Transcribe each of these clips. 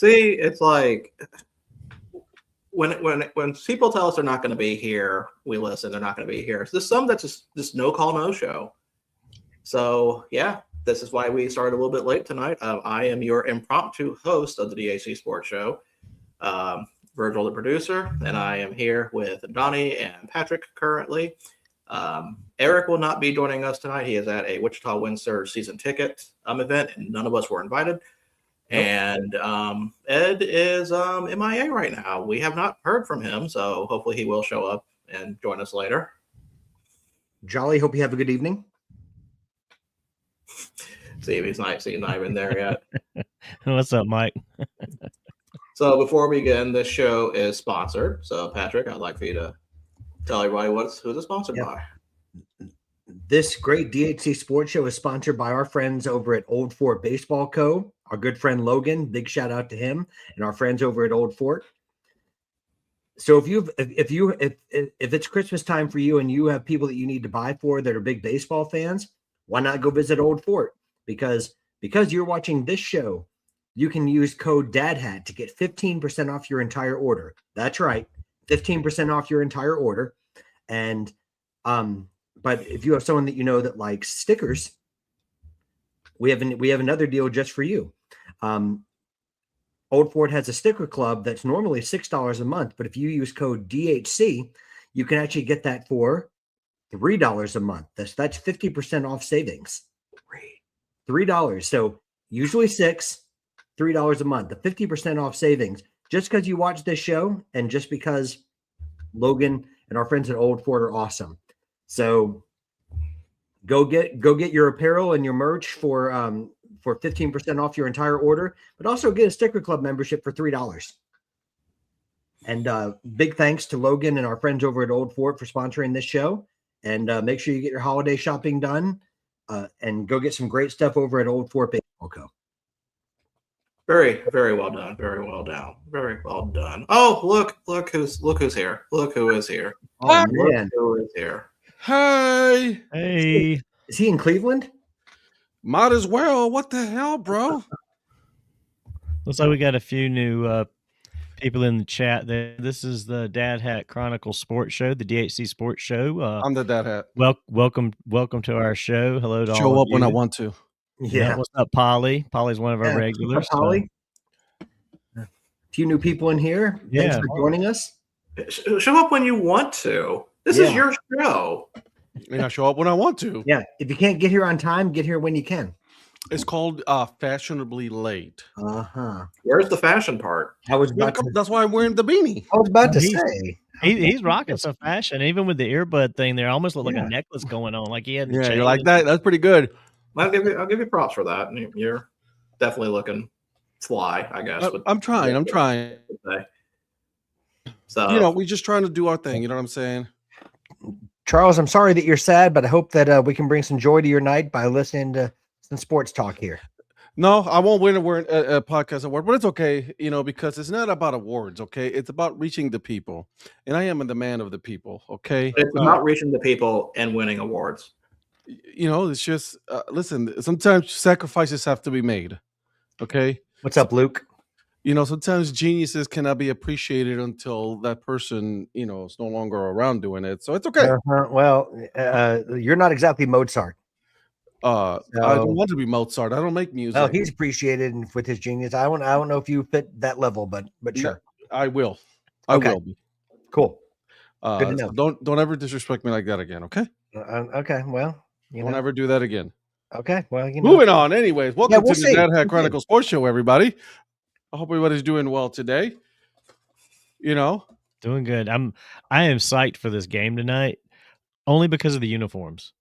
See, it's like when people tell us they're not going to be here, we listen. They're not going to be here. So there's some that's just no call, no show. So yeah, this is why we started a little bit late tonight. I am your impromptu host of the DHC Sports Show, Virgil, the producer, and I am here with Donnie and Patrick currently. Eric will not be joining us tonight. He is at a Wichita Wind Surge season ticket event, and none of us were invited. Nope. And Ed is MIA right now. We have not heard from him, so hopefully he will show up and join us later. Jolly, hope you have a good evening. See if he's not even there yet. What's up, Mike? So before we begin, this show is sponsored. So Patrick, I'd like for you to tell everybody who's it sponsored by. This great DHC Sports Show is sponsored by our friends over at Old Fort Baseball Co. Our good friend Logan, big shout out to him, and our friends over at Old Fort. So if it's Christmas time for you and you have people that you need to buy for that are big baseball fans, why not go visit Old Fort? Because you're watching this show, you can use code Dad Hat to get 15% off your entire order. That's right, 15% off your entire order. And but if you have someone that you know that likes stickers, we have another deal just for you. Old Fort has a sticker club that's normally $6 a month, but if you use code DHC, you can actually get that for $3 a month. That's 50% off savings. $3. So usually $3 a month. The 50% off savings. Just because you watch this show, and just because Logan and our friends at Old Fort are awesome. So go get your apparel and your merch for 15% off your entire order, but also get a sticker club membership for $3. And big thanks to Logan and our friends over at Old Fort for sponsoring this show. And make sure you get your holiday shopping done and go get some great stuff over at Old Fort Baseball Co. Very, very well done. Very well done. Very well done. Oh, look who's here. Look who is here. Oh, man. Look who is here. Hey. Is he in Cleveland? Might as well. What the hell, bro? Looks like we got a few new people in the chat there. This is the Dad Hat Chronicle Sports Show, the DHC Sports Show. I'm the Dad Hat. Welcome to our show. Hello to all of you. Show up when I want to. Yeah. What's up, Polly? Polly's one of our regulars. Polly. A few new people in here. Thanks for joining us. Show up when you want to. This is your show. And I show up when I want to. Yeah. If you can't get here on time, get here when you can. It's called fashionably late. Where's the fashion part? That's why I'm wearing the beanie. I was about to say. He's rocking some fashion. Even with the earbud thing there, almost looked like a necklace going on. Like he had you like that? That's pretty good. I'll give you props for that. You're definitely looking fly, I guess. I'm trying. So we're just trying to do our thing. You know what I'm saying? Charles, I'm sorry that you're sad, but I hope that we can bring some joy to your night by listening to some sports talk here. No, I won't win a podcast award, but it's okay, because it's not about awards, okay? It's about reaching the people, and I am the man of the people, okay? It's about reaching the people and winning awards. It's just listen. Sometimes sacrifices have to be made, okay? What's up, Luke? Sometimes geniuses cannot be appreciated until that person, is no longer around doing it. So it's okay. Well, you're not exactly Mozart. I don't want to be Mozart. I don't make music. Well, he's appreciated with his genius. I don't know if you fit that level, but sure. I will. I will be. Cool. Good to know. So don't ever disrespect me like that again, okay? Okay. Well, don't ever do that again. Okay. Well, moving on. Anyways, welcome to the Dad Hat Chronicle Sports Show, everybody. I hope everybody's doing well today. Doing good. I am psyched for this game tonight, only because of the uniforms.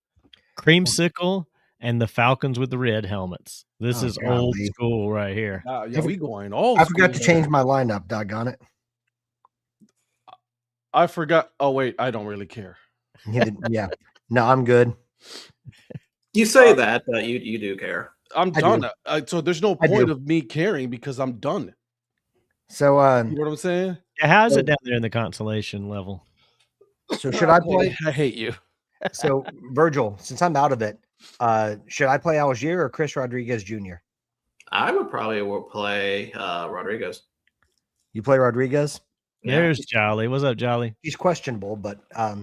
Creamsicle and the Falcons with the red helmets. This is old school right here. We going old. I forgot to change my lineup. Doggone it. I forgot. Oh wait, I don't really care. Yeah. No, I'm good. You say that, but you do care. I'm done. So there's no point of me caring because I'm done. So you know what I'm saying? Yeah, how's it down there in the consolation level? So should I play? I hate you. So Virgil, since I'm out of it, should I play Algier or Chris Rodriguez Jr.? I would probably play Rodriguez. You play Rodriguez? Yeah. There's Jolly. What's up, Jolly? He's questionable, but I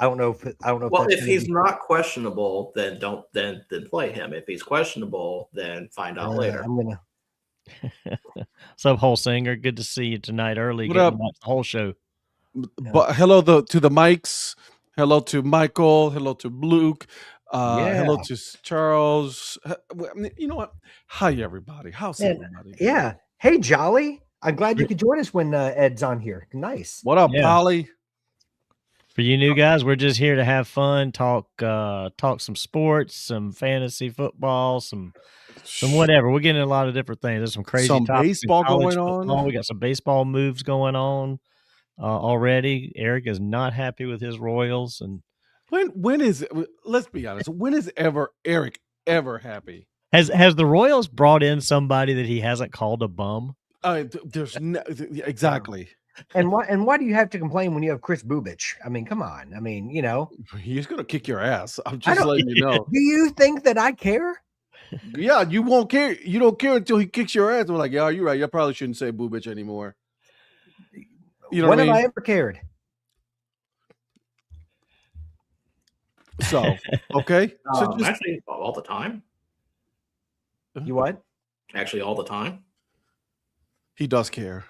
don't know if Well, that's if he's not questionable, then don't then play him. If he's questionable, then find out later. I'm gonna. What's up, whole singer? Good to see you tonight early. What Getting up? to watch the whole show. But hello to the mics. Hello to Michael. Hello to Luke. Hello to Charles. You know what? Hi, everybody. How's everybody? Yeah. Hey, Jolly. I'm glad you could join us when Ed's on here. Nice. What up, Polly? For you new guys, we're just here to have fun, talk some sports, some fantasy football, some whatever. We're getting a lot of different things. There's some crazy baseball going on. We got some baseball moves going on already. Eric is not happy with his Royals, and when is? Let's be honest. When is Eric ever happy? Has the Royals brought in somebody that he hasn't called a bum? There's no, exactly. And why do you have to complain when you have Chris Bubich? I mean, come on. I mean, you know, he's gonna kick your ass. I'm just letting you know. Do you think that I care? Yeah, you won't care. You don't care until he kicks your ass. We're like, yeah, you're right. You probably shouldn't say Bubich anymore. You know when what I mean? have I ever cared? So okay, so just, actually, all the time. You what? Actually, all the time. He does care.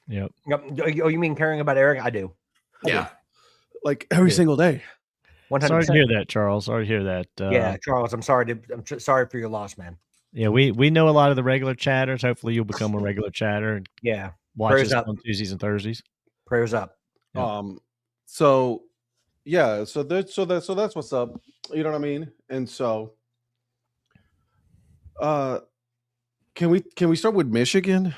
Yep. Oh, you mean caring about Eric? I do. Yeah. Like every single day. 100%. Sorry to hear that, Charles. Sorry to hear that. Yeah, Charles, I'm sorry for your loss, man. Yeah, we know a lot of the regular chatters. Hopefully, you'll become a regular chatter and Yeah. watch Prayers us up. on Tuesdays and Thursdays. Prayers up. Yeah. So yeah, so that's what's up. You know what I mean? And so can we start with Michigan?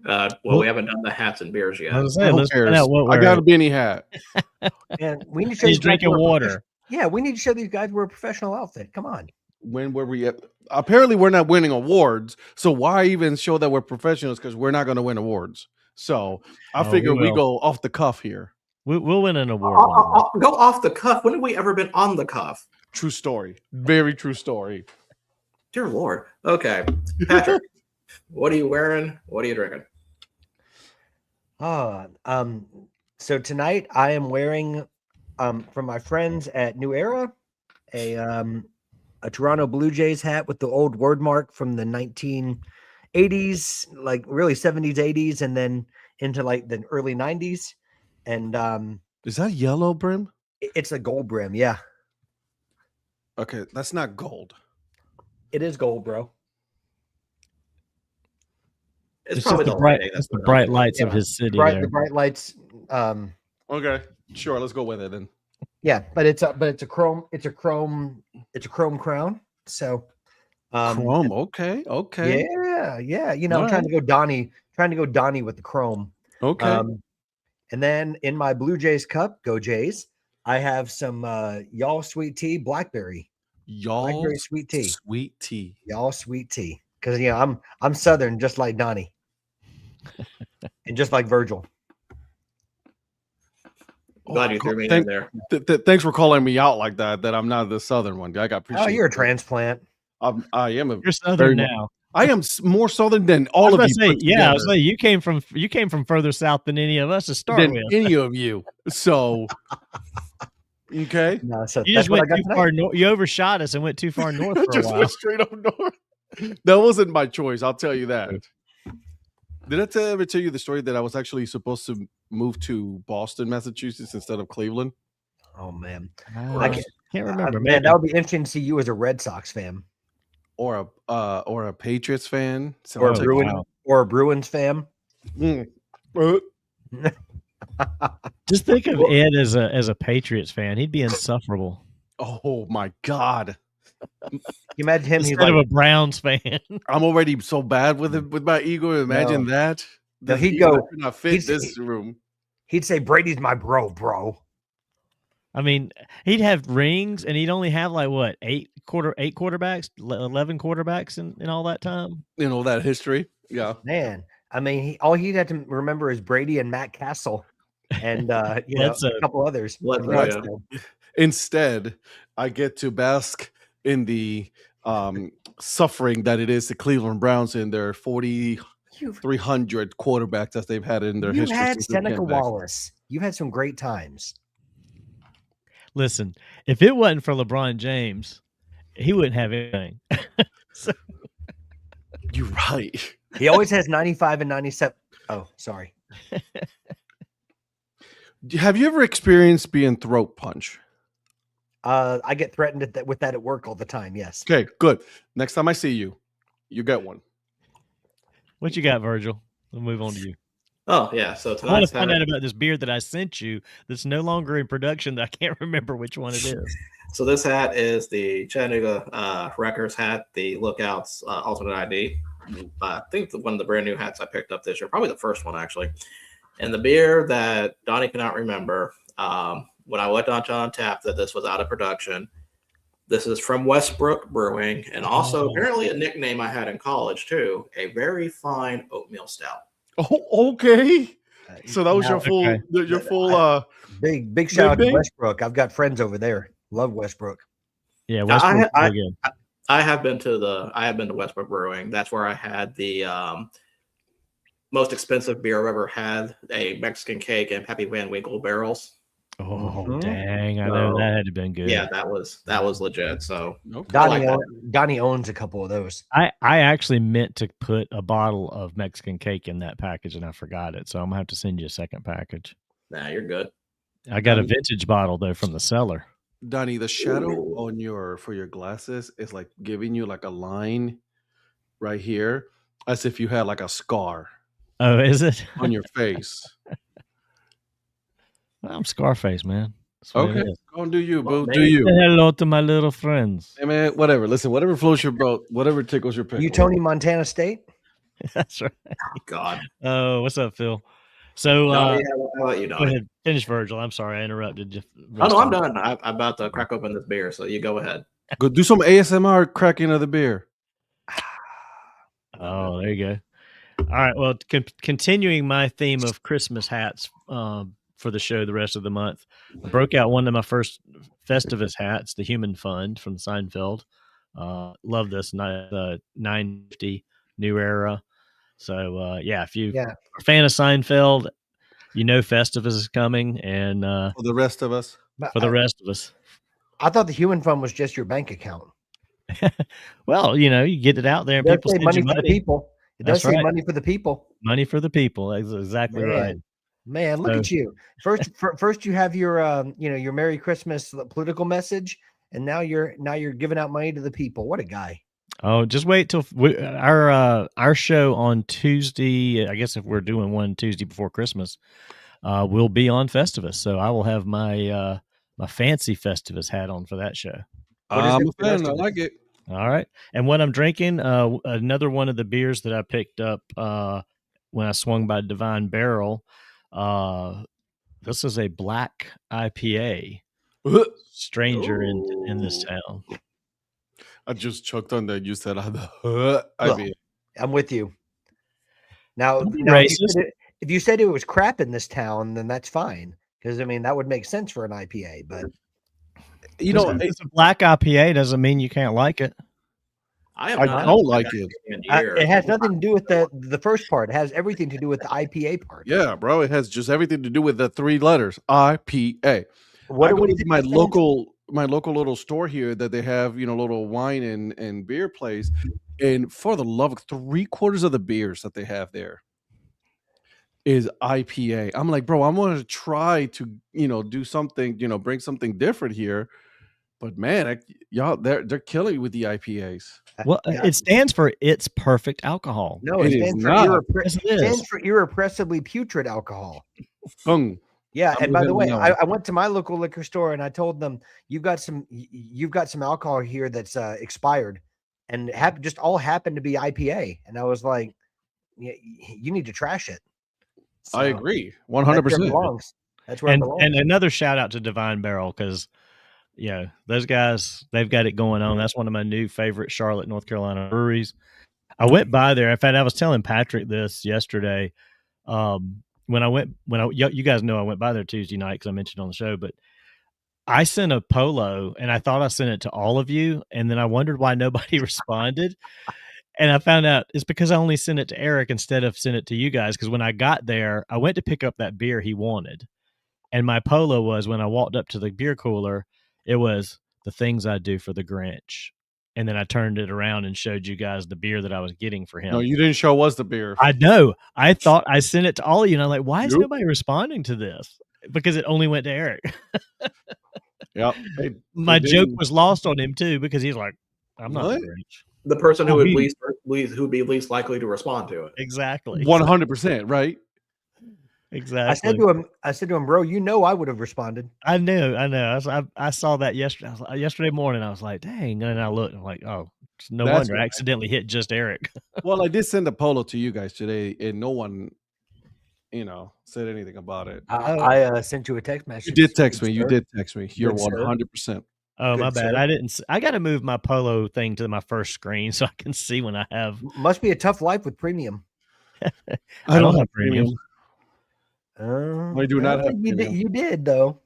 Well, we haven't done the hats and beers yet. I was saying, let's find out what I got a beanie hat. And we need to show He's these guys drinking we're water. Yeah, we need to show these guys we're a professional outfit. Come on. When were we at? Apparently we're not winning awards, so why even show that we're professionals? Because we're not going to win awards. So I figure we go off the cuff here. We'll win an award. Go off the cuff. When have we ever been on the cuff? True story. Very true story. Dear Lord. Okay, Patrick, what are you wearing? What are you drinking? So tonight I am wearing from my friends at New Era a Toronto Blue Jays hat with the old word mark from the 1980s, like really 70s, 80s, and then into like the early 90s. And is that yellow brim? It's a gold brim, yeah. Okay, that's not gold. It is gold, bro. It's just probably the bright lights of his city. The bright lights. Okay, sure. Let's go with it then. Yeah, but it's a chrome crown. So chrome. Okay. Yeah. You know, I'm trying to go Donnie with the chrome. Okay. And then in my Blue Jays cup, go Jays, I have some y'all sweet tea, blackberry sweet tea. Y'all sweet tea. Because I'm Southern, just like Donnie. And just like Virgil. Glad you threw me in there. Thanks for calling me out like that. That I'm not the Southern one. I got appreciate. Oh, you're a transplant. I am. You're Southern now. I am more Southern than all of you. I was saying you came from further south than any of us to start with. Any of you. So okay. No, so you just went too far north. You overshot us and went too far north for just a while. Went straight up north. That wasn't my choice. I'll tell you that. Did I ever tell you the story that I was actually supposed to move to Boston, Massachusetts instead of Cleveland? Oh man, I can't remember. Man, that would be interesting to see you as a Red Sox fan, or a Patriots fan, or a Bruins fan. Just think of Ed as a Patriots fan. He'd be insufferable. Oh my God. You imagine him instead of a Browns fan. I'm already so bad with my ego. Imagine that. No, he'd go. Not fit this room. He'd say Brady's my bro. I mean, he'd have rings, and he'd only have like what 8 quarterbacks, 11 quarterbacks in all that time. In all that history, yeah. Man, I mean, all he'd have to remember is Brady and Matt Castle, and a couple others. Instead, I get to bask in the suffering that it is the Cleveland Browns and their 4,300 quarterbacks that they've had in their You history. had since they Seneca came back. Wallace. You've had some great times. Listen, if it wasn't for LeBron James, he wouldn't have anything. So, You're right. He always has 95 and 97. Oh, sorry. Have you ever experienced being throat punched? I get threatened with that at work all the time. Yes. Okay, good. Next time I see you, you get one. what you got, Virgil? We'll move on to you. Oh yeah, so I want tonight's to find out about this beer that I sent you that's no longer in production that I can't remember which one it is. So this hat is the Chattanooga Wreckers hat, the Lookouts alternate ID. I think one of the brand new hats I picked up this year, probably the first one actually. And the beer that Donnie cannot remember, when I went on tap that this was out of production. This is from Westbrook Brewing, and also apparently a nickname I had in college too, a very fine oatmeal stout. Oh, okay. So that was your full, big shout out to Westbrook. I've got friends over there. Love Westbrook. Yeah, Westbrook. I have been to Westbrook Brewing. That's where I had the most expensive beer I've ever had, a Mexican cake and Pappy Van Winkle barrels. Oh dang! I know that had to been good. Yeah, that was legit. So Donnie owns a couple of those. I actually meant to put a bottle of Mexican cake in that package and I forgot it, so I'm gonna have to send you a second package. Nah, you're good. I got a vintage bottle though from the cellar. Donnie, the shadow on for your glasses is like giving you like a line right here, as if you had like a scar. Oh, is it on your face? I'm Scarface, man. Okay, go and do you, boo. Man. Do you? Hello to my little friends. Hey, man, whatever. Listen, whatever floats your boat, whatever tickles your pickle. You Tony Montana State? That's right. Oh, God. Oh, what's up, Phil? So, how about you, Donnie? Go ahead. Finish, Virgil. I'm sorry I interrupted you. Oh, no, I'm done. I'm about to crack open this beer, so you go ahead. Go do some ASMR cracking of the beer. Oh, there you go. All right. Well, continuing my theme of Christmas hats for the show the rest of the month, I broke out one of my first Festivus hats, the Human Fund from Seinfeld. Love this 950 New Era. So, if you are a fan of Seinfeld, you know Festivus is coming. And for the rest of us. I thought the Human Fund was just your bank account. Well, you get it out there and people send money you for the people. It does say money for the people. Money for the people. That's exactly right. Man, look at you. First you have your your Merry Christmas political message, and now you're giving out money to the people. What a guy. Oh, just wait till our show on Tuesday. I guess if we're doing one Tuesday before Christmas, we'll be on Festivus. So I will have my my fancy Festivus hat on for that show. I'm a fan. I like it. All right. And what I'm drinking, another one of the beers that I picked up when I swung by Divine Barrel. This is a black IPA. Stranger in this town. I just choked on that. You said IPA. I'm with you. Now if you said it was crap in this town, then that's fine. Because that would make sense for an IPA, but it's a black IPA doesn't mean you can't like it. I don't like it. It has nothing to do with the first part. It has everything to do with the IPA part. Yeah, bro. It has just everything to do with the 3 letters IPA. What is my local little store here that they have, little wine and beer place, and for the love of 3/4 of the beers that they have there is IPA. I'm like, bro, I'm going to try to, do something, bring something different here. But man, y'all, they're killing with the IPAs. Well, it stands for It's Perfect Alcohol. No, it stands for Irrepressibly Putrid Alcohol. Yeah, and by the way, I went to my local liquor store and I told them you've got some alcohol here that's expired, and it just all happened to be IPA, and I was like, you need to trash it. So, I agree, 100%. That's where it belongs. And another shout out to Divine Barrel because those guys, they've got it going on. That's one of my new favorite Charlotte, North Carolina breweries. I went by there. In fact, I was telling Patrick this yesterday. You guys know I went by there Tuesday night because I mentioned on the show, but I sent a polo and I thought I sent it to all of you. And then I wondered why nobody responded. And I found out it's because I only sent it to Eric instead of sent it to you guys. Because when I got there, I went to pick up that beer he wanted. And my polo was, when I walked up to the beer cooler, it was the things I do for the Grinch. And then I turned it around and showed you guys the beer that I was getting for him. No, you didn't show us the beer. I know. I thought I sent it to all of you. And I'm like, why is nobody responding to this? Because it only went to Eric. Yep. My joke was lost on him too, because he's like, I'm not What? the Grinch. The person who would who'd be least likely to respond to it. Exactly. 100%, right? Exactly. I said to him, bro, you know I would have responded. I knew. I saw that yesterday. Yesterday morning, I was like, dang. And I looked, I'm like, oh, no That's wonder I right. accidentally hit just Eric. Well, I did send a polo to you guys today, and no one, said anything about it. I sent you a text message. You did text me. You sir. did text me. You're Good, sir. 100%. Oh, my Good, bad. sir. I got to move my polo thing to my first screen so I can see when I have. Must be a tough life with premium. I don't have premium. I do not have premium. You did though.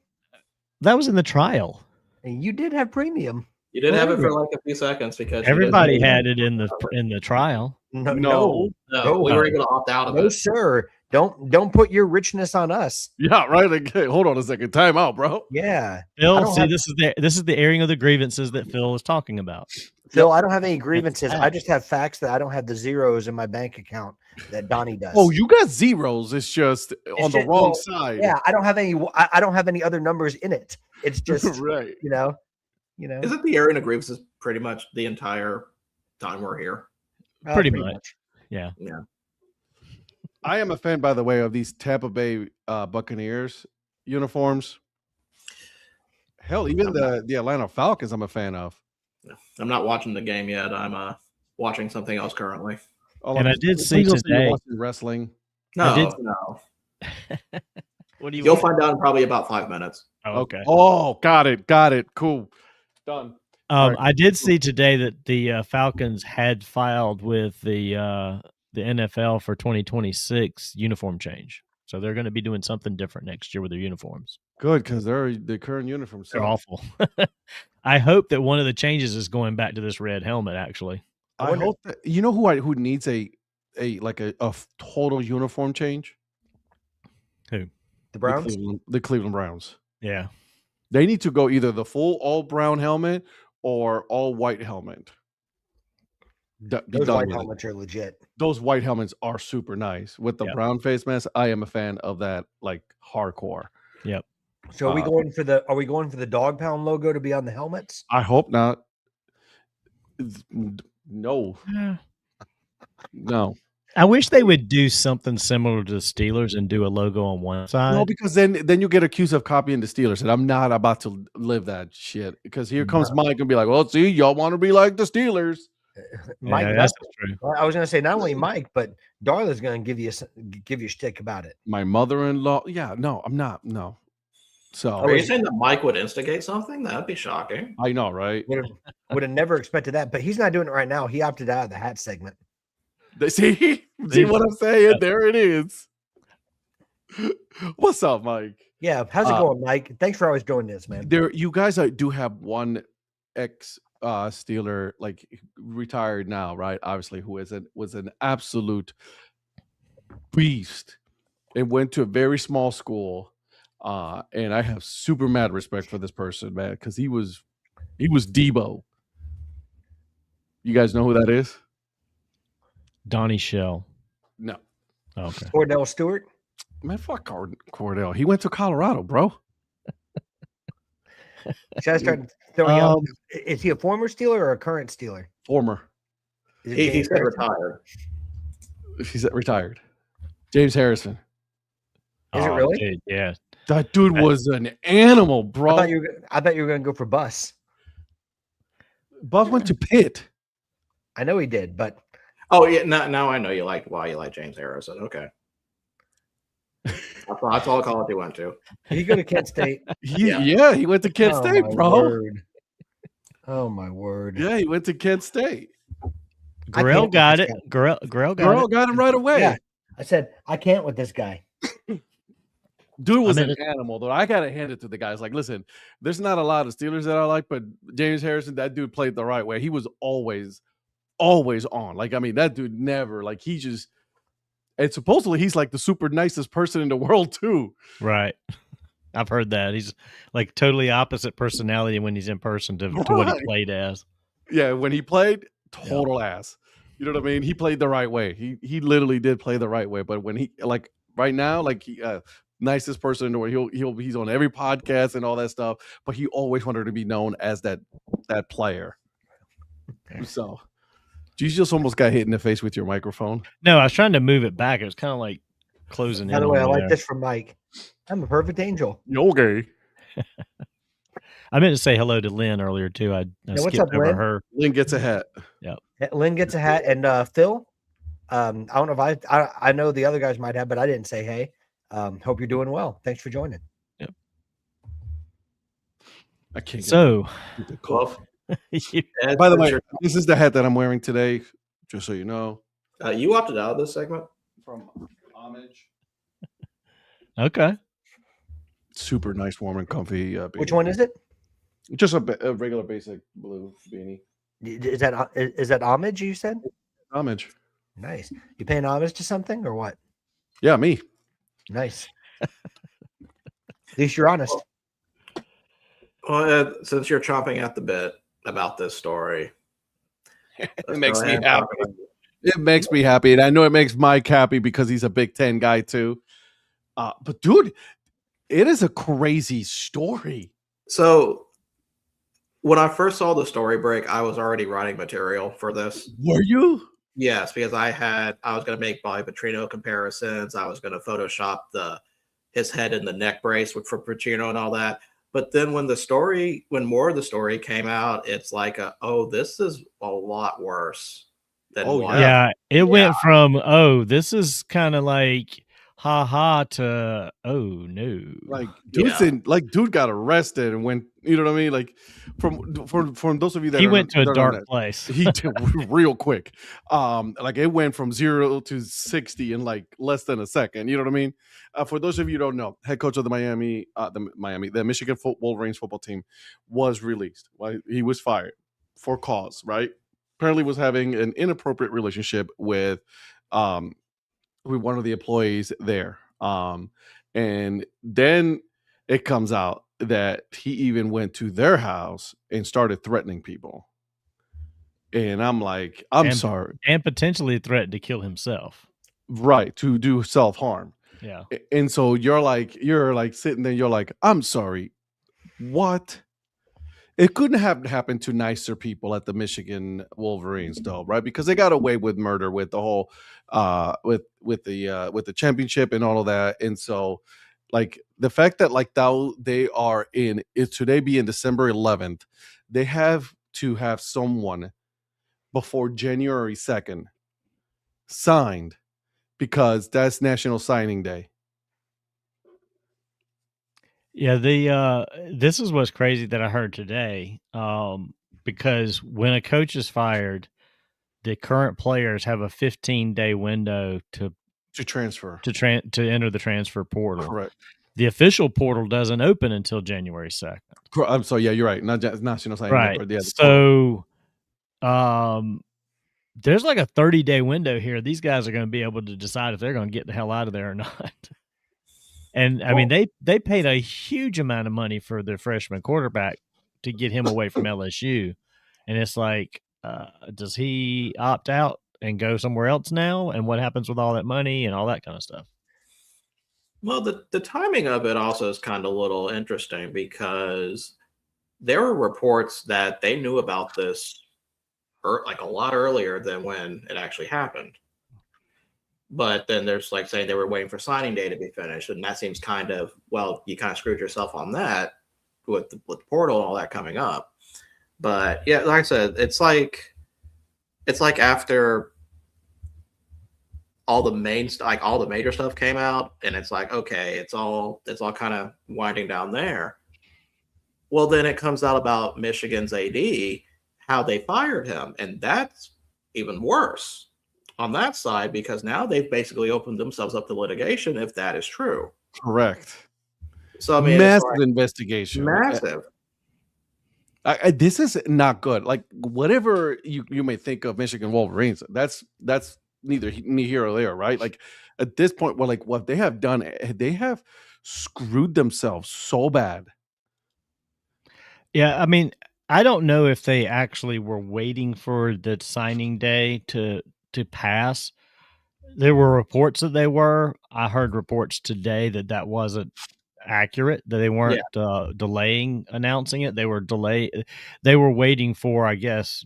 That was in the trial. And you did have premium. You did have it for like a few seconds because Everybody had it in the trial. No, we were able to opt out of no, it. sir. Don't put your richness on us. Yeah, right. Okay, hold on a second. Time out, bro. Yeah, Phil, see, this is the airing of the grievances that Phil is talking about. Phil, I don't have any grievances. I just have facts that I don't have the zeros in my bank account that Donnie does. Oh, you got zeros. It's just on the wrong side. Yeah, I don't have any. I don't have any other numbers in it. It's just right. You know. Isn't the airing of grievances pretty much the entire time we're here? Pretty much. Yeah. Yeah. I am a fan, by the way, of these Tampa Bay Buccaneers uniforms. Hell, even the Atlanta Falcons, I'm a fan of. I'm not watching the game yet. I'm watching something else currently. And I did see today wrestling. No. What do you? You'll find out in probably about 5 minutes. Oh, okay. Oh, got it. Cool. Done. I did see today that the Falcons had filed with the NFL for 2026 uniform change. So they're going to be doing something different next year with their uniforms. Good, because the current uniforms are awful. I hope that one of the changes is going back to this red helmet. Actually, I hope that who needs a total uniform change. Who? The Browns. The Cleveland Browns. Yeah, they need to go either the full all brown helmet or all white helmet. Those white helmets are legit. Those white helmets are super nice with the brown face mask. I am a fan of that, like hardcore. Yep. So are we going for the dog pound logo to be on the helmets? I hope not. No. No. I wish they would do something similar to the Steelers and do a logo on one side. No, because then you get accused of copying the Steelers, and I'm not about to live that shit. Because here comes Mike and be like, "Well, see, y'all want to be like the Steelers." Mike, that's true. I was going to say not only Mike, but Darla's going to give you shtick about it. My mother-in-law. Yeah, no, I'm not. No. So are you saying that Mike would instigate something? That'd be shocking. I know, right? Would have never expected that, but he's not doing it right now. He opted out of the hat segment. See what I'm saying? There it is. What's up, Mike? Yeah, how's it going, Mike? Thanks for always doing this, man. You guys do have one ex Steeler, like retired now, right? Obviously, who was an absolute beast and went to a very small school. And I have super mad respect for this person, man, because he was Debo. You guys know who that is? Donnie Shell. No. Okay. Cordell Stewart. Man, fuck Cordell. He went to Colorado, bro. Should I start throwing out? Is he a former Steeler or a current Steeler? Former. He said retired. He's retired. James Harrison. Is it really? Dude, yeah. That dude was an animal, bro. I thought you were going to go for Bus. Bus went to Pitt. I know he did, but oh yeah, now I know why you like James Harrison. Okay. That's all college he went to. Did he go to Kent State? Yeah, he went to Kent State, bro. Word. Oh my word. Yeah, he went to Kent State. Grill got it. Grill got him right away. Yeah. I said, I can't with this guy. Dude was I mean, an animal, though. I gotta hand it to the guys. Like, listen, there's not a lot of Steelers that I like, but James Harrison, that dude played the right way. He was always on. Like, I mean, that dude never, like, he just, and supposedly he's like the super nicest person in the world too. right. I've heard that. He's like totally opposite personality when he's in person to what he played as. Yeah, when he played, total ass. You know what I mean? He played the right way. He literally did play the right way. But when he, like, right now, like, he nicest person in the world. He's on every podcast and all that stuff. But he always wanted to be known as that player. Okay. So, you just almost got hit in the face with your microphone. No, I was trying to move it back. It was kind of like closing in. By the way, I like there. this from Mike. I'm a perfect angel. You're okay. I meant to say hello to Lynn earlier too. I skipped over Lynn? her. Lynn gets a hat. Yeah. Lynn gets a hat, and Phil. I don't know if I know the other guys might have, but I didn't say hey. Hope you're doing well. Thanks for joining. Yep. I can't. So, by the way, this is the hat that I'm wearing today. Just so you know. You opted out of this segment from Homage. Okay. Super nice, warm, and comfy. Which one is it? Just a regular, basic blue beanie. Is that homage? You said homage. Nice. You paying homage to something or what? Yeah, me. Nice. At least you're honest. Well, since you're chomping at the bit about this story, it makes me happy. It makes me happy, and I know it makes Mike happy because he's a Big Ten guy too. But dude, it is a crazy story. So when I first saw the story break, I was already writing material for this. Were you? Yes, because I was going to make Bobby Petrino comparisons. I was going to Photoshop his head in the neck brace for Petrino and all that. But then when more of the story came out, it's like, this is a lot worse than what. Yeah, it went from, this is kind of like ha to no. Like dude got arrested and went, you know what I mean? Like from those of you that he went to a dark place. He did real quick. Like it went from 0 to 60 in like less than a second. You know what I mean? For those of you who don't know, head coach of the Michigan Wolverines football team was released. He was fired for cause, right? Apparently was having an inappropriate relationship with one of the employees there. And then it comes out that he even went to their house and started threatening people. And I'm like, sorry. And potentially threatened to kill himself. Right, to do self-harm. Yeah. And so you're like sitting there, you're like, I'm sorry. What? It couldn't have happened to nicer people at the Michigan Wolverines, though, right? Because they got away with murder with the whole with the championship and all of that. And so, like the fact that they are in is today being December 11th, they have to have someone before January 2nd signed because that's National Signing Day. Yeah, this is what's crazy that I heard today. Because when a coach is fired, the current players have a 15-day window to transfer to enter the transfer portal. Correct. The official portal doesn't open until January 2nd. I'm sorry. Yeah, you're right. Not National Signing right. Day. So, there's like a 30-day window here. These guys are going to be able to decide if they're going to get the hell out of there or not. And I mean, they paid a huge amount of money for their freshman quarterback to get him away from LSU. And it's like, does he opt out and go somewhere else now? And what happens with all that money and all that kind of stuff? Well, the timing of it also is kind of a little interesting because there were reports that they knew about this like a lot earlier than when it actually happened. But then there's like saying they were waiting for signing day to be finished. And that seems kind of, you kind of screwed yourself on that with the portal and all that coming up. But yeah, like I said, it's like after all the major stuff came out and it's like, okay, it's all kind of winding down there. Well, then it comes out about Michigan's AD, how they fired him. And that's even worse on that side, because now they've basically opened themselves up to litigation if that is true. Correct. So I mean, massive investigation. massive. This is not good. Like whatever you may think of Michigan Wolverines, that's neither here or there, right? Like at this point, what they have done, they have screwed themselves so bad. Yeah, I mean, I don't know if they actually were waiting for the signing day to pass. There were reports that they were. I heard reports today that wasn't accurate, that they weren't delaying announcing it. They were waiting for, I guess,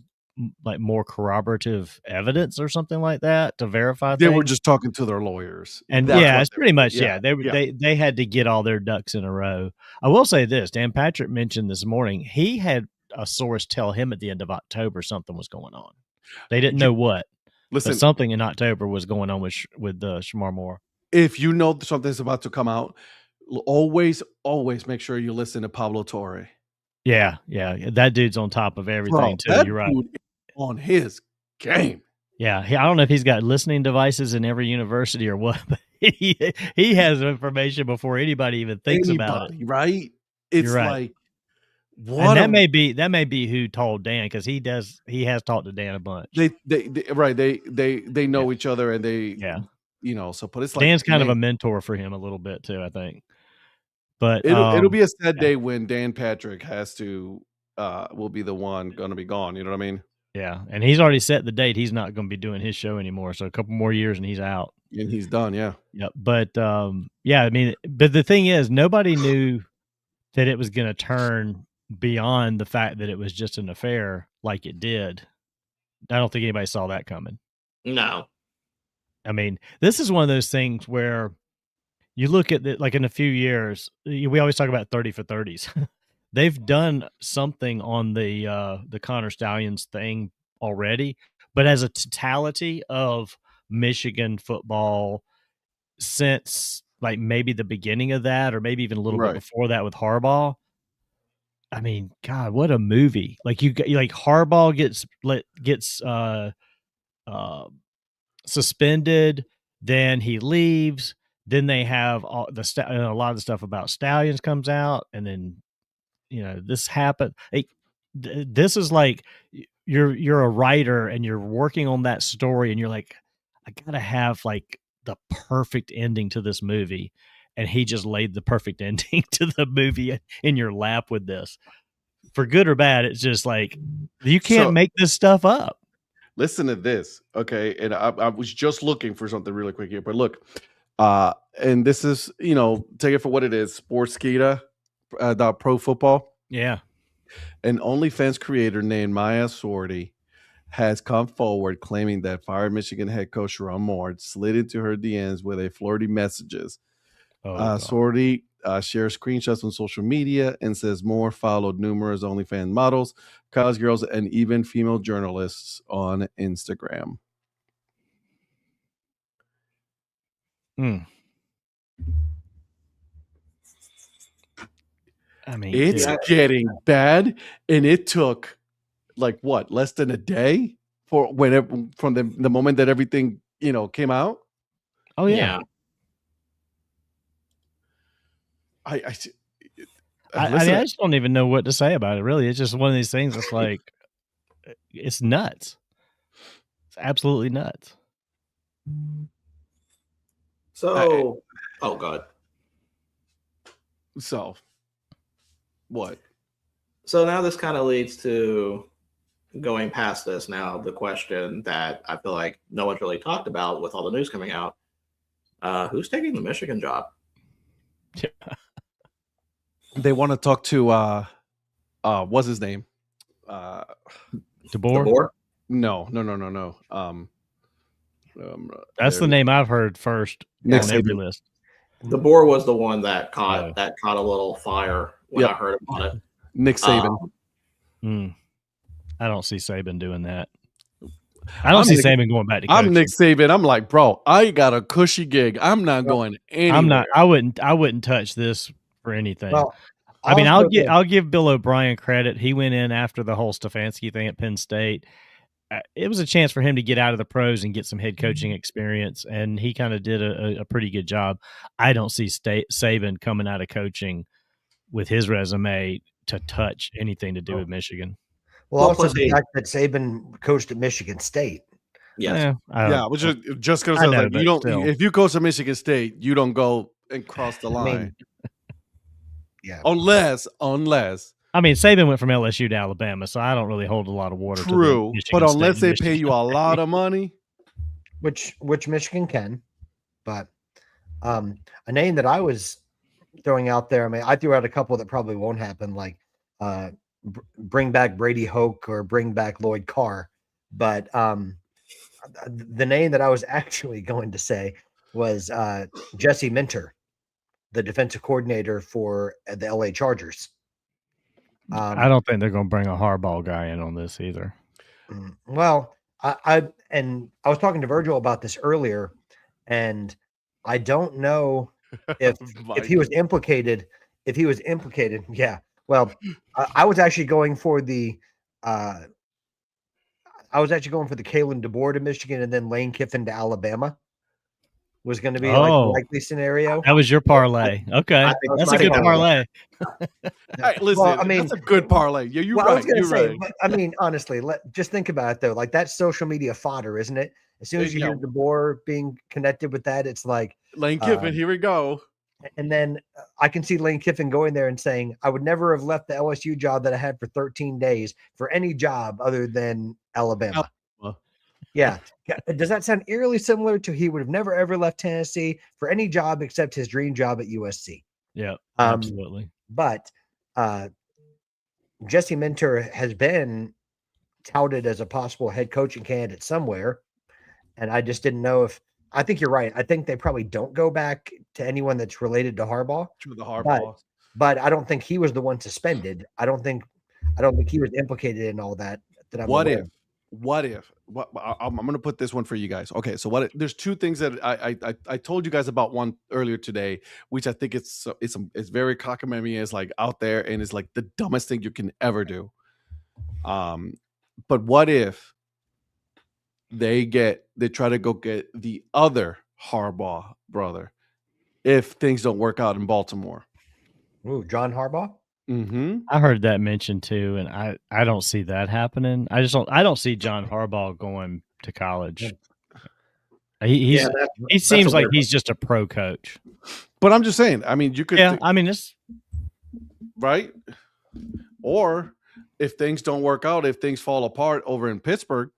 like more corroborative evidence or something like that to verify They things. were just talking to their lawyers. And it's pretty much, they had to get all their ducks in a row. I will say this, Dan Patrick mentioned this morning, he had a source tell him at the end of October something was going on. They didn't know what. Listen, but something in October was going on with Shamar Moore. If you know something's about to come out, always make sure you listen to Pablo Torre. Yeah, that dude's on top of everything too. You're right. On his game. Yeah, I don't know if he's got listening devices in every university or what, but he has information before anybody even thinks about it. Right? It's right. Like what? And that may be who told Dan, because he has talked to Dan a bunch. They know each other, and so but it's like Dan's kind of a mentor for him a little bit too, I think. But it'll be a sad day when Dan Patrick has to will be the one going to be gone. You know what I mean? Yeah, and he's already set the date. He's not going to be doing his show anymore. So a couple more years and he's out. And he's done. Yeah. Yep. But I mean, but the thing is, nobody knew that it was going to turn beyond the fact that it was just an affair like it did. I don't think anybody saw that coming. No. I mean, this is one of those things where you look at it, like in a few years, we always talk about 30 for 30s. They've done something on the Connor Stallions thing already, but as a totality of Michigan football since like maybe the beginning of that, or maybe even a little bit before that with Harbaugh. I mean, God, what a movie! Like Harbaugh gets suspended, then he leaves, then they have all a lot of the stuff about Stallions comes out, and then this happened. This is like you're a writer and you're working on that story, and you're like, I gotta have like the perfect ending to this movie. And he just laid the perfect ending to the movie in your lap with this. For good or bad, it's just like, you can't make this stuff up. Listen to this, okay? And I was just looking for something really quick here, but look, and this is, take it for what it is, Sportskeeda.pro football. Yeah. An OnlyFans creator named Maya Sorty has come forward claiming that fired Michigan head coach Shamar Moore slid into her DMs with a flirty messages. Sorty shares screenshots on social media and says Moore followed numerous OnlyFans models, college girls, and even female journalists on Instagram. I mean, it's getting bad, and it took less than a day from the moment that everything came out. Oh yeah. I just don't even know what to say about it. Really, it's just one of these things. It's like, it's nuts. It's absolutely nuts. So, oh God. So, what? So now this kind of leads to going past this. Now the question that I feel like no one's really talked about with all the news coming out: who's taking the Michigan job? Yeah. They want to talk to what's his name? DeBoer? No. That's the name I've heard first on every list. DeBoer was the one that caught a little fire when I heard about it. Nick Saban. I don't see Saban doing that. I don't see Saban going back to coaching. I'm Nick Saban. I'm like, bro, I got a cushy gig. I'm not going anywhere. I'm not. I wouldn't touch this for anything. Well, I mean, I'll give Bill O'Brien credit. He went in after the whole Stefanski thing at Penn State. it was a chance for him to get out of the pros and get some head coaching experience, and he kind of did a pretty good job. I don't see Saban coming out of coaching with his resume to touch anything to do with Michigan. Well, also the fact that Saban coached at Michigan State. Yes. Yeah, which is just because like, you don't. If you coach at Michigan State, you don't go and cross the line. Yeah. Unless. I mean, Saban went from LSU to Alabama, so I don't really hold a lot of water. True, but unless they pay you a lot of money, which Michigan can, but a name that I was throwing out there. I mean, I threw out a couple that probably won't happen, like bring back Brady Hoke or bring back Lloyd Carr, but the name that I was actually going to say was Jesse Minter, the defensive coordinator for the LA Chargers. I don't think they're going to bring a Harbaugh guy in on this either. Well, I was talking to Virgil about this earlier, and I don't know if he was implicated. If he was implicated, yeah. Well, I was actually going for the Kalen DeBoer to Michigan and then Lane Kiffin to Alabama was going to be like the likely scenario. That was your parlay. Okay. That's a good parlay. Hey, listen, well, I mean, that's a good parlay. Yeah, you're right. I was going to say, right. But, I mean, honestly, just think about it though. Like that's social media fodder, isn't it? As soon as you hear DeBoer being connected with that, it's like Lane Kiffin, here we go. And then I can see Lane Kiffin going there and saying, I would never have left the LSU job that I had for 13 days for any job other than Alabama. Yeah. Does that sound eerily similar to he would have never, ever left Tennessee for any job except his dream job at USC? Yeah, absolutely. But Jesse Minter has been touted as a possible head coaching candidate somewhere. And I just didn't know if – I think you're right. I think they probably don't go back to anyone that's related to Harbaugh. To the Harbaugh. But I don't think he was the one suspended. I don't think he was implicated in all that. What if? I'm going to put this one for you guys. Okay, so there's two things that I told you guys about one earlier today, which I think it's very cockamamie, is like out there and it's like the dumbest thing you can ever do. But what if they try to go get the other Harbaugh brother if things don't work out in Baltimore? Ooh, John Harbaugh? Mm-hmm. I heard that mentioned too, and I don't see that happening. I don't see John Harbaugh going to college. He seems like he's just a pro coach. But I'm just saying. I mean, you could. Yeah, I mean it's right. Or if things don't work out, if things fall apart over in Pittsburgh.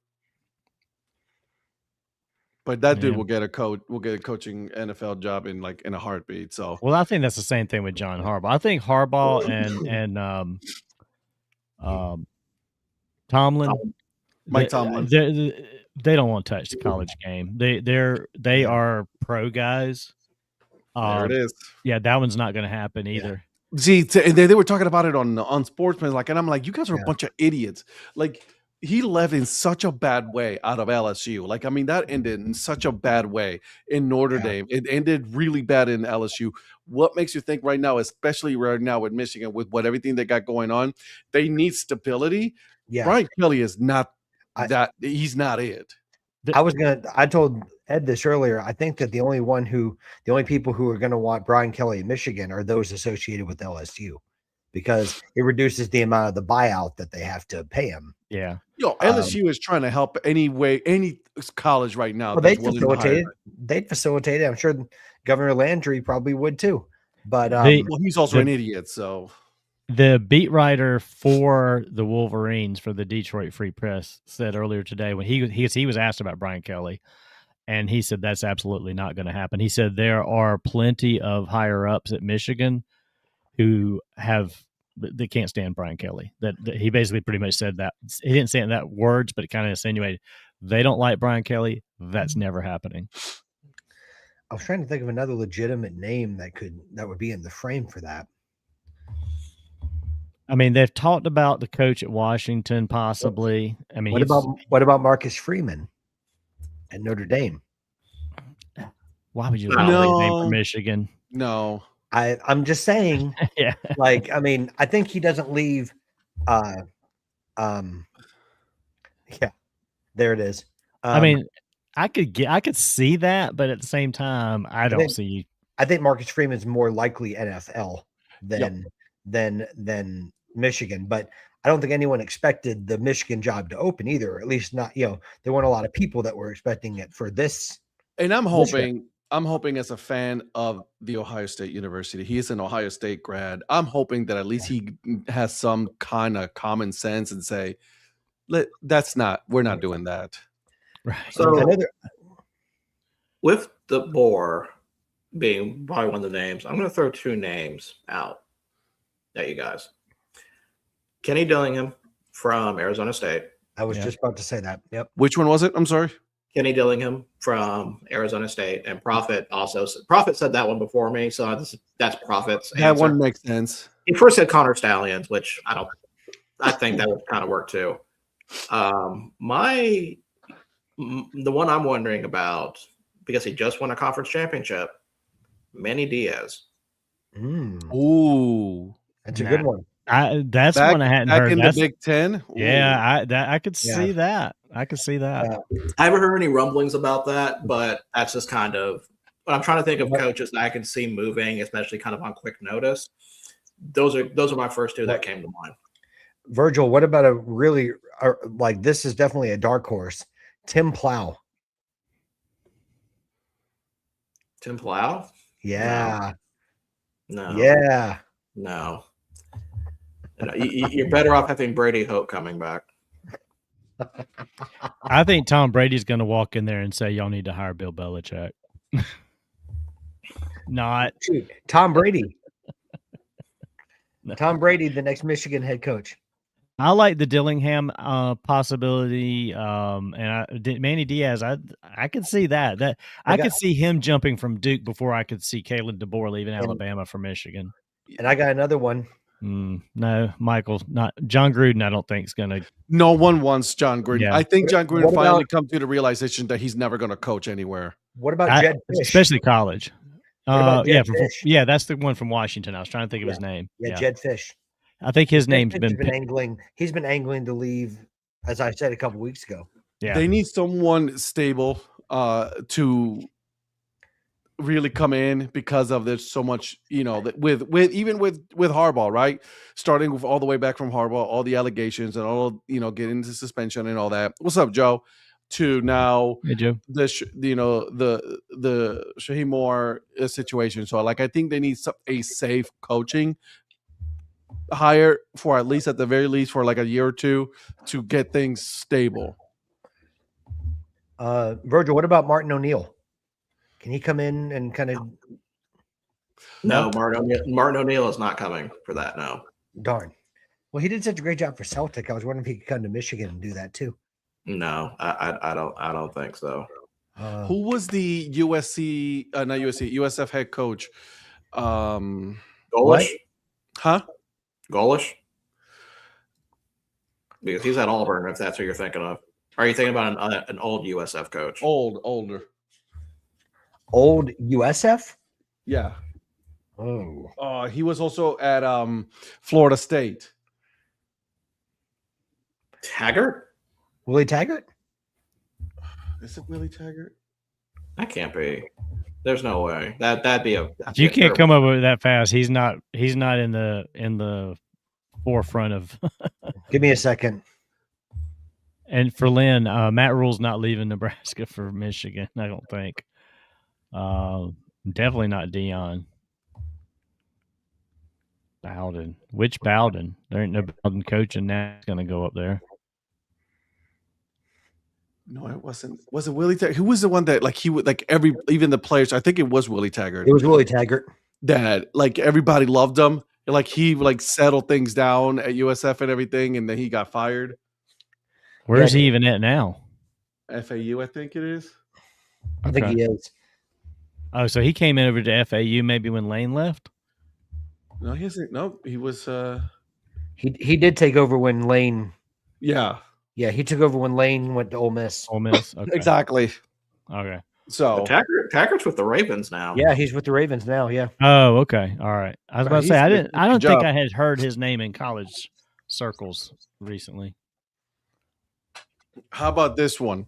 But that dude will get a coaching NFL job in a heartbeat. So I think that's the same thing with John Harbaugh. I think Harbaugh and Tomlin, Mike Tomlin, they don't want to touch the college game. They are pro guys. There it is. Yeah, that one's not going to happen either. Yeah. See, they were talking about it on Sportsman, and I'm like, you guys are a bunch of idiots. Like. He left in such a bad way out of LSU. Like, I mean, that ended in such a bad way in Notre Dame. It ended really bad in LSU. What makes you think right now, especially right now with Michigan, with everything they got going on, they need stability? Yeah. Brian Kelly is not that. He's not it. I told Ed this earlier. I think that the only people who are going to want Brian Kelly in Michigan are those associated with LSU, because it reduces the amount of the buyout that they have to pay him. Yeah. LSU is trying to help any college right now. Well, they'd facilitate it. I'm sure Governor Landry probably would too. But he's also an idiot. So the beat writer for the Wolverines for the Detroit Free Press said earlier today when he was asked about Brian Kelly, and he said that's absolutely not going to happen. He said there are plenty of higher ups at Michigan who they can't stand Brian Kelly. That he basically pretty much said that. He didn't say it in that words, but it kind of insinuated they don't like Brian Kelly. That's never happening. I was trying to think of another legitimate name that would be in the frame for that. I mean, they've talked about the coach at Washington, possibly. I mean, what about Marcus Freeman at Notre Dame? Why would you leave his name for Michigan? No. I'm just saying, yeah. Like, I mean, I think he doesn't leave. Yeah. There it is. I mean, I could see that, but at the same time, I don't see. I think Marcus Freeman's more likely NFL Yep. than Michigan, but I don't think anyone expected the Michigan job to open either. Or at least not, there weren't a lot of people that were expecting it for this. And I'm hoping as a fan of the Ohio State University, he is an Ohio State grad. I'm hoping that at least he has some kind of common sense and say, we're not doing that. Right. So with DeBoer being probably one of the names, I'm going to throw two names out at you guys. Kenny Dillingham from Arizona State. I was just about to say that. Yep. Which one was it? I'm sorry. Kenny Dillingham from Arizona State, and Prophet said that one before me, so that's Prophet's That answer. one makes sense. He first said Connor Stallions, which I think that would kind of work too. The one I'm wondering about, because he just won a conference championship, Manny Diaz. Ooh, that's a good one. That's one I hadn't heard. In the Big Ten. Ooh. Yeah, I could see that. I could see that. I haven't heard any rumblings about that, but that's just kind of what I'm trying to think of coaches that I can see moving, especially kind of on quick notice. Those are my first two that came to mind. Virgil, what about a really this is definitely a dark horse, Tim Plow. Tim Plow? Yeah. No. Yeah. No. You're better off having Brady Hoke coming back. I think Tom Brady's going to walk in there and say, y'all need to hire Bill Belichick. Not Tom Brady. Tom Brady, the next Michigan head coach. I like the Dillingham possibility, and Manny Diaz. I could see that. I could see him jumping from Duke before I could see Kalen DeBoer leaving Alabama for Michigan. And I got another one. No, Michael, not John Gruden. I don't think is going to. No one wants John Gruden. Yeah. I think John Gruden finally come to the realization that he's never going to coach anywhere. What about Jed Fish? Especially college. Fish? That's the one from Washington. I was trying to think of his name. Yeah, Jed Fish. I think his name's been angling. He's been angling to leave, as I said a couple weeks ago. Yeah, they need someone stable to really come in because of there's so much, with Harbaugh, right? Starting with all the way back from Harbaugh, all the allegations and all, getting into suspension and all that. What's up, Joe? To now, hey, Joe. the Shaheem Moore situation. So, I think they need a safe coaching hire for at least, at the very least, for a year or two to get things stable. Virgil, what about Martin O'Neill? Can he come in and kind of? No, Martin O'Neill is not coming for that. No. Darn. Well, he did such a great job for Celtic. I was wondering if he could come to Michigan and do that too. No, I don't think so. Who was the USF head coach? Golish? Huh? Golish? Because he's at Auburn, if that's who you're thinking of. Are you thinking about an old USF coach? Older. Old USF? Yeah. Oh. He was also at Florida State. Taggart? Willie Taggart? Is it Willie Taggart? That can't be. There's no way. That'd be a. You can't come up with that fast. He's not in the forefront of. Give me a second. And for Lynn, Matt Rule's not leaving Nebraska for Michigan. I don't think. Definitely not Dion. Bowden. Which Bowden? There ain't no Bowden coaching now. He's going to go up there. No, it wasn't. Was it Willie Taggart? Who was the one that he would even the players? I think it was Willie Taggart. It was Willie Taggart. That everybody loved him. He settled things down at USF and everything, and then he got fired. Where's he even at now? FAU, I think it is. I think he is. Oh, so he came in over to FAU maybe when Lane left? No, he isn't. No, he was. He did take over when Lane. Yeah. Yeah, he took over when Lane went to Ole Miss. Ole Miss, okay. Exactly. Okay. So Taggart's with the Ravens now. Yeah, he's with the Ravens now. Yeah. Oh, okay. All right. I was about to say I don't think job. I had heard his name in college circles recently. How about this one?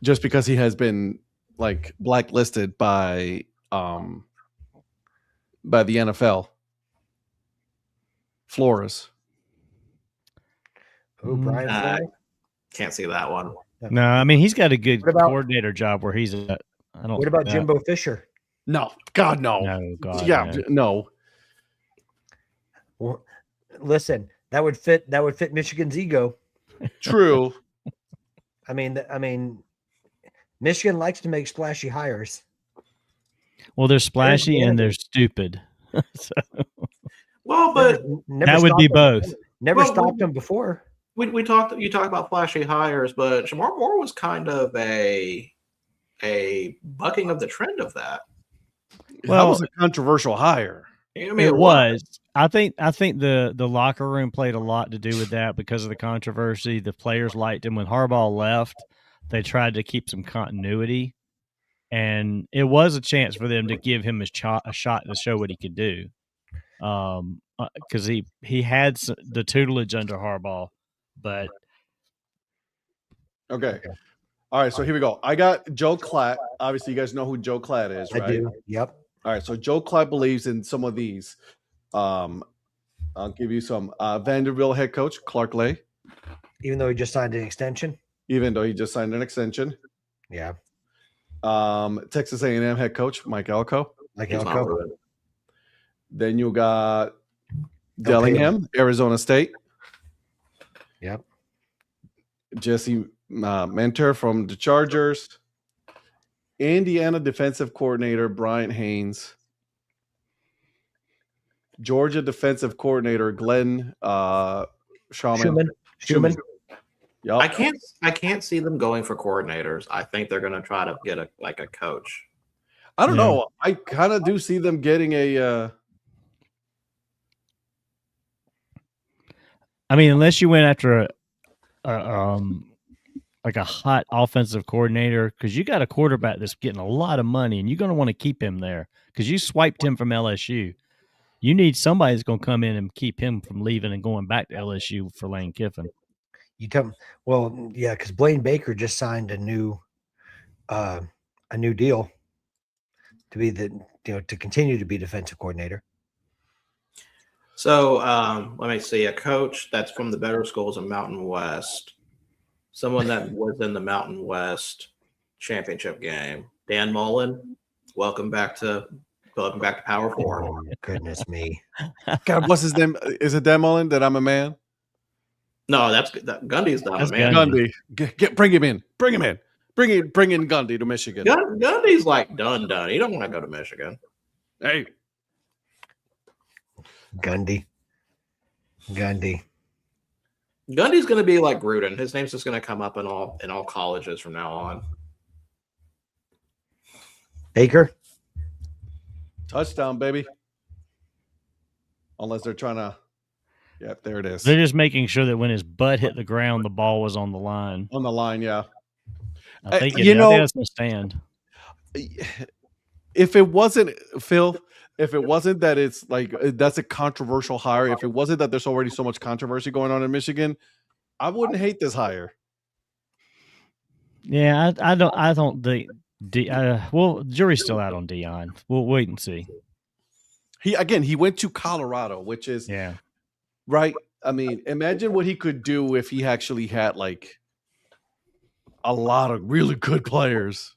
Just because he has been like blacklisted by the NFL. Flores. Oh, Brian Flores? Can't see that one. No, I mean he's got a good What about- coordinator job where he's at. I don't. What about Jimbo Fisher? No, God, no. No, God, yeah, no. Well, listen, that would fit Michigan's ego. True. I mean, Michigan likes to make splashy hires. Well, they're splashy and they're stupid. So, Well, but Never that would be stopped them. both. Never Well, stopped them before. you talked about flashy hires, but Shamar Moore was kind of a bucking of the trend of that. Well, that was a controversial hire. I mean, It was. I think the locker room played a lot to do with that because of the controversy. The players liked him. When Harbaugh left, they tried to keep some continuity, and it was a chance for them to give him a shot to show what he could do. Because he had the tutelage under Harbaugh, but Okay. All right, so here we go. I got Joe Klatt. Obviously, you guys know who Joe Klatt is, right? I do. Yep. All right, so Joe Klatt believes in some of these. I'll give you some. Vanderbilt head coach Clark Lay, Even though he just signed an extension. even though he just signed an extension. Yeah. Texas A&M head coach Mike Elko. Like he's not Elko. ruined. Then you got Dillingham, Arizona State. Yep. Jesse Mentor from the Chargers. Indiana defensive coordinator Brian Haynes. Georgia defensive coordinator Glenn Schumann. Schumann. Yep. I can't see them going for coordinators. I think they're going to try to get a coach. I don't Yeah. know. I kind of do see them getting a. I mean, unless you went after like a hot offensive coordinator, because you got a quarterback that's getting a lot of money, and you're going to want to keep him there because you swiped him from LSU. You need somebody that's going to come in and keep him from leaving and going back to LSU for Lane Kiffin. Well, yeah, because Blaine Baker just signed a new deal to be to continue to be defensive coordinator. So let me see. A coach that's from the better schools in Mountain West, someone that was in the Mountain West championship game. Dan Mullen, welcome back to Power Four. Oh, goodness me. God, what's his name? Is it Dan Mullen that I'm a man? No, Gundy's not That's a man. Gundy. Bring him in. Bring him in. Bring in Gundy to Michigan. Gundy's like done. He don't want to go to Michigan. Hey. Gundy. Gundy's going to be like Gruden. His name's just going to come up in all colleges from now on. Baker. Touchdown, baby. Unless they're trying to. Yep, there it is. They're just making sure that when his butt hit the ground, the ball was on the line. On the line, yeah. I think you I know- think that's the stand. If it wasn't, Phil, if it wasn't that it's like that's a controversial hire, if it wasn't that there's already so much controversy going on in Michigan, I wouldn't hate this hire. Yeah, I don't think. Well, jury's still out on Dion. We'll wait and see. He went to Colorado, which is Yeah. right. I mean, imagine what he could do if he actually had like a lot of really good players.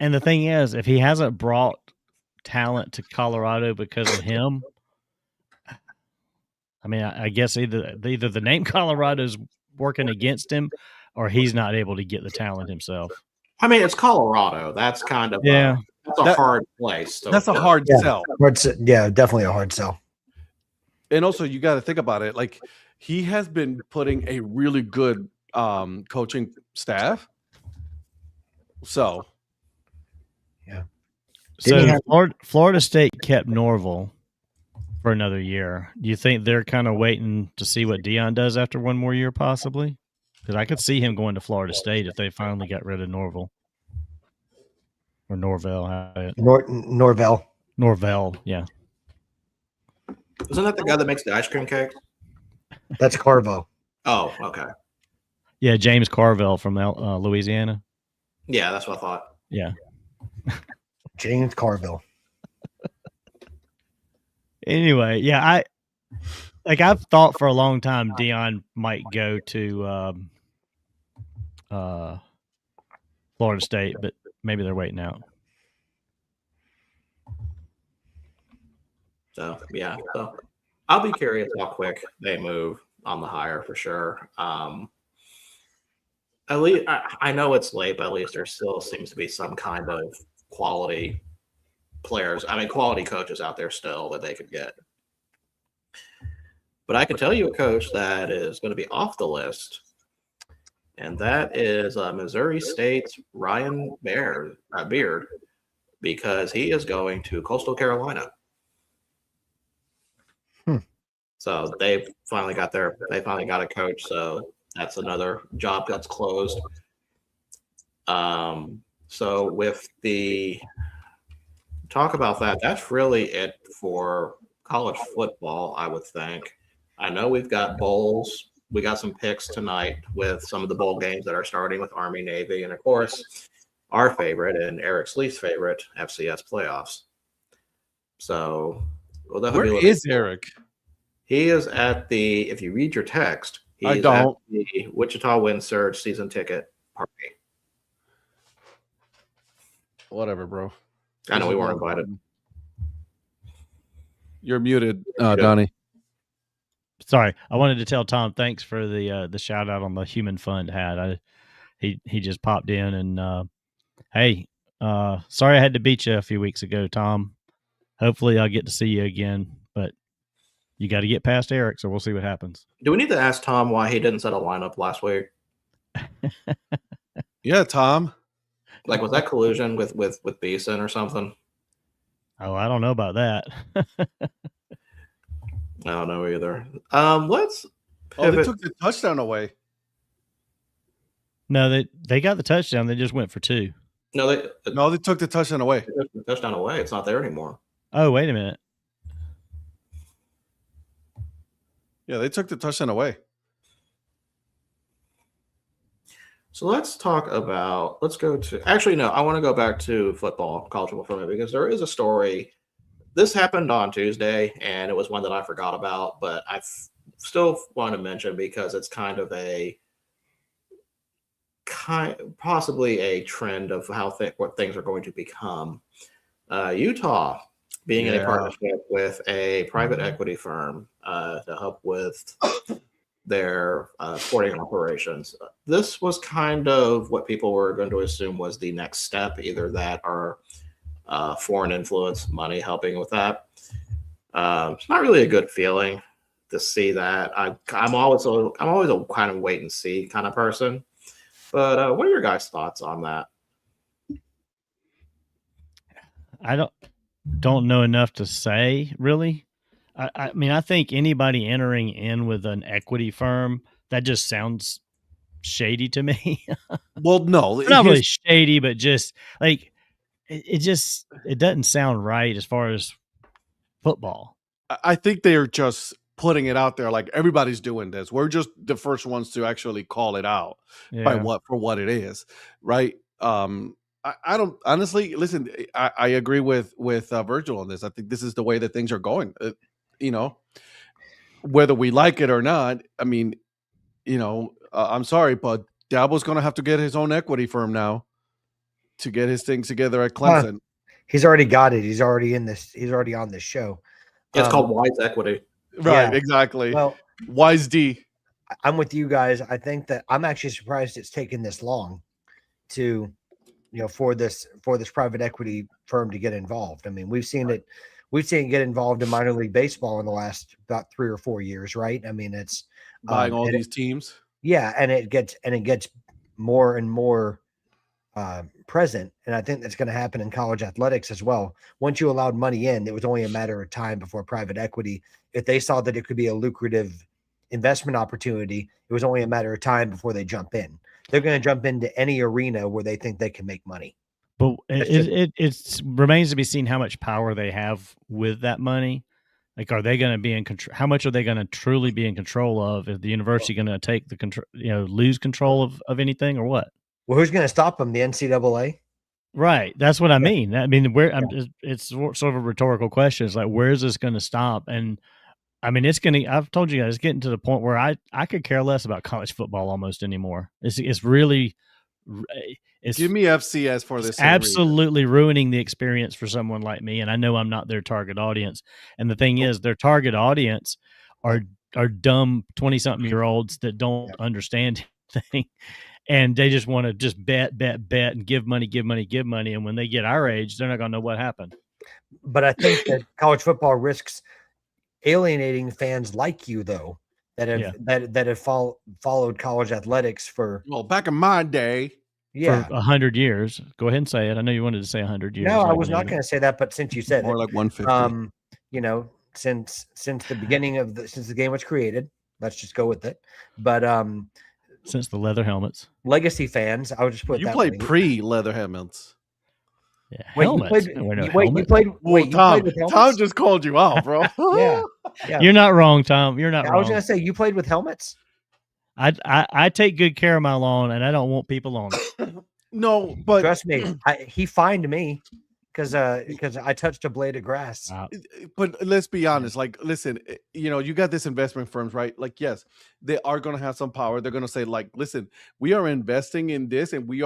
And the thing is, if he hasn't brought talent to Colorado because of him, I mean, I guess either the name Colorado's working against him, or he's not able to get the talent himself. I mean, it's Colorado. That's kind of Yeah. that's a hard place. That's a hard sell. Definitely a hard sell. And also, you got to think about it. Like, he has been putting a really good coaching staff. So, So Florida State kept Norville for another year. Do you think they're kind of waiting to see what Dion does after one more year, possibly? Because I could see him going to Florida State if they finally got rid of Norville or Norvell. Norvell. Norvell, yeah. Isn't that the guy that makes the ice cream cakes? That's Carvo. Oh, okay. Yeah, James Carville from Louisiana. Yeah, that's what I thought. Yeah. James Carville. Anyway, yeah, I've thought for a long time Dion might go to Florida State, but maybe they're waiting out. So yeah, so I'll be curious how quick they move on the hire for sure. At least I know it's late, but at least there still seems to be some kind of quality players. I mean, quality coaches out there still that they could get. But I can tell you a coach that is going to be off the list, and that is Missouri State's Ryan Beard, because he is going to Coastal Carolina. So they finally got a coach. So that's another job that's closed. So with the talk about that, that's really it for college football, I would think. I know we've got bowls. We got some picks tonight with some of the bowl games that are starting with Army, Navy, and of course, our favorite and Eric's least favorite, FCS playoffs. So where is Eric? He is at the, if you read your text, he's at the Wichita Wind Surge season ticket party. Whatever, bro. I know we weren't invited. You're muted, Donnie. Sorry, I wanted to tell Tom thanks for the shout out on the Human Fund hat. He just popped in and hey, sorry I had to beat you a few weeks ago, Tom. Hopefully I'll get to see you again, but you got to get past Eric, so we'll see what happens. Do we need to ask Tom why he didn't set a lineup last week? Yeah, Tom. Like, was that collusion with Beeson or something? Oh, I don't know about that. I don't know either. Let's pivot. They took the touchdown away. No, they got the touchdown. They just went for 2. No, they took the touchdown away. They took the touchdown away. It's not there anymore. Oh, wait a minute. Yeah, they took the touchdown away. So let's go to, actually, no, I want to go back to football, college football for a minute, because there is a story. This happened on Tuesday, and it was one that I forgot about, but I still want to mention because it's kind of possibly a trend of what things are going to become. Utah being in a partnership with a private equity firm to help with their sporting operations. This was kind of what people were going to assume was the next step, either that or foreign influence money helping with that. It's not really a good feeling to see that. I'm always a kind of wait and see kind of person. But what are your guys' thoughts on that? I don't know enough to say, really. I mean, I think anybody entering in with an equity firm, that just sounds shady to me. Well, no. Not really shady, but just like it doesn't sound right as far as football. I think they're just putting it out there like everybody's doing this. We're just the first ones to actually call it out for what it is, right? I don't honestly listen. I agree with Virgil on this. I think this is the way that things are going. Whether we like it or not. I mean, I'm sorry, but Dabo's going to have to get his own equity firm now to get his things together at Clemson. He's already got it. He's already in this. He's already on this show. It's called Wise Equity. Right. Yeah. Exactly. Well, Wise D. I'm with you guys. I think that I'm actually surprised it's taken this long to, for this private equity firm to get involved. I mean, we've seen it get involved in minor league baseball in the last about 3 or 4 years, right? I mean, it's buying all these teams. Yeah, and it gets more and more present, and I think that's going to happen in college athletics as well. Once you allowed money in, it was only a matter of time before private equity, if they saw that it could be a lucrative investment opportunity, it was only a matter of time before they jump in. They're going to jump into any arena where they think they can make money. But it remains to be seen how much power they have with that money. Like, are they going to be in control? How much are they going to truly be in control of? Is the university going to take the control, lose control of anything, or what? Well, who's going to stop them? The NCAA? Right. That's what I mean. I mean, it's sort of a rhetorical question. It's like, where is this going to stop? And I mean, I've told you guys, it's getting to the point where I could care less about college football almost anymore. It's really, give me FCS for this. Absolutely ruining the experience for someone like me. And I know I'm not their target audience. And the thing is, their target audience are dumb 20-something-year-olds that don't understand anything. And they just want to just bet and give money. And when they get our age, they're not going to know what happened. But I think that college football risks alienating fans like you, though, that have followed college athletics for. Well, back in my day. For 100 years. Go ahead and say it. I know you wanted to say 100 years. No, I was not going to say that, but since you said more like 150. Since the beginning since the game was created, let's just go with it. But since the leather helmets, legacy fans, I would just put you that played pre-leather helmets. Yeah, helmets. Tom just called you out, bro. yeah, you're not wrong, Tom. You're not wrong. I was going to say you played with helmets. I take good care of my lawn, and I don't want people on it. No, but trust me, he fined me because I touched a blade of grass. But let's be honest. Like, listen, you got this investment firms, right? Like, yes, they are going to have some power. They're going to say, like, listen, we are investing in this, and we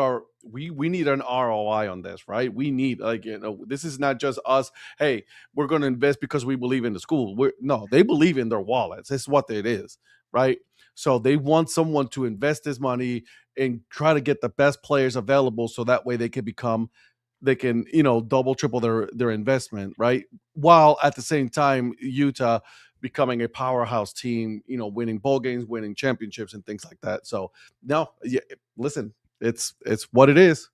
need an ROI on this, right? We need, this is not just us. Hey, we're going to invest because we believe in the school. No, they believe in their wallets. It's what it is, right? So they want someone to invest this money and try to get the best players available, so that way they can double, triple their investment, right? While at the same time, Utah becoming a powerhouse team, winning bowl games, winning championships, and things like that. So no, listen, it's what it is.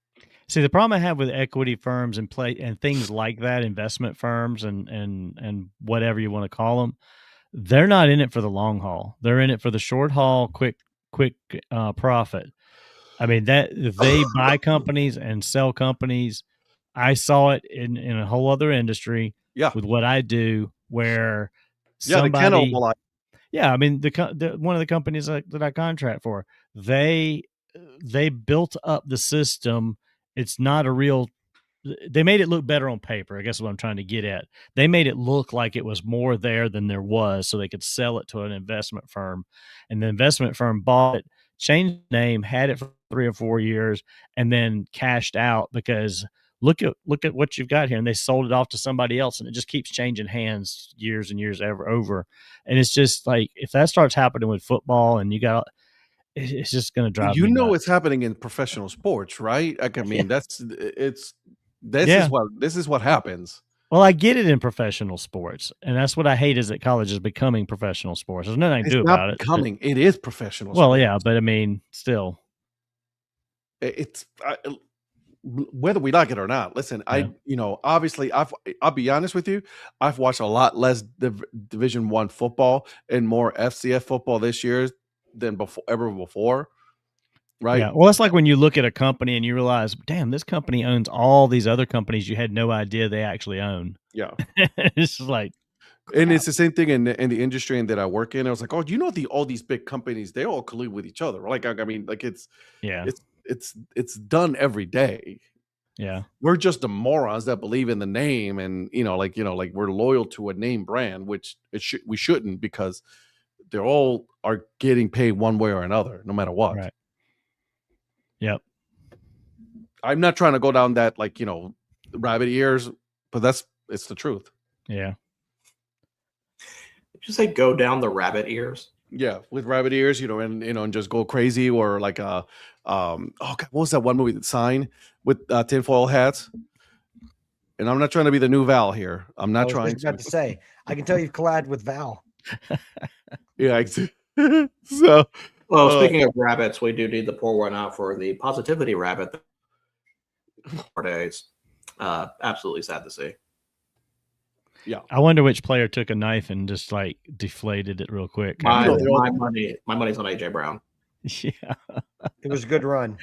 See, the problem I have with equity firms and things like that, investment firms and whatever you want to call them, they're not in it for the long haul. They're in it for the short haul, quick profit. I mean, that they buy companies and sell companies. I saw it in a whole other industry with what I do, where somebody, I mean, one of the companies that I contract for, they built up the system. It's not a real. They made it look better on paper. I guess what I'm trying to get at. They made it look like it was more there than there was, so they could sell it to an investment firm. And the investment firm bought it, changed the name, had it for 3 or 4 years, and then cashed out because look at what you've got here. And they sold it off to somebody else, and it just keeps changing hands years and years over. And it's just like, if that starts happening with football, and it's just going to drive me nuts. It's happening in professional sports, right? I mean, this is what happens. Well, I get it in professional sports, and that's what I hate, is that college is becoming professional sports. There's nothing I can do about it. It is professional. Well, sports. Yeah, but I mean, still, it's whether we like it or not. Listen, obviously, I'll be honest with you. I've watched a lot less Division I football and more FCS football this year than ever before. Right. Yeah. Well, it's like when you look at a company and you realize, damn, this company owns all these other companies you had no idea they actually own. Yeah. It's like, crap. And it's the same thing in the industry that I work in. I was like, oh, all these big companies, they all collude with each other. Like, I mean, like it's done every day. Yeah. We're just the morons that believe in the name, and we're loyal to a name brand, which we shouldn't, because they all are getting paid one way or another, no matter what. Right. Yep. I'm not trying to go down that rabbit ears, but it's the truth. Yeah. Did you say go down the rabbit ears? Yeah, with rabbit ears, and just go crazy, or like God, what was that one movie, Sign, with tinfoil hats? And I'm not trying to be the new Val here. I'm not trying to say. I can tell you've collided with Val. Yeah. So. Well, speaking of rabbits, we do need to pour one out for the positivity rabbit. 4 days. Absolutely sad to see. Yeah. I wonder which player took a knife and just deflated it real quick. My money's on AJ Brown. Yeah. It was a good run.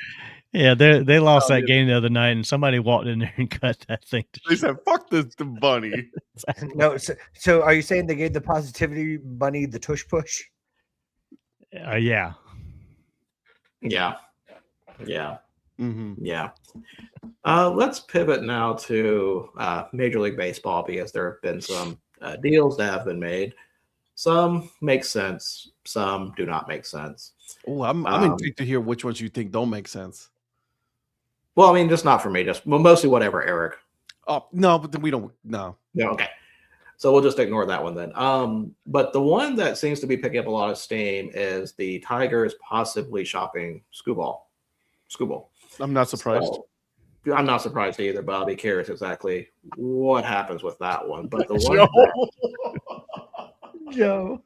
Yeah, they lost Oh, that dude. game the other night, and somebody walked in there and cut that thing. They said, "Fuck this bunny." No, so are you saying they gave the positivity bunny the tush push? Yeah. Yeah. Yeah. Mm-hmm. Yeah. Let's pivot now to Major League Baseball, because there have been some deals that have been made. Some make sense, some do not make sense. Oh, I'm intrigued to hear which ones you think don't make sense. Well, I mean, just not for me, just mostly whatever, Eric. Oh no, but then we don't. No. Yeah, okay. So we'll just ignore that one then. But the one that seems to be picking up a lot of steam is the Tigers possibly shopping Skubal. I'm not surprised. So, I'm not surprised either, but I'll be curious exactly what happens with that one. But the one Joe.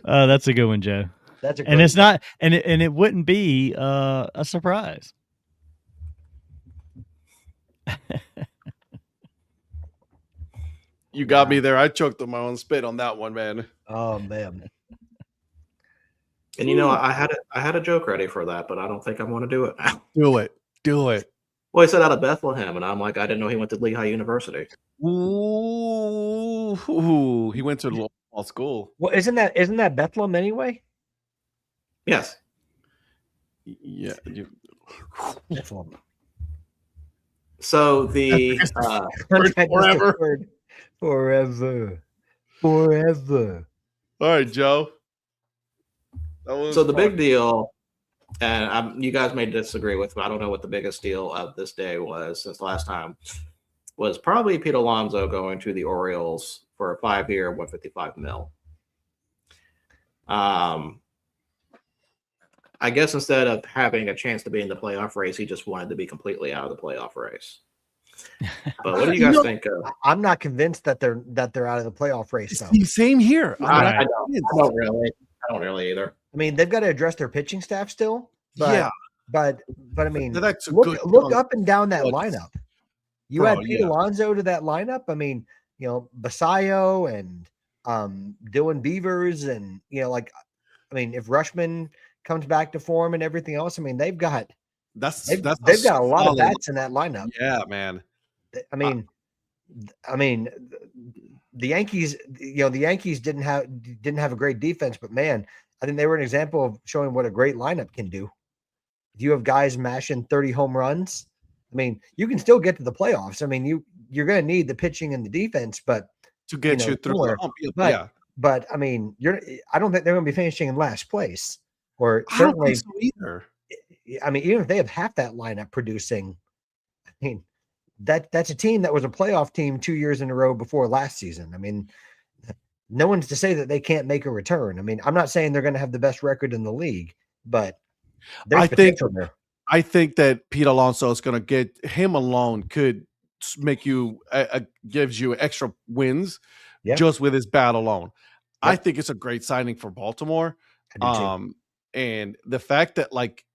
That's a good one, Joe. That's a And great it's not, and it wouldn't be a surprise. You got me there. I choked on my own spit on that one, man. Oh man. And you know, I had a joke ready for that, but I don't think I want to do it now. Do it. Well, he said out of Bethlehem, and I'm like, I didn't know he went to Lehigh University. Ooh, he went to a small school. Well, isn't that Bethlehem anyway? Yes. Yeah. Bethlehem. So the forever. All right, Joe. So the big deal, and you guys may disagree with, but I don't know what the biggest deal of this day was since last time, was probably Pete Alonso going to the Orioles for a 5-year, $155 million. I guess instead of having a chance to be in the playoff race, he just wanted to be completely out of the playoff race. But what do you guys think of? I'm not convinced that they're out of the playoff race. Though. Same here. I don't really either. I mean, they've got to address their pitching staff still. But, Yeah. But I mean, look up and down that lineup. You add Pete Alonso to that lineup. I mean, you know, Basayo and Dylan Beavers, and you know, like, I mean, if Rushman comes back to form and everything else, I mean, they've got a lot of bats in that lineup. Yeah, man. I mean, the Yankees, you know, the Yankees didn't have a great defense, but man, I think they were an example of showing what a great lineup can do. If you have guys mashing 30 home runs, I mean, you can still get to the playoffs. I mean, you're going to need the pitching and the defense, but to get you through the hump. But I mean, I don't think they're going to be finishing in last place, or I don't certainly think so either. I mean, even if they have half that lineup producing, I mean, that's a team that was a playoff team 2 years in a row before last season. I mean, no one's to say that they can't make a return. I mean, I'm not saying they're going to have the best record in the league, but there's potential there. I think that Pete Alonso is going to get him alone could make you gives you extra wins just with his bat alone. I think it's a great signing for Baltimore. And the fact that like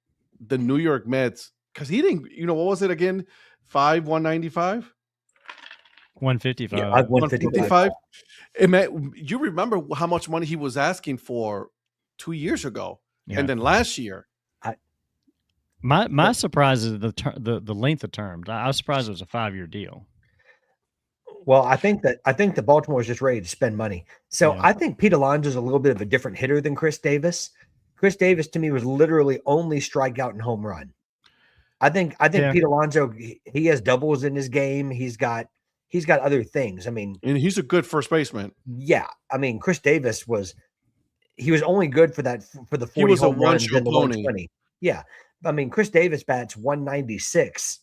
the New York Mets, because he didn't, you know, what was it again? 195? 155. Yeah, 155. You remember how much money he was asking for 2 years ago, and then last year. My surprise is the length of terms. I was surprised it was a 5-year deal. Well, I think that Baltimore is just ready to spend money. So I think Pete Alonso is a little bit of a different hitter than Chris Davis. Chris Davis to me was literally only strikeout and home run. I think Pete Alonso, he has doubles in his game. He's got other things. I mean, and he's a good first baseman. Yeah, I mean, Chris Davis was only good for the 40 home runs and the 120. Yeah, I mean, Chris Davis bats 196,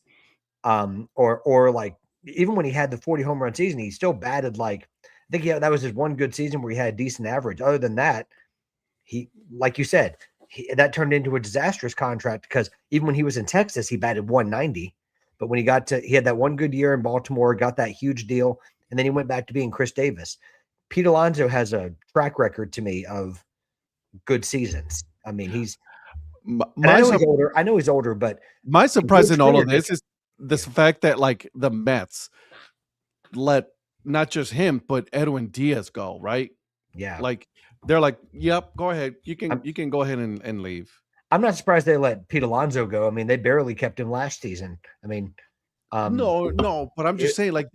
or like even when he had the 40 home run season, he still batted like I think that was his one good season where he had a decent average. Other than that, he, like you said, that turned into a disastrous contract because even when he was in Texas, he batted 190. But when he had that one good year in Baltimore, got that huge deal, and then he went back to being Chris Davis. Pete Alonso has a track record to me of good seasons. I mean, I know he's older, but my surprise in all of this is this fact that like the Mets let not just him but Edwin Diaz go, right? Yeah, like they're like, "Yep, go ahead. You can go ahead and leave." I'm not surprised they let Pete Alonso go. I mean, they barely kept him last season. I mean, No, but I'm just saying, like,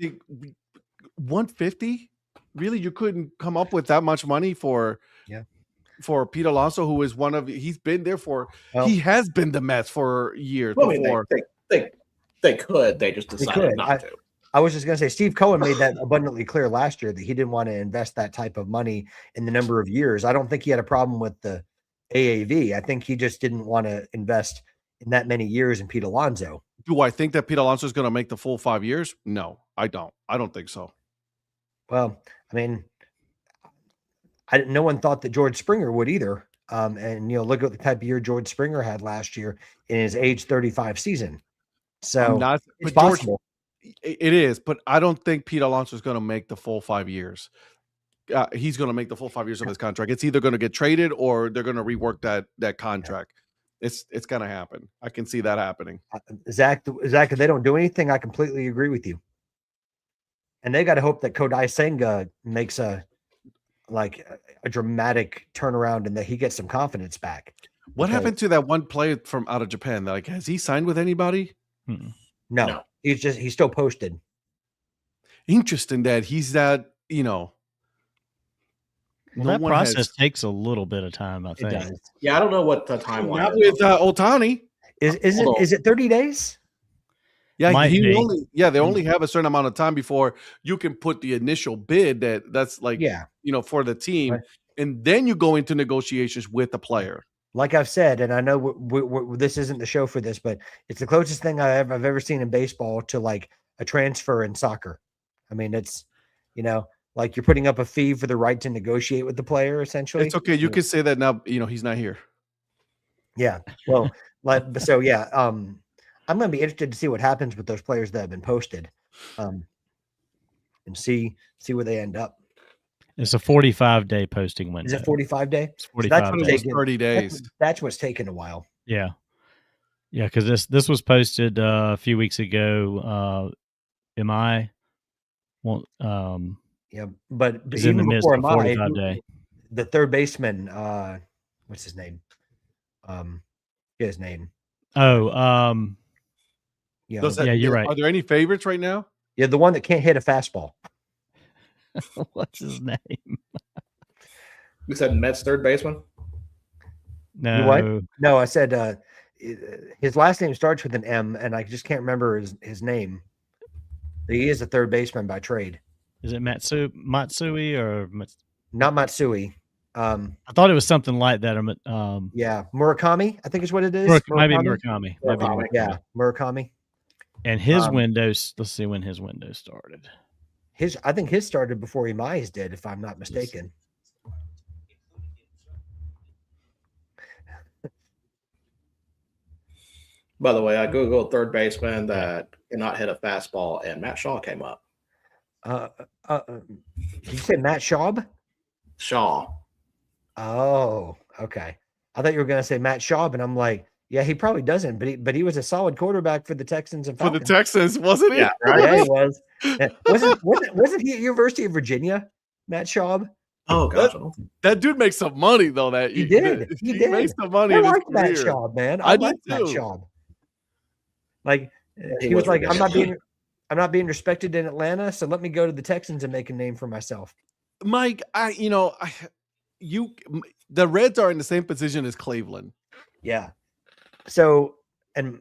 150. Really, you couldn't come up with that much money for Pete Alonso, who is he's been there he has been the Mets for years before. They could. They just decided not to. I was just going to say, Steve Cohen made that abundantly clear last year that he didn't want to invest that type of money in the number of years. I don't think he had a problem with the AAV. I think he just didn't want to invest in that many years in Pete Alonso. Do I think that Pete Alonso is going to make the full 5 years? No, I don't. I don't think so. Well, I mean, no one thought that George Springer would either. And, look at the type of year George Springer had last year in his age 35 season. So it's possible. It is, but I don't think Pete Alonso is going to make the full 5 years. He's going to make the full 5 years of his contract. It's either going to get traded or they're going to rework that contract. It's going to happen. I can see that happening. Zach, if they don't do anything, I completely agree with you. And they got to hope that Kodai Senga makes a dramatic turnaround and that he gets some confidence back. What happened to that one player from out of Japan? Like, has he signed with anybody? No. He's still posted. Interesting that he's that, Well, that process takes a little bit of time, I think. It does. Yeah, I don't know what the timeline is. With Ohtani. Is it 30 days? Yeah, they only have a certain amount of time before you can put the initial bid that's like, for the team. Right. And then you go into negotiations with the player. Like I've said, and I know this isn't the show for this, but it's the closest thing I've ever seen in baseball to like a transfer in soccer. I mean, it's, like you're putting up a fee for the right to negotiate with the player, essentially. It's okay. You can say that now, he's not here. Yeah. Well, I'm going to be interested to see what happens with those players that have been posted, and see where they end up. It's a 45-day posting window. Is it 45 day? It's 45 days. 30 days. That's what's taken a while. Yeah. Yeah, because this was posted a few weeks ago. But even in the midst of 45 day. The third baseman, what's his name? His name. Oh, you're right. Are there any favorites right now? Yeah, the one that can't hit a fastball. What's his name? You said Mets third baseman? No. What? No, I said his last name starts with an M, and I just can't remember his name. He is a third baseman by trade. Is it Matsui or not Matsui? I thought it was something like that. Murakami, I think is what it is. Maybe Murakami. Yeah, Murakami. And his windows. Let's see when his window started. I think his started before Imai's did, if I'm not mistaken. By the way, I Googled third baseman that cannot hit a fastball, and Matt Shaw came up. Did you say Matt Schaub? Shaw. Oh, okay. I thought you were going to say Matt Schaub, and I'm like, yeah, he probably doesn't, but he was a solid quarterback for the Texans and Falcons. For the Texans, wasn't he? Yeah, right? Yeah, he was. Wasn't he at University of Virginia, Matt Schaub? Oh gosh, that dude makes some money though. He did. He makes some money. I like Matt Schaub, man. I like Matt Schaub. Like he was like, I'm not being respected in Atlanta, so let me go to the Texans and make a name for myself. Mike, the Reds are in the same position as Cleveland. Yeah. So, and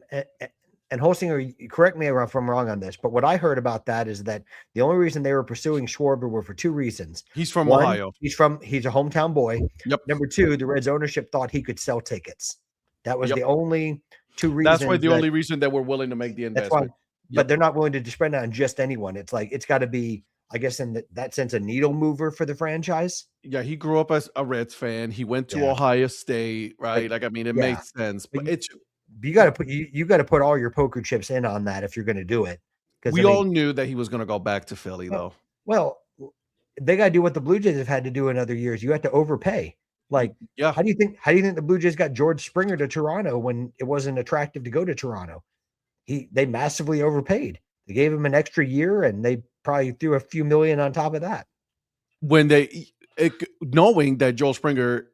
Holsinger, correct me if I'm wrong on this, but what I heard about that is that the only reason they were pursuing Schwarber were for two reasons. He's from Ohio. He's a hometown boy. Yep. Number two, the Reds ownership thought he could sell tickets. That was the only two reasons. That's why the only reason that we're willing to make the investment. But they're not willing to spend on just anyone. It's like, it's got to be, I guess in that sense, a needle mover for the franchise. Yeah, he grew up as a Reds fan. He went to Ohio State, right? It makes sense. But you got to put all your poker chips in on that if you're going to do it. Because we all knew that he was going to go back to Philly, though. Well, they got to do what the Blue Jays have had to do in other years. You have to overpay. Like, how do you think the Blue Jays got George Springer to Toronto when it wasn't attractive to go to Toronto? They massively overpaid. They gave him an extra year, and they probably threw a few million on top of that. knowing that Joel Springer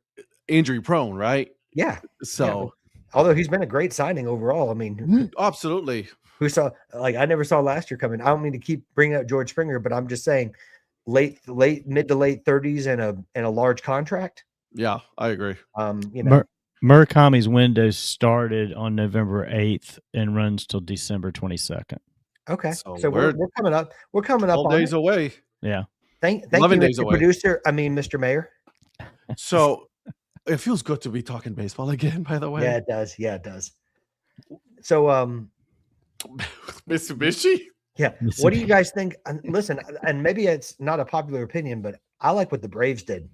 injury prone, right? Yeah. So, although he's been a great signing overall. I mean, absolutely. Who saw, like, I never saw last year coming. I don't mean to keep bringing up George Springer, but I'm just saying mid to late 30s and a large contract. Yeah, I agree. Murakami's window started on November 8th and runs till December 22nd. Okay. So we're coming up. We're coming up 12 days away. Yeah. Thank you, Mr. Producer. I mean, Mr. Mayor. So it feels good to be talking baseball again, by the way. Yeah, it does. Yeah, it does. So, Mitsubishi? Yeah. What do you guys think? Listen, and maybe it's not a popular opinion, but I like what the Braves did.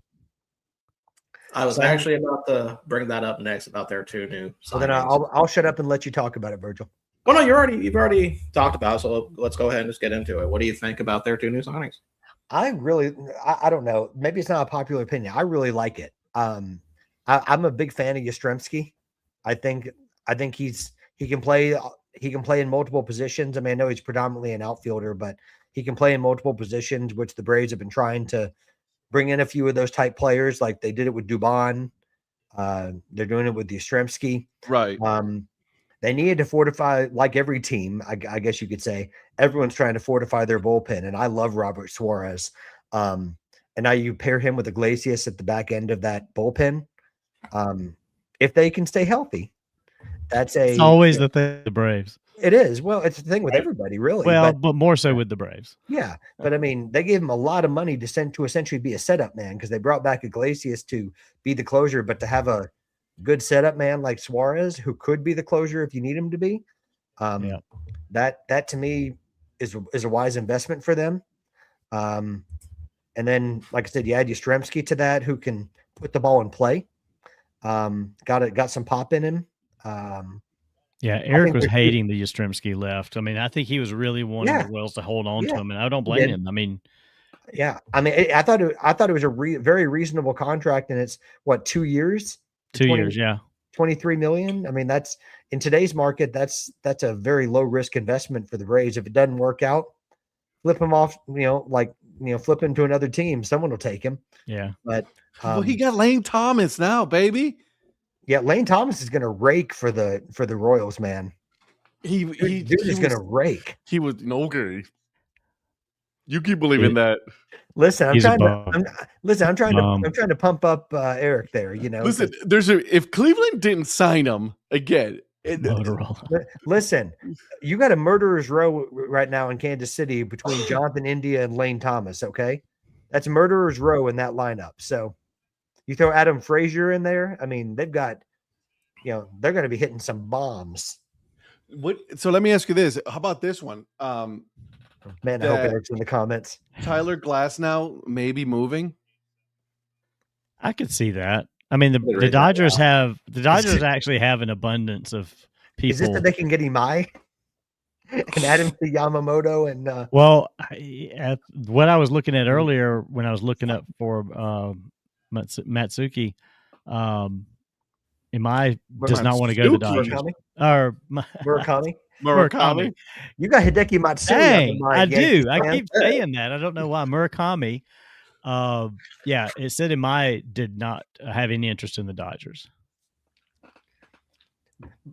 I was actually about to bring that up next about their two new signings. So then I'll shut up and let you talk about it, Virgil. Well, no, you've already talked about it, so let's go ahead and just get into it. What do you think about their two new signings? I don't know. Maybe it's not a popular opinion. I really like it. I'm a big fan of Yastrzemski. I think he can play in multiple positions. I mean, I know he's predominantly an outfielder, but he can play in multiple positions, which the Braves have been trying to bring in a few of those type players, like they did it with Dubon. They're doing it with Yastrzemski. Right. They needed to fortify, like every team, I guess you could say. Everyone's trying to fortify their bullpen, and I love Robert Suarez. And now you pair him with Iglesias at the back end of that bullpen. If they can stay healthy, it's always the thing, the Braves. It is. Well, it's the thing with everybody, really. Well, but more so with the Braves. Yeah. But I mean, they gave him a lot of money to essentially be a setup man, because they brought back Iglesias to be the closer, but to have a good setup man like Suarez, who could be the closer if you need him to be. That to me is a wise investment for them. And then, like I said, you add Yastrzemski to that, who can put the ball in play. Got some pop in him. Eric was hating the Yastrzemski left. I mean, I think he was really wanting the Royals to hold on to him, and I don't blame him. I mean, I thought it was a very reasonable contract, and it's what, 2 years? 2 years, yeah. 23 million. I mean, that's in today's market, that's a very low risk investment for the Braves. If it doesn't work out, flip him off, flip him to another team. Someone will take him. Yeah. But well, he got Lane Thomas now, baby. Yeah, Lane Thomas is going to rake for the Royals, man. He is going to rake. He was okay. You keep believing that. Listen, I'm trying to pump up Eric there. Listen, if Cleveland didn't sign him again, listen, you got a murderer's row right now in Kansas City between Jonathan India and Lane Thomas. Okay, that's murderer's row in that lineup. So you throw Adam Frazier in there. I mean, they've got, they're going to be hitting some bombs. So let me ask you this: how about this one? Man, I hope Eric's in the comments. Tyler Glasnow maybe moving. I could see that. I mean, the Dodgers actually have an abundance of people. Is this that they can get Imai and add him to Yamamoto? And what I was looking at earlier when I was looking up for Matsuki, Imai does not want to go to the Dodgers. Murakami. You got Hideki Matsui. Hey, I do. I keep saying that. I don't know why. Murakami. It said Imai did not have any interest in the Dodgers.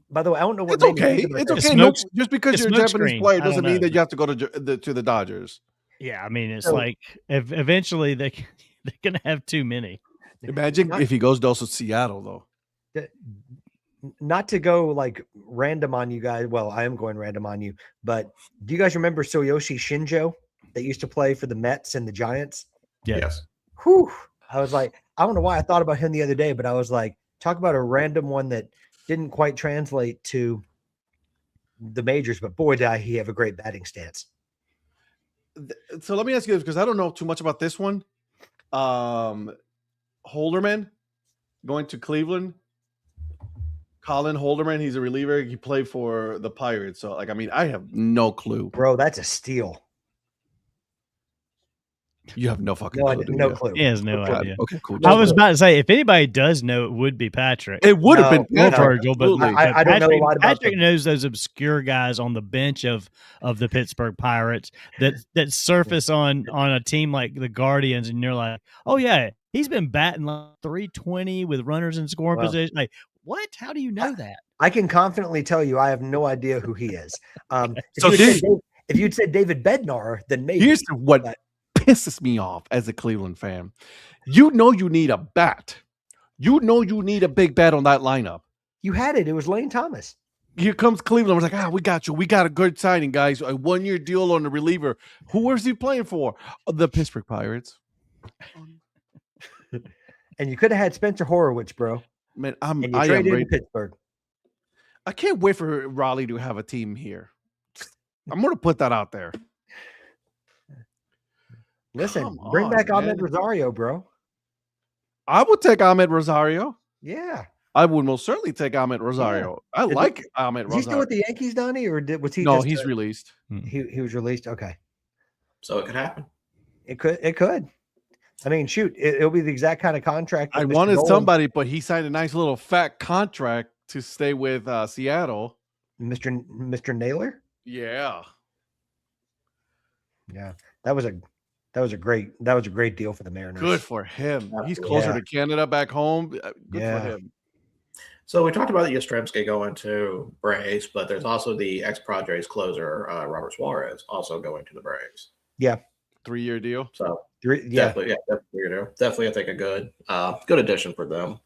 By the way, I don't know what. It's okay. It's okay. No, just because you're a Japanese player doesn't mean that you have to go to the Dodgers. Yeah, I mean, it's like eventually they're gonna have too many. Imagine if he goes to Seattle, though. Not to go like random on you guys. Well, I am going random on you, but do you guys remember Tsuyoshi Shinjo that used to play for the Mets and the Giants? Yes. Whew. I was like, I don't know why I thought about him the other day, but I was like, talk about a random one that didn't quite translate to the majors, but boy, did he have a great batting stance. So let me ask you this, because I don't know too much about this one. Holderman going to Cleveland. Colin Holderman, he's a reliever. He played for the Pirates. So, I have no clue. Bro, that's a steal. You have no fucking clue. No clue. He has no idea. Okay, cool. I was about to say, if anybody does know, it would be Patrick. It would have been Virgil, but I don't know a lot about Patrick knows those obscure guys on the bench of the Pittsburgh Pirates that surface on a team like the Guardians, and you're like, oh yeah, He's been batting like 320 with runners in scoring Wow. position. Like, what? How do you know that? I can confidently tell you I have no idea who he is. So If you'd said David Bednar, then maybe. Here's what pisses me off as a Cleveland fan. You know you need a bat. You know you need a big bat on that lineup. You had it. It was Lane Thomas. Here comes Cleveland. We're like, we got you. We got a good signing, guys. A 1-year deal on the reliever. Who was he playing for? The Pittsburgh Pirates. And you could have had Spencer Horowitz, bro. Man, I am ready. to Pittsburgh. I can't wait for Raleigh to have a team here. I'm going to put that out there. Listen, bring back Ahmed Rosario, bro. I would take Ahmed Rosario. Yeah. I would most certainly take Ahmed Rosario. Yeah. I like Ahmed Rosario. Is he still with the Yankees, Donnie, or was he? No, he's released. He was released. Okay. So it could happen. It could. I mean, shoot, it'll be the exact kind of contract. I wanted somebody, but he signed a nice little fat contract to stay with Seattle. Mr. Naylor. Yeah. Yeah, that was a great deal for the Mariners. Good for him. He's closer to Canada back home. Good for him. So we talked about Yastrzemski going to Braves, but there's also the ex-Padres closer, Robert Suarez, also going to the Braves. Yeah. 3-year deal. So definitely, I think a good addition for them.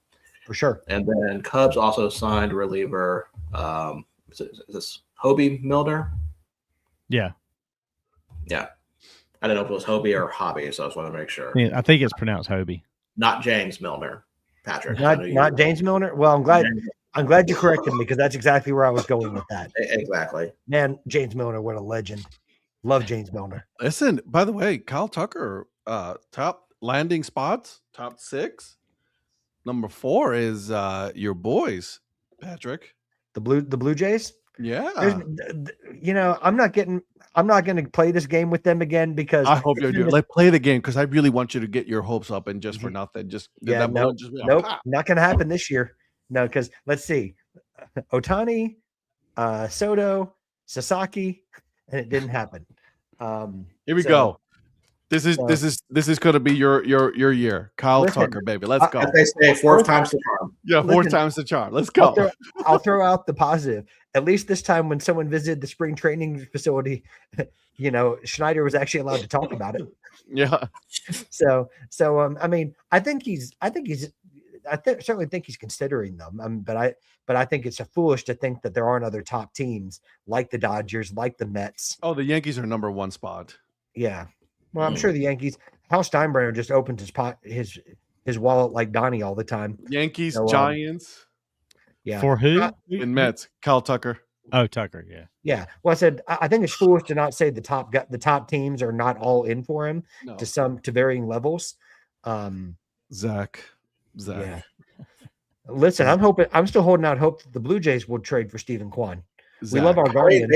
For sure. And then Cubs also signed reliever, is this Hobie Milner? Yeah. Yeah. I don't know if it was Hobie or Hobby, so I just want to make sure. Yeah, I think it's pronounced Hobie. Not James Milner, Patrick. Not James Milner. Well, I'm glad you corrected me, because that's exactly where I was going with that. Exactly. Man, James Milner, what a legend. Love James Milner. Listen, by the way, Kyle Tucker, top landing spots, top 6. Number 4 is your boys, Patrick. The Blue Jays. Yeah. I'm not going to play this game with them again, because I hope you do. Let's play the game, because I really want you to get your hopes up, and just for nothing, nope, not going to happen this year. No, because let's see, Ohtani, Soto, Sasaki, and it didn't happen. Here we go. This is going to be your year, Kyle Tucker, baby. Let's go. As they say, 4 times the charm. Yeah, 4 times the charm. Let's go. I'll throw out the positive. At least this time, when someone visited the spring training facility, Schneider was actually allowed to talk about it. Yeah. So I mean, I certainly think he's considering them. But I think it's foolish to think that there aren't other top teams like the Dodgers, like the Mets. Oh, the Yankees are number 1 spot. Yeah. Well, I'm sure the Yankees. Hal Steinbrenner just opened his wallet like Donnie all the time. Yankees, Giants. Yeah. For who? And Mets, Kyle Tucker. Oh, Tucker. Yeah. Yeah. Well, I said I think it's foolish to not say the top teams are not all in for him to varying levels. Zach. Yeah. Listen, I'm still holding out hope that the Blue Jays will trade for Stephen Kwan. Zach. We love our guardian.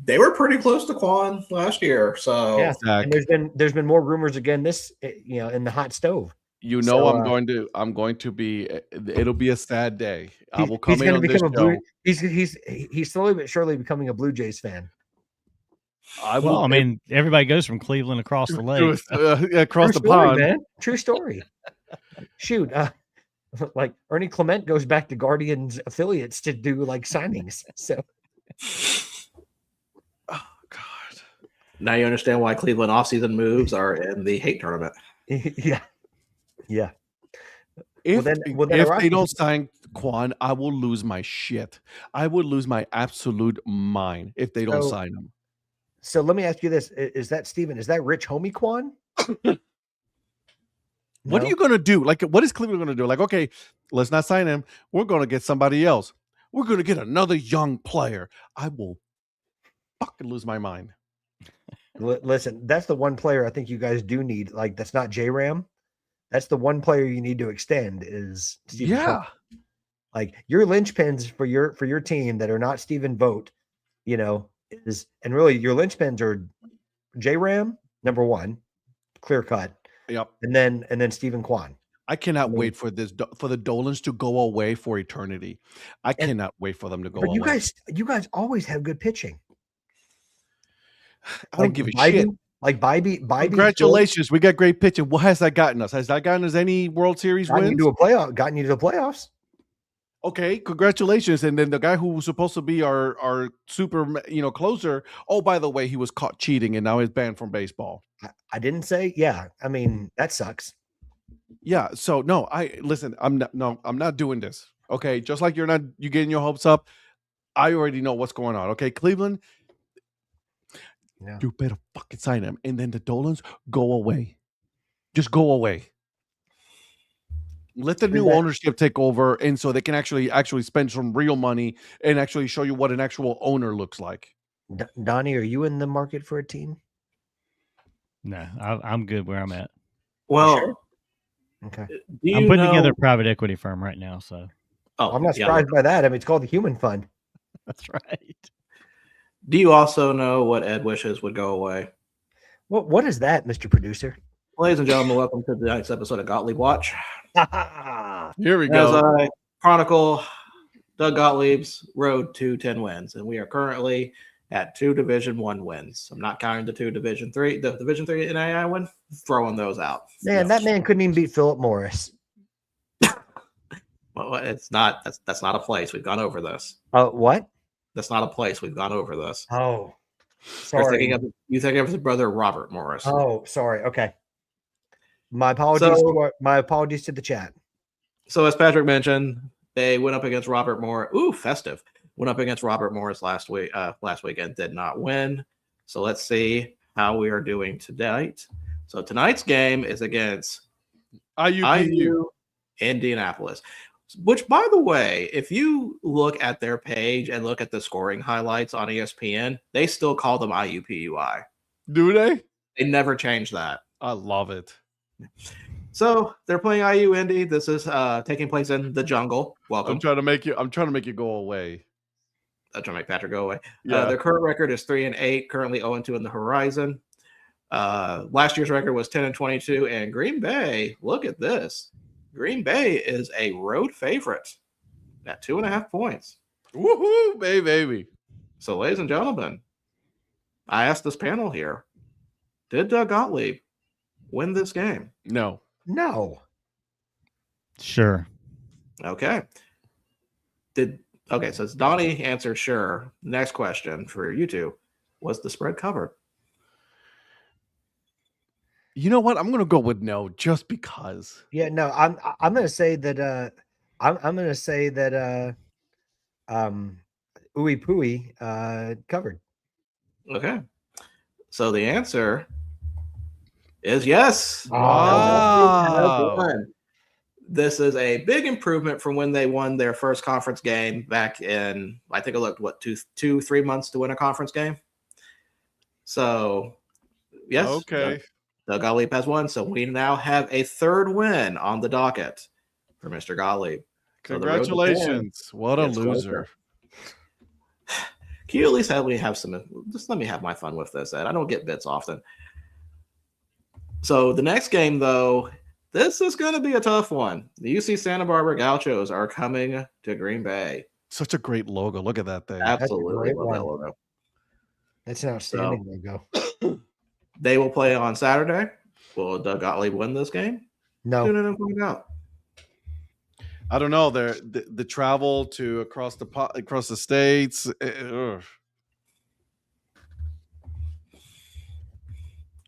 They were pretty close to Kwan last year. So yeah. And there's been more rumors again in the hot stove. I'm going to be. It'll be a sad day. I will come in on this show. He's slowly but surely becoming a Blue Jays fan. I mean, everybody goes from Cleveland across the lake, across the pond. Man. True story. Shoot, like Ernie Clement goes back to Guardians affiliates to do like signings. So, oh God! Now you understand why Cleveland offseason moves are in the hate tournament. Yeah. If they don't sign Kwan, I will lose my shit. I would lose my absolute mind if they don't sign him. So let me ask you this: Is that Steven? Is that Rich Homie Kwan? What are you going to do? Like, what is Cleveland going to do? Like, okay, let's not sign him. We're going to get somebody else. We're going to get another young player. I will fucking lose my mind. Listen, that's the one player I think you guys do need. Like, that's not J-Ram. That's the one player you need to extend is Stephen Vogt. Like, your linchpins for your team that are not Stephen Vogt, and really your linchpins are J-Ram, number 1, clear cut. Yep. And then Stephen Kwan. I cannot wait for the Dolans to go away for eternity. I cannot wait for them to go away. You guys always have good pitching. I don't give a shit. Like Bybee. Congratulations, we got great pitching. What has that gotten us? Has that gotten us any World Series Gotten wins? Gotten you to the playoffs. Okay, congratulations. And then the guy who was supposed to be our super, closer. Oh, by the way, he was caught cheating and now he's banned from baseball. I didn't say. Yeah, I mean that sucks. Yeah. So no, I'm not doing this. Okay, just like you getting your hopes up. I already know what's going on. Okay, Cleveland. Yeah. You better fucking sign him, and then the Dolans go away. Just go away. Let the new ownership take over, and so they can actually spend some real money and actually show you what an actual owner looks like. Donnie, are you in the market for a team? No, I'm good where I'm at. Well, sure? Okay. I'm putting together a private equity firm right now, so. Oh, I'm not surprised by that. I mean, it's called the Human Fund. That's right. Do you also know what Ed wishes would go away? What is that, Mr. Producer? Ladies and gentlemen, welcome to tonight's episode of Gottlieb Watch. Here we go. As I chronicle Doug Gottlieb's road to 10 wins, and we are currently at 2 Division 1 wins. I'm not counting the 2 Division 3, the Division 3 NAI win, throwing those out. Man, that man couldn't even beat Philip Morris. Well, it's not. That's not a place. We've gone over this. What? That's not a place. We've gone over this. Oh, sorry. You thinking of his brother Robert Morris. Oh, sorry. Okay. My apologies to the chat. So as Patrick mentioned, they went up against Robert Morris. Ooh, festive. Went up against Robert Morris last weekend, did not win. So let's see how we are doing tonight. So tonight's game is against IU Indianapolis. Which, by the way, if you look at their page and look at the scoring highlights on ESPN, they still call them IUPUI. Do they? They never change that. I love it. So they're playing IU Indy. This is taking place in the jungle. Welcome. I'm trying to make you go away. I'm trying to make Patrick go away. Yeah. Their current record is 3-8, currently 0-2 in the horizon. Last year's record was 10-22, and Green Bay, look at this. Green Bay is a road favorite at 2.5 points. Woohoo, baby. So, ladies and gentlemen, I asked this panel here, did Doug Gottlieb win this game? No. Sure. Okay. So it's Donnie answered sure. Next question for you two. Was the spread covered? You know what? I'm going to go with no, just because. Yeah, no. I'm going to say that. I'm going to say that. Ooey Pooey covered. Okay. So the answer is yes. Wow. This is a big improvement from when they won their first conference game back in, I think it looked, 2-3 months to win a conference game. So, yes. Okay. Doug Gottlieb has won. So we now have a third win on the docket for Mr. Gottlieb. Congratulations. What a loser. Can you at least let me have my fun with this, Ed? I don't get bits often. So the next game, though, this is going to be a tough one. The UC Santa Barbara Gauchos are coming to Green Bay. Such a great logo. Look at that thing. Absolutely love that logo. That's an outstanding logo. They will play on Saturday. Will Doug Gottlieb win this game? No. Tune in and find out. I don't know. The travel to across the states.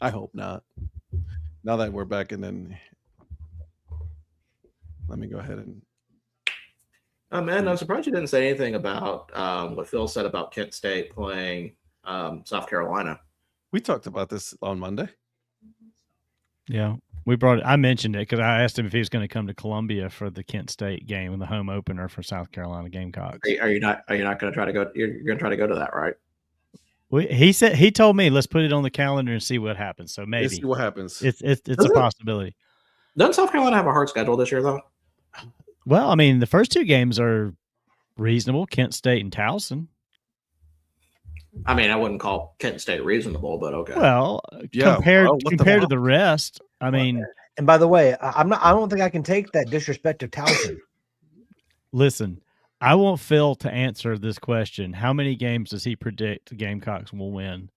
I hope not. Now that we're back, and then let me go ahead and. Man, I'm surprised you didn't say anything about what Phil said about Kent State playing South Carolina. We talked about this on Monday. Yeah, I mentioned it because I asked him if he was going to come to Columbia for the Kent State game and the home opener for South Carolina Gamecocks. Are you not going to try to go? You're going to try to go to that, right? He told me let's put it on the calendar and see what happens. So maybe let's see what happens. It's a possibility. Doesn't South Carolina have a hard schedule this year, though? Well, I mean, the first 2 games are reasonable. Kent State and Towson. I mean, I wouldn't call Kent State reasonable, but okay. Well, compared to the rest, I mean. And by the way, I don't think I can take that disrespect of Towson. Listen, I want Phil to answer this question. How many games does he predict the Gamecocks will win?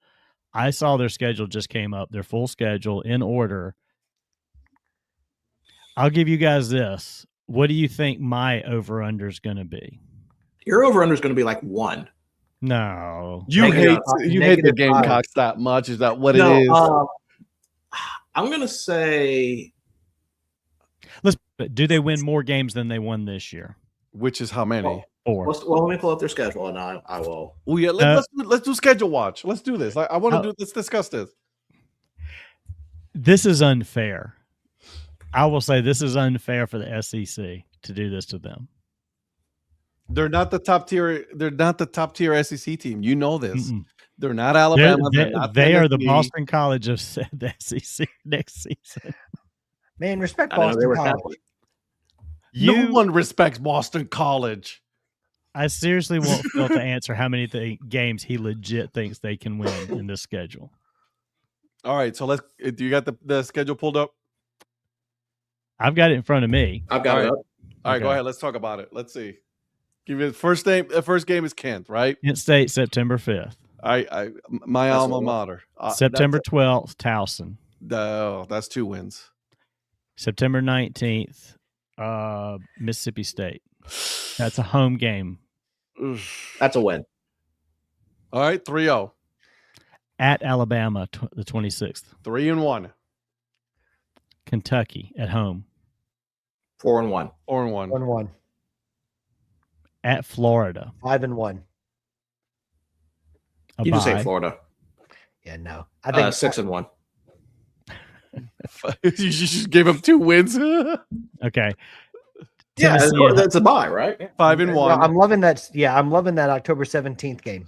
I saw their schedule just came up, their full schedule in order. I'll give you guys this. What do you think my over-under is going to be? Your over-under is going to be like 1. No. You hate the -5. Gamecocks that much. Is that what it No, is? I'm going to say. Do they win more games than they won this year? Which is how many? 4. Well, let me pull up their schedule, and I will. Oh yeah, let's do schedule watch. Let's do this. I want to do. Let's discuss this. This is unfair. I will say this is unfair for the SEC to do this to them. They're not the top tier. They're not the top tier SEC team. You know this. Mm-mm. They're not Alabama. They are the Boston College of the SEC next season. Man, respect Boston College. No one respects Boston College. I seriously want Phil to answer how many games he legit thinks they can win in this schedule. All right, so do you got the schedule pulled up? I've got it in front of me. I've got it up. All right, go ahead. Let's talk about it. Let's see. Give you the first name. The first game is Kent, right? Kent State, September 5th. My alma mater. September 12th, Towson. That's 2 wins. September 19th, Mississippi State. That's a home game. That's a win. All right, 3-0. At Alabama, the 26th. 3-1. Kentucky at home. 4-1. 4-1. 1-1. At Florida. 5-1. You just say Florida. Yeah, no. I think 6-1. You just gave up 2 wins. Okay. Yeah, that's a bye, right? 5-1. No, I'm loving that. Yeah, I'm loving that October 17th game.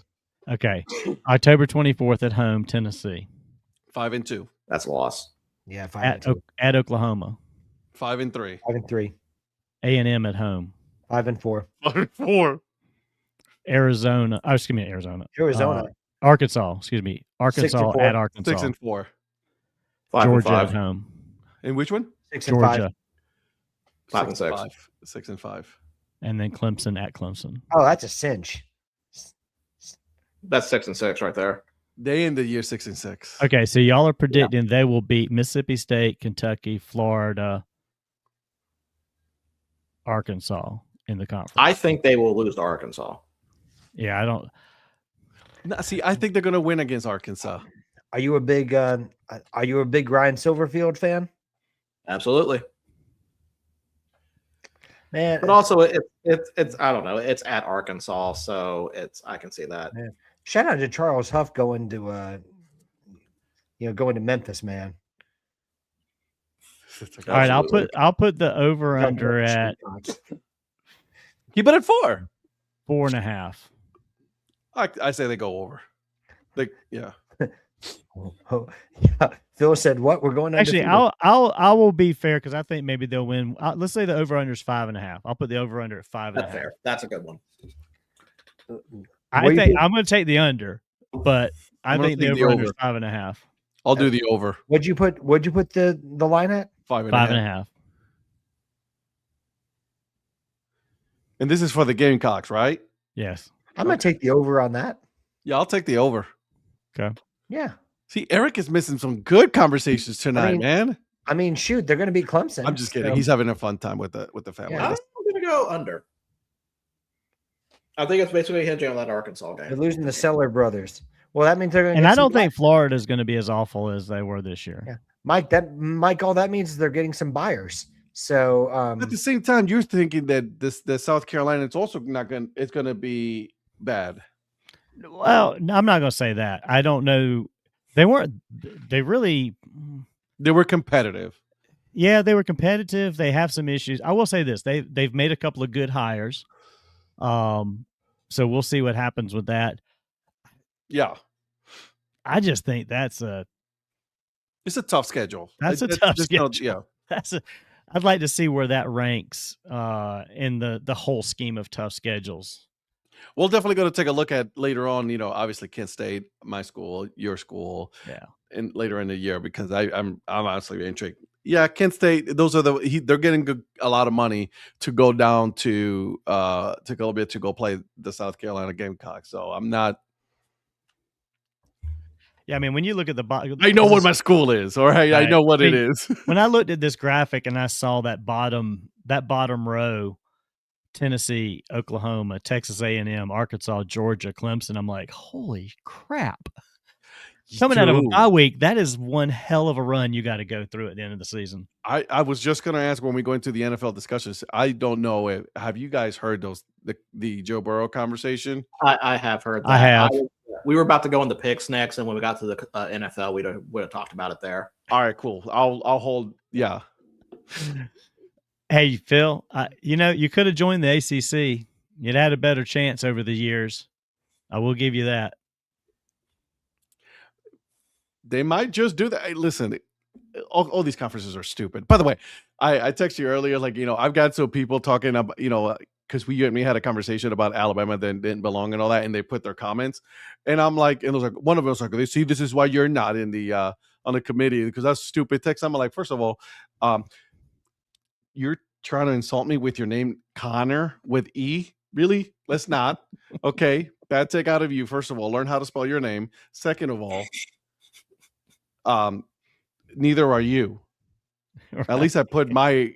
Okay. October 24th at home, Tennessee. 5-2. That's a loss. Yeah, 5-2. At Oklahoma. 5-3. 5-3. A&M at home. 5-4. 5-4. Arizona. Oh, excuse me, Arizona. Arkansas. Excuse me. Arkansas at Arkansas. 6-4. Georgia at home. And which one? 6-5. 5-6. 6-5. And then Clemson at Clemson. Oh, that's a cinch. That's 6-6 right there. They end the year 6-6. Okay, so y'all are predicting they will beat Mississippi State, Kentucky, Florida, Arkansas in the conference. I think they will lose to Arkansas. Yeah, I don't. No, see, I think they're going to win against Arkansas. Are you a big Ryan Silverfield fan? Absolutely. Man, but also it's I don't know, it's at Arkansas, so I can see that. Man. Shout out to Charles Huff going to Memphis, man. All right, I'll put the over under at. Keep it at 4. 4.5. I say they go over. Yeah. Phil said, "What we're going actually? I will be fair because I think maybe they'll win. Let's say the over under is 5.5. I'll put the over under at 5.5. That's fair. That's a good one. I think I'm going to take the under, but I think the over under is 5.5. I'll do the over. What'd you put the line at? 5.5. And this is for the Gamecocks, right? Yes. I'm going to take the over on that. Yeah, I'll take the over. Okay. Yeah. See, Eric is missing some good conversations tonight, man. I mean, shoot, they're going to beat Clemson. I'm just kidding. He's having a fun time with the family. Yeah, I'm going to go under. I think it's basically hinging on that Arkansas game. They're losing the Seller brothers. Well, that means they're going to. And I don't think Florida is going to be as awful as they were this year. Yeah. Mike, all that means is they're getting some buyers. So at the same time, you're thinking that the South Carolina, it's also it's going to be bad. Well, I'm not going to say that. I don't know. They were competitive. Yeah, they were competitive. They have some issues. I will say this. They've made a couple of good hires. So we'll see what happens with that. Yeah. I just think it's a tough schedule. That's a tough schedule. I'd like to see where that ranks in the whole scheme of tough schedules. We're definitely going to take a look at later on, obviously Kent State, my school, your school, and later in the year, because I'm honestly intrigued. Yeah, Kent State, those are they're getting a lot of money to go down to Columbia to go play the South Carolina Gamecocks. So I'm not. Yeah, I mean, when you look at the bottom, I know what my school is. All right, I Right. know what I it mean, is. when I looked at this graphic and I saw that bottom row, Tennessee, Oklahoma, Texas A&M, Arkansas, Georgia, Clemson, I'm like, holy crap. Coming out of a Dude, bye week, that is one hell of a run you got to go through at the end of the season. I was just going to ask when we go into the NFL discussions. I don't know if have you guys heard the Joe Burrow conversation? I have heard that. I have. We were about to go into picks next, and when we got to the NFL, we would have talked about it there. All right, cool. I'll hold. Yeah. Hey, Phil, you could have joined the ACC. You'd had a better chance over the years. I will give you that. They might just do that. Hey, listen, all these conferences are stupid. By the way, I texted you earlier, like, I've got some people talking about, because we and me had a conversation about Alabama that didn't belong and all that, and they put their comments, and I'm like, and it was like, one of us like, see, this is why you're not in the on the committee, because that's stupid text. I'm like, first of all, you're trying to insult me with your name Connor with E? Really? Let's not. Okay, bad take out of you. First of all, learn how to spell your name. Second of all, neither are you. Right. At least I put my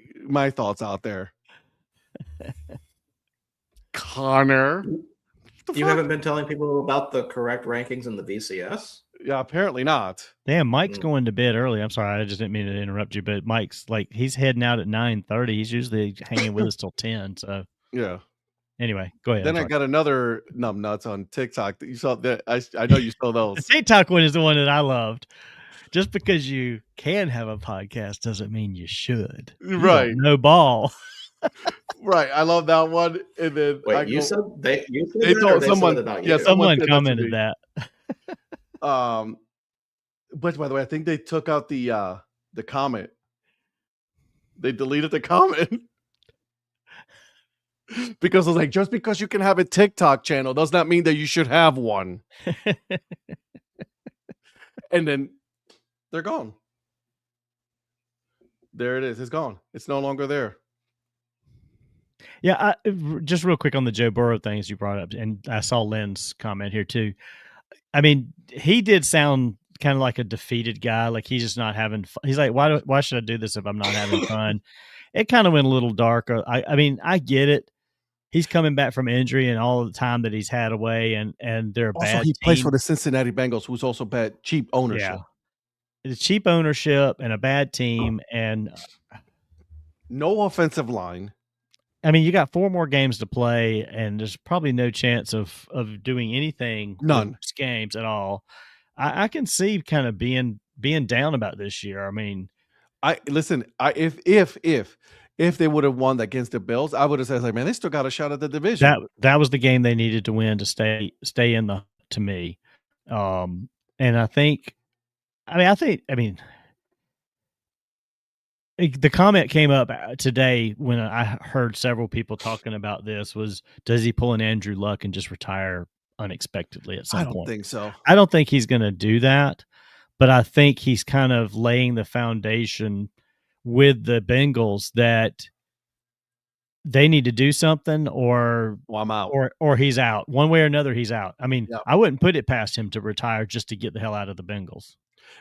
thoughts out there. Connor, you haven't been telling people about the correct rankings in the BCS? Yeah, apparently not. Damn, Mike's going to bed early. I'm sorry, I just didn't mean to interrupt you, but Mike's he's heading out at 9:30. He's usually hanging with us till 10. So yeah. Anyway, go ahead. Then I got another numbnuts on TikTok. You saw that? I know you saw those. The TikTok one is the one that I loved. Just because you can have a podcast doesn't mean you should. Right. No ball. Right. I love that one. And then wait, someone commented that. But by the way, I think they took out the comment. They deleted the comment. Because I was like, just because you can have a TikTok channel does not mean that you should have one. And then they're gone. There it is. It's gone. It's no longer there. Yeah, just real quick on the Joe Burrow things you brought up, and I saw Lynn's comment here too. I mean, he did sound kind of like a defeated guy, like he's just not having fun. He's like, why should I do this if I'm not having fun? It kind of went a little darker. I mean, I get it. He's coming back from injury and all the time that he's had away, and they're a also, bad he team. plays for the Cincinnati Bengals, who's also bad, cheap ownership. Yeah. It's cheap ownership and a bad team, and no offensive line. I mean, you got 4 more games to play, and there's probably no chance of doing anything. None games at all. I can see kind of being down about this year. I mean, if they would have won against the Bills, I would have said, like, man, they still got a shot at the division. That was the game they needed to win to stay in the, to me. And I think the comment came up today when I heard several people talking about this was, does he pull an Andrew Luck and just retire unexpectedly at some point? I don't think so. I don't think he's going to do that, but I think he's kind of laying the foundation with the Bengals that they need to do something, or I'm out, or he's out. One way or another, he's out. I mean, I wouldn't put it past him to retire just to get the hell out of the Bengals.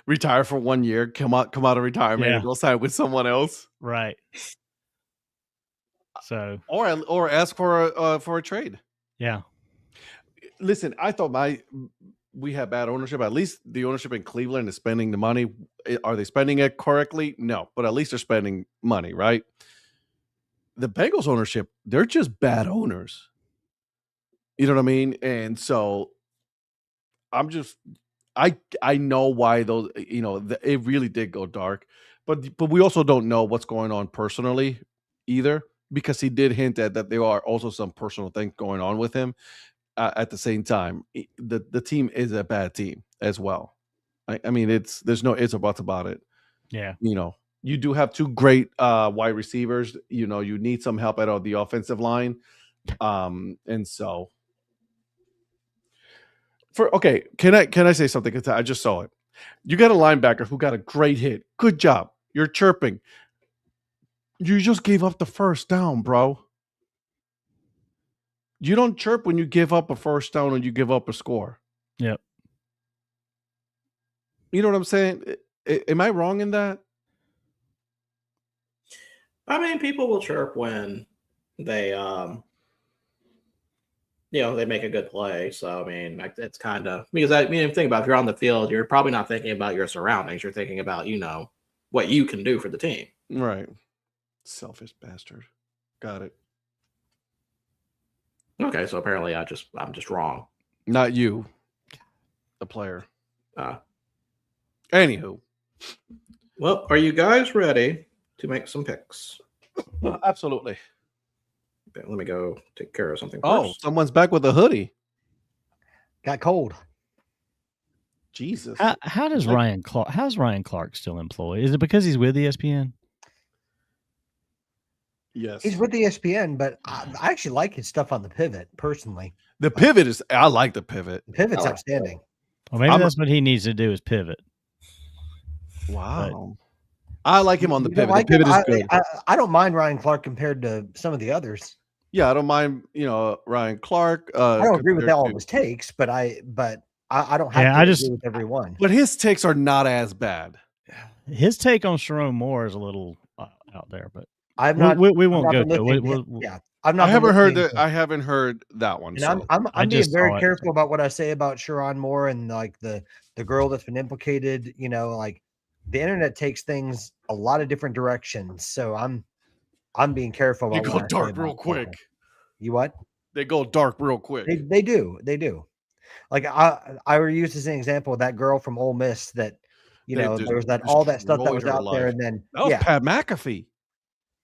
Retire for 1 year, come out of retirement, and go sign with someone else, right? So, or ask for a trade. Yeah. Listen, I thought we had bad ownership. At least the ownership in Cleveland is spending the money. Are they spending it correctly? No, but at least they're spending money, right? The Bengals ownership, they're just bad owners. You know what I mean? And so I know why those, it really did go dark, but we also don't know what's going on personally either, because he did hint at that there are also some personal things going on with him. At the same time, the team is a bad team as well. I mean, there's no ifs or buts about it. Yeah. You do have 2 great wide receivers. You need some help at the offensive line. And so can I say something? I just saw it. You got a linebacker who got a great hit. Good job. You're chirping. You just gave up the first down, bro. You don't chirp when you give up a first down and you give up a score. Yep. You know what I'm saying? Am I wrong in that? I mean, people will chirp when they they make a good play. So I mean, like, it's kind of because think about if you're on the field, you're probably not thinking about your surroundings. You're thinking about what you can do for the team. Right. Selfish bastard. Got it. Okay, so apparently I'm just wrong. Not you, the player. Uh, Anywho. Well, are you guys ready to make some picks? Absolutely. Okay, let me go take care of something Oh, first. someone's back with a hoodie. Got cold. Jesus. How's Ryan Clark still employed? Is it because he's with ESPN? Yes. He's with ESPN, but I actually like his stuff on the pivot personally. The pivot is. I like the pivot. The pivot's outstanding. Well, maybe that's what he needs to do is pivot. Wow. I like him on the You don't pivot. like The pivot him? is good. I don't mind Ryan Clark compared to some of the others. Yeah, I don't mind. Ryan Clark. I don't agree with compared all to- of his takes, but I don't have Yeah, to agree with every one. But his takes are not as bad. His take on Sharon Moore is a little out there, but I've not. we won't I've go not been to it. listening. Yeah, I'm not. I haven't heard listening that. I haven't heard that one. And So. I'm I being just very saw it. careful about what I say about Sharon Moore and like the girl that's been implicated. Like the internet takes things a lot of different directions. So I'm being careful about. You what go I say dark about real quick. people. You what? They go dark real quick. They do. Like I were used as an example of that girl from Ole Miss that there was all that stuff that was destroyed her out there, life. and then That was Pat McAfee.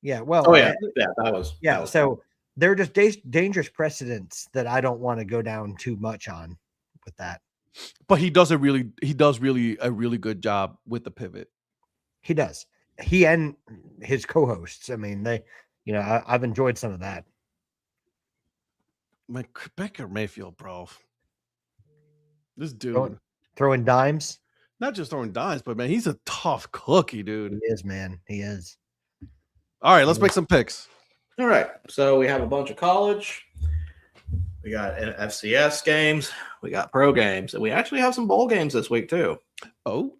yeah. Well, Oh yeah, that was So they're just dangerous precedents that I don't want to go down too much on with that. But he does really a really good job with the pivot. He does. He and his co-hosts. I mean, I've enjoyed some of that. Baker Mayfield, bro. This dude. Throwing dimes. Not just throwing dimes, but man, he's a tough cookie, dude. He is, man. He is. All right, let's make some picks. All right, so we have a bunch of college. We got FCS games. We got pro games, and we actually have some bowl games this week too. Oh,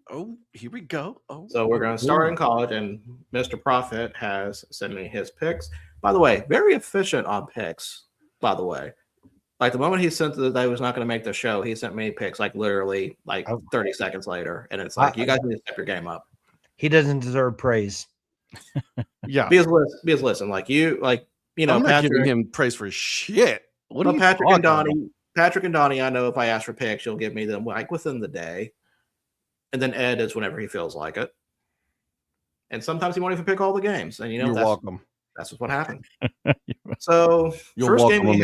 here we go. Oh, so we're going to start in college, and Mr. Prophet has sent me his picks. By the way, very efficient on picks. By the way, like the moment he sent that I was not going to make the show, he sent me picks like literally 30 seconds later, and it's like you guys need to step your game up. He doesn't deserve praise. Yeah, because listen, I'm not Patrick, giving him praise for shit. What are you Patrick and Donnie? Patrick and Donnie, I know if I ask for picks, you'll give me them like within the day, and then Ed is whenever he feels like it, and sometimes he won't even pick all the games. And you're welcome. That's what happened. So first game we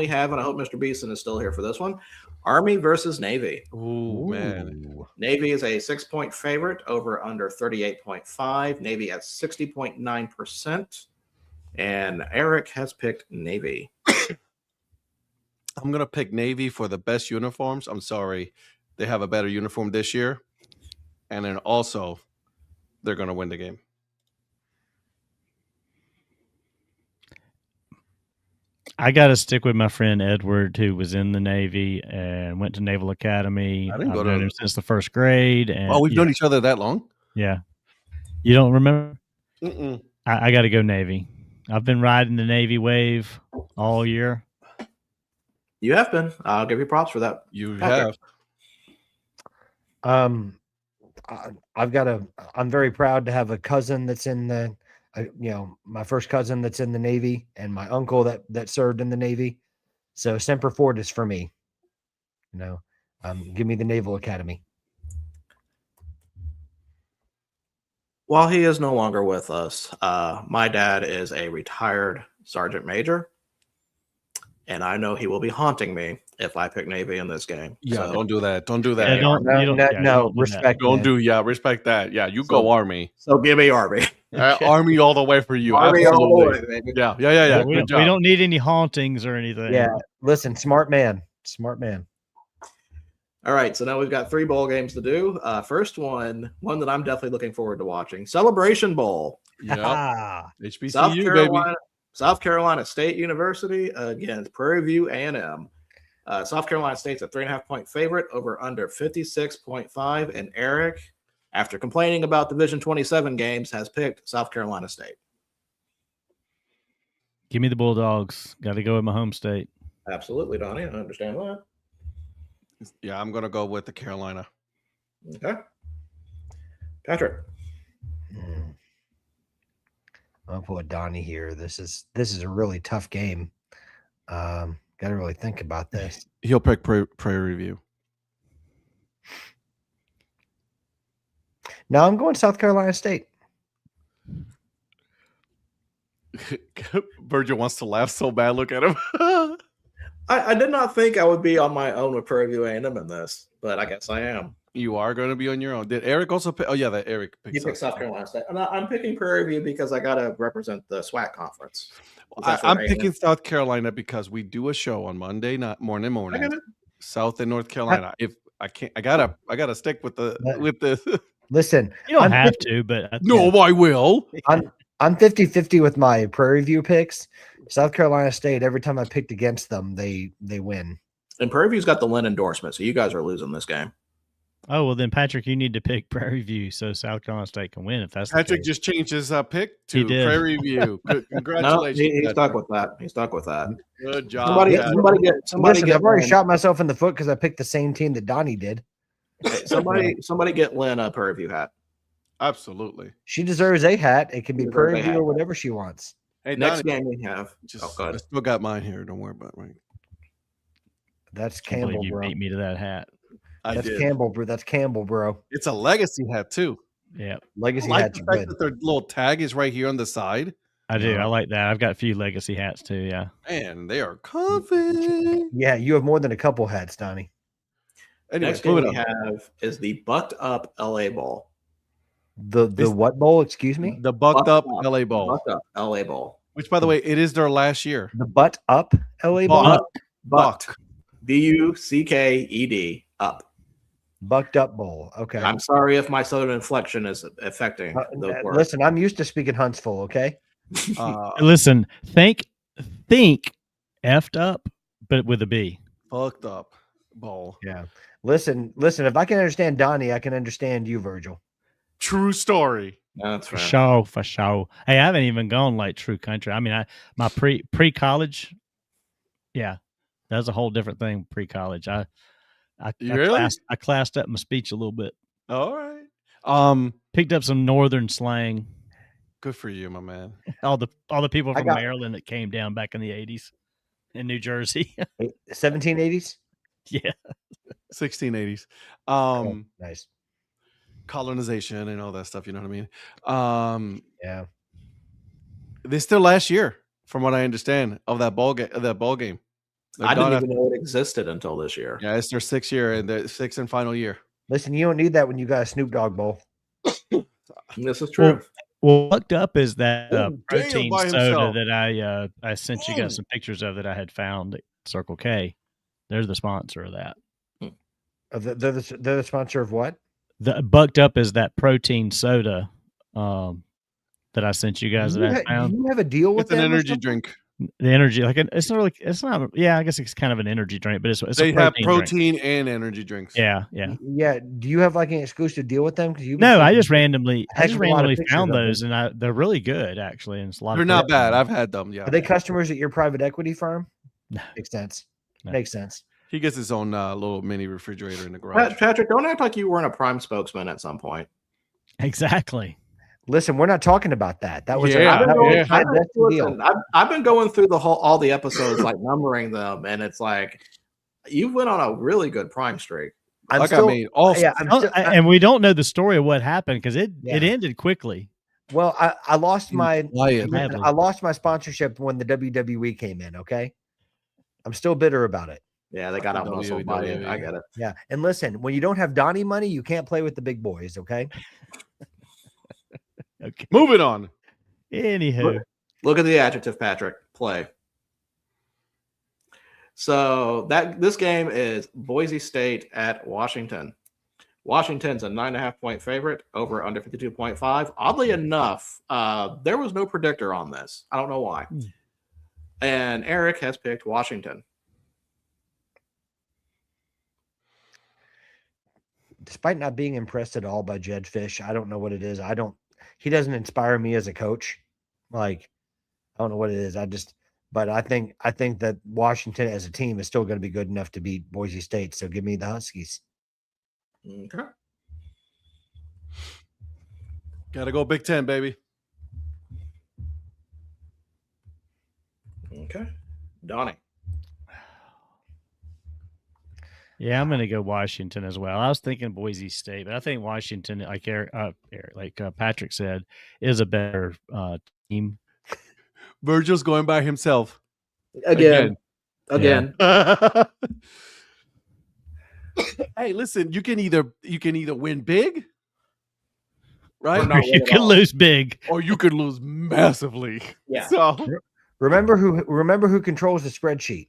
have, and I hope Mr. Beeson is still here for this one. Army versus Navy. Ooh, man. Navy is a 6-point favorite over under 38.5. Navy at 60.9%. And Eric has picked Navy. I'm going to pick Navy for the best uniforms. I'm sorry. They have a better uniform this year. And then also, they're going to win the game. I got to stick with my friend Edward, who was in the Navy and went to Naval Academy. I didn't go to him since the first grade. And we've known each other that long? Yeah. You don't remember? Mm-mm. I got to go Navy. I've been riding the Navy wave all year. You have been. I'll give you props for that. You have. I'm very proud to have a cousin that's in the, my first cousin that's in the Navy and my uncle that served in the Navy. So Semper Fortis for me, give me the Naval Academy. While he is no longer with us, my dad is a retired sergeant major, and I know he will be haunting me if I pick Navy in this game. Yeah, so, don't do that. Don't do that. No, respect. Respect that. Yeah, you go Army. So give me Army. Army all the way for you. Army Absolutely. all the way, baby. Yeah. We don't need any hauntings or anything. Yeah, listen, smart man. All right, so now we've got 3 bowl games to do. First one that I'm definitely looking forward to watching. Celebration Bowl. Yeah. HBCU, baby. South Carolina State University against Prairie View A&M. South Carolina State's a 3.5-point favorite over under 56.5. And Eric, after complaining about Division 27 games, has picked South Carolina State. Give me the Bulldogs. Got to go with my home state. Absolutely, Donnie. I understand that. Yeah, I'm going to go with the Carolina. Okay. Patrick. I'll put Donnie here. This is a really tough game. Got to really think about this. He'll pick Prairie View. No, I'm going South Carolina State. Virgil wants to laugh so bad. Look at him. I did not think I would be on my own with Prairie View A&M in this, but I guess I am. You are going to be on your own. Did Eric also pick? Oh, yeah, that Eric picked. You picked South Carolina State. I'm picking Prairie View because I got to represent the SWAC conference. I'm picking South Carolina because we do a show on Monday morning, South and North Carolina. If I can't, I gotta stick with the. Listen, You don't have to, but I will. I'm 50-50 with my Prairie View picks. South Carolina State, every time I picked against them, they win. And Prairie View's got the Lynn endorsement, so you guys are losing this game. Oh, well, then, Patrick, you need to pick Prairie View so South Carolina State can win. If that's Patrick just changed his pick to He did. Prairie View. Congratulations. No, he's stuck with that. He's stuck with that. Good job. Somebody Listen, get I've already Lynn. shot myself in the foot because I picked the same team that Donnie did. Somebody get Lynn a Prairie View hat. Absolutely. She deserves a hat. It can be She deserves Prairie a View hat. or whatever she wants. Hey, Next Donnie, game we have. just, go I ahead. still got mine here. Don't worry about it. Right? That's I can't believe Campbell, you bro. beat me to that hat. I That's did. Campbell, bro. That's Campbell, bro. It's a legacy hat too. Yeah, Legacy I like hats the are fact good. that their little tag is right here on the side. I do. I like that. I've got a few legacy hats too. Yeah. Man, they are comfy. Yeah, you have more than a couple hats, Donnie. Anyways, Next game moving we on. have is the Bucked Up LA Bowl. The what bowl? Excuse me. The Bucked Up Bucked LA Bowl, Bucked Up LA Bowl. which, by the way, it is their last year. The butt up LA bowl. Buck. Bucked. Bucked. Up. Bucked up bowl. Okay. I'm sorry if my southern inflection is affecting those words. Listen, I'm used to speaking Huntsville. Okay. Listen, think effed up, but with a B. Bucked Up Bowl. Yeah. Listen. If I can understand Donnie, I can understand you, Virgil. True story. That's For right. sure. Hey, I haven't even gone like true country. I mean, my pre-college, yeah, that's a whole different thing. Pre-college, I Really? classed up my speech a little bit. All right. Picked up some northern slang. Good for you, my man. All the people I from got- Maryland that came down back in the 80s in New Jersey. 1780s. Yeah. 1680s. Nice. Colonization and all that stuff. You know what I mean? Yeah. They still last year, from what I understand, of that ball game. They're I didn't gone even know it existed until this year. Yeah, it's their 6th year and the 6th and final year. Listen, you don't need that when you got a Snoop Dogg bowl. This is true. Well, Bucked Up is that Oh, damn, protein by soda himself. that I sent you Dang. guys some pictures of that I had found at Circle K. They're the sponsor of that. They're the sponsor of what? The Bucked Up is that protein soda that I sent you guys Do that you, I found. do you have a deal with It's an them or energy something? drink. The energy, it's not. Yeah, I guess it's kind of an energy drink, but it's They a have protein drink. protein and energy drinks. Yeah. Yeah. Do you have like an exclusive deal with them? Because you No, I just randomly heck of a lot of pictures found of them. those, and they're really good actually, and it's a lot. They're of not protein. bad. I've had them. Yeah. Are they customers at your private equity firm? No. Makes sense. No. Makes sense. He gets his own little mini refrigerator in the garage. Patrick, don't act like you weren't a Prime spokesman at some point. Exactly. Listen, we're not talking about that. That was Yeah, that was yeah. a high-def deal. Listen, I've been going through all the episodes, like numbering them, and it's like you went on a really good Prime streak. I'm Like still, I mean, also, yeah, I'm still, And we don't know the story of what happened because it Yeah. ended quickly. well, I lost my quiet. Badly. I lost my sponsorship when the WWE came in. Okay, I'm still bitter about it. Yeah, they got out muscled by you. I get it. Yeah, and listen, when you don't have Donnie money, you can't play with the big boys. Okay. Okay. Moving on. Anywho, Look at the adjective, Patrick. Play. So this game is Boise State at Washington. Washington's a 9.5-point favorite, over under 52.5. Oddly enough, there was no predictor on this. I don't know why. And Eric has picked Washington. despite not being impressed at all by Jed Fish, I don't know what it is. He doesn't inspire me as a coach. Like, I don't know what it is. But I think that Washington as a team is still going to be good enough to beat Boise State. So give me the Huskies. Okay. Gotta go Big Ten, baby. Okay. Donnie. Yeah, I'm going to go Washington as well. I was thinking Boise State, but I think Washington, like Patrick said, is a better team. Virgil's going by himself Again. Hey, listen, you can either win big, right? Or not You win at could all. lose big. Or you could lose massively. Yeah. So Remember who controls the spreadsheet.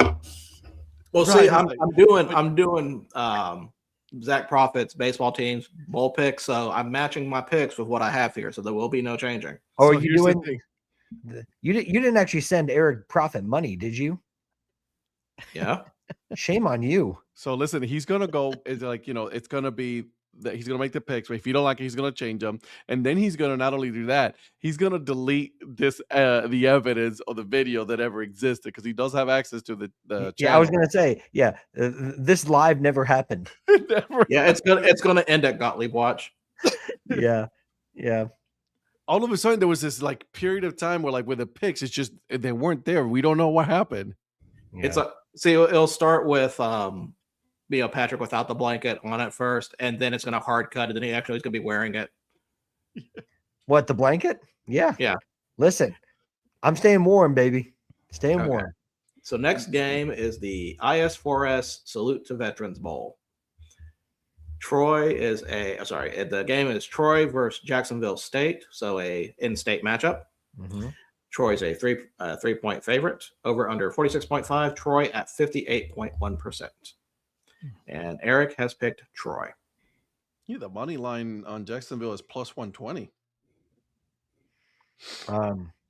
Well, Right, see, right. I'm doing Zach Profit's baseball teams bowl picks, so I'm matching my picks with what I have here, so there will be no changing. Oh, so are you here's the doing? thing. You didn't actually send Eric Profit money, did you? Yeah. Shame on you. So listen, he's gonna go. It's like, it's gonna be that he's gonna make the picks. But if you don't like it, he's gonna change them, and then he's gonna not only do that, he's gonna delete this the evidence or the video that ever existed, because he does have access to the channel. Yeah, I was gonna say, this live never happened. Never. Yeah, it's gonna end at Gottlieb Watch. Yeah. All of a sudden, there was this like period of time where, like, with the picks, it's just they weren't there. We don't know what happened. It's it'll start with Patrick without the blanket on it first, and then it's gonna hard cut, and then he's gonna be wearing it. What, the blanket? Yeah. Yeah. Listen, I'm staying warm, baby. Staying Okay. warm. So next game is the IS4S Salute to Veterans Bowl. The game is Troy versus Jacksonville State, so a in-state matchup. Mm-hmm. Troy's a 3-point favorite, over under 46.5, Troy at 58.1%. And Eric has picked Troy. Yeah, the money line on Jacksonville is plus 120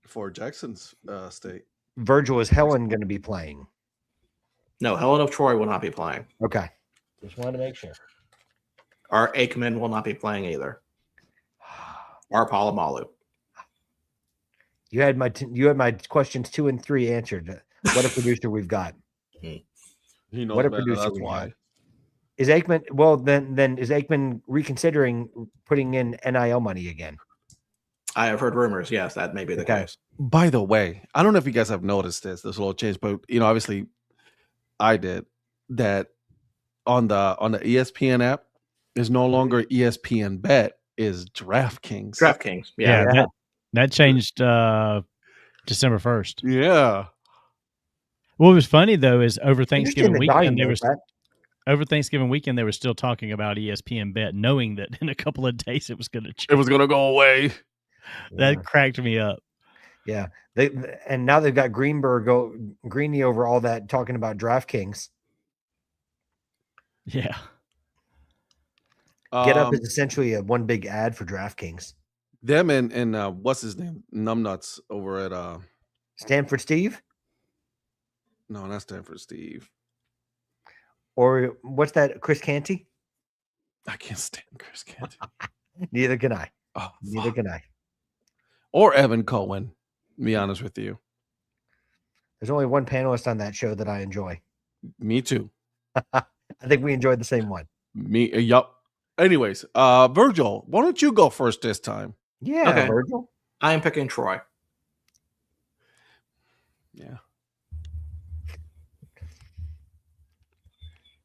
for Jackson's State. Virgil, is Helen going to be playing? No, Helen of Troy will not be playing. Okay. Just wanted to make sure. Our Aikman will not be playing either. Our Palomalu. You had my questions 2 and 3 answered. What a producer we've got. He knows What a better, producer that's we why. have. Is Aikman? Well, then is Aikman reconsidering putting in NIL money again? I have heard rumors. Yes, that may be the case. By the way, I don't know if you guys have noticed this little change, but obviously I did that on the ESPN app is no longer ESPN Bet, is DraftKings. DraftKings. Yeah. That changed December 1st. Yeah. What was funny though is over Thanksgiving weekend they were still talking about ESPN Bet, knowing that in a couple of days it was going to change. It was going to go away. That cracked me up. Yeah. And now they've got Greeny over all that talking about DraftKings. Yeah. Get Up is essentially a one big ad for DraftKings. Them and what's his name? Numbnuts over at Stanford Steve? No, not Stanford Steve. Or what's that? Chris Canty? I can't stand Chris Canty. Neither can I. Oh, Neither can I. Or Evan Cohen, to be honest with you. There's only one panelist on that show that I enjoy. Me too. I think we enjoyed the same one. Yup. Anyways, Virgil, why don't you go first this time? Yeah, Okay. Virgil. I am picking Troy. Yeah.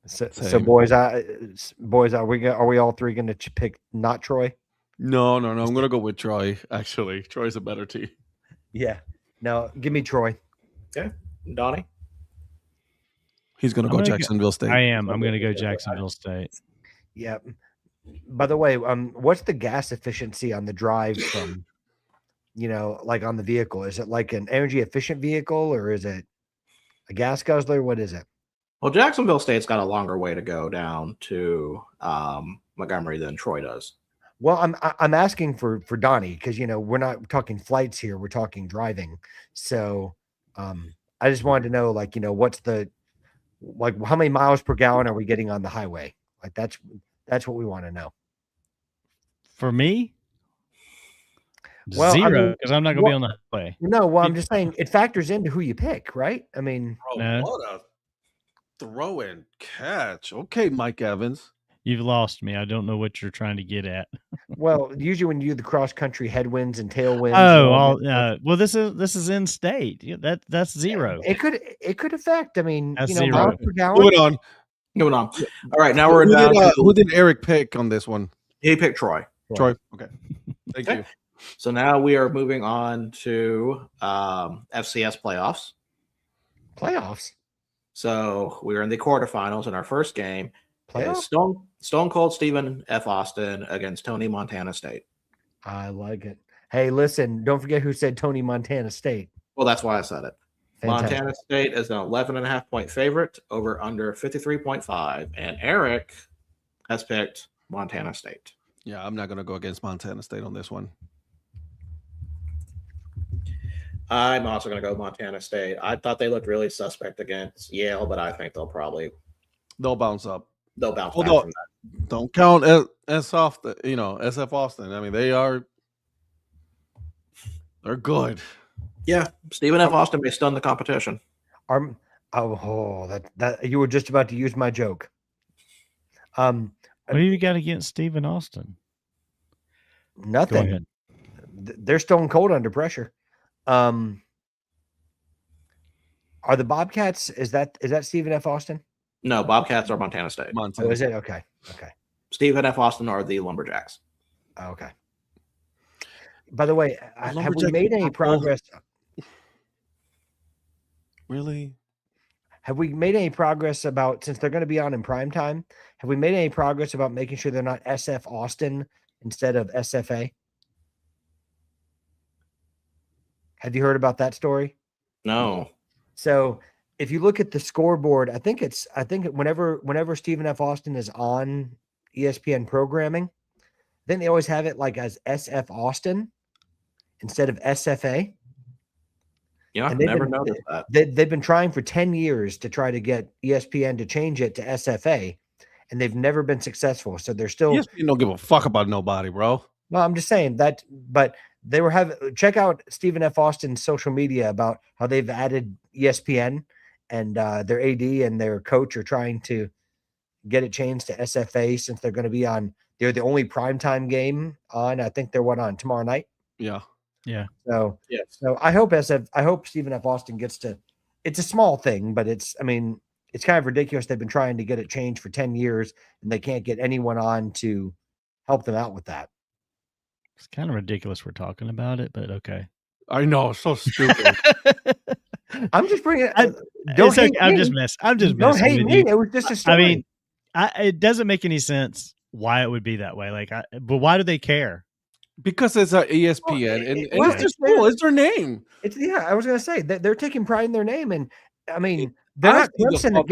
So Same. boys, are we all three going to pick not Troy? No. I'm gonna go with Troy. Actually, Troy's a better team. Yeah. No, give me Troy. Okay. Donnie. He's gonna go Jacksonville State. I am. I'm going to go Jacksonville State. Yeah. By the way, what's the gas efficiency on the drive from, like on the vehicle? Is it like an energy efficient vehicle or is it a gas guzzler? What is it? Well, Jacksonville State's got a longer way to go down to Montgomery than Troy does. Well, I'm asking for Donnie because we're not talking flights here, we're talking driving. So I just wanted to know, what's the how many miles per gallon are we getting on the highway? Like that's what we want to know. For me, Well, I zero, mean, because I'm not going to be on the highway. No, well, I'm just saying it factors into who you pick, right? I mean, Bro, No. what a throw and catch. Okay, Mike Evans. You've lost me. I don't know what you're trying to get at. well, usually when you do the cross country headwinds and tailwinds. Well, this is in state. That's zero. It could affect. I mean, That's you know, zero. miles per gallon. Moving on. Moving on. All right, now we're down. Who did Eric pick on this one? He picked Troy. Troy. Okay. Thank Okay. you. So now we are moving on to FCS playoffs. Playoffs. So we are in the quarterfinals, and our first game is Playoffs. Stone Cold Stephen F. Austin against Tony Montana State. I like it. Hey, listen, don't forget who said Tony Montana State. Well, that's why I said it. Fantastic. Montana State is an 11.5-point favorite over under 53.5, and Eric has picked Montana State. Yeah, I'm not going to go against Montana State on this one. I'm also going to go Montana State. I thought they looked really suspect against Yale, but I think they'll bounce up. They'll bounce back Although, from that. don't count SF Austin. I mean, they're good. Yeah, Stephen F. Austin may stun the competition. That you were just about to use my joke. What do you got against Stephen Austin? Nothing. Go ahead. They're stone cold under pressure. Are the Bobcats? Is that Stephen F. Austin? No, Bobcats are Montana State. Oh, is it? Okay. Stephen F. Austin are the Lumberjacks. Okay. By the way, have we made any progress? Really? Have we made any progress about, since they're going to be on in prime time, have we made any progress about making sure they're not SF Austin instead of SFA? Have you heard about that story? No. So if you look at the scoreboard, I think whenever Stephen F. Austin is on ESPN programming, then they always have it like as SF Austin instead of SFA. Yeah, And never noticed that. They've been trying for 10 years to try to get ESPN to change it to SFA, and they've never been successful. So they're still. ESPN don't give a fuck about nobody, bro. Well, I'm just saying that, but they were check out Stephen F. Austin's social media about how they've added ESPN, and their AD and their coach are trying to get it changed to SFA since they're going to be on. They're the only primetime game on. I think they're on tomorrow night. Yeah. Yeah. So yes. So I hope Stephen F. Austin gets to. It's a small thing, but it's kind of ridiculous. They've been trying to get it changed for 10 years, and they can't get anyone on to help them out with that. It's kind of ridiculous we're talking about it, but okay. I know, so stupid. I'm just bringing. I'm just messing. Don't hate with me. you. It was just a story. I mean, it doesn't make any sense why it would be that way. But why do they care? Because it's a ESPN, and it's their school, it's their name. I was going to say that they're taking pride in their name, and I mean, they're not Clemson that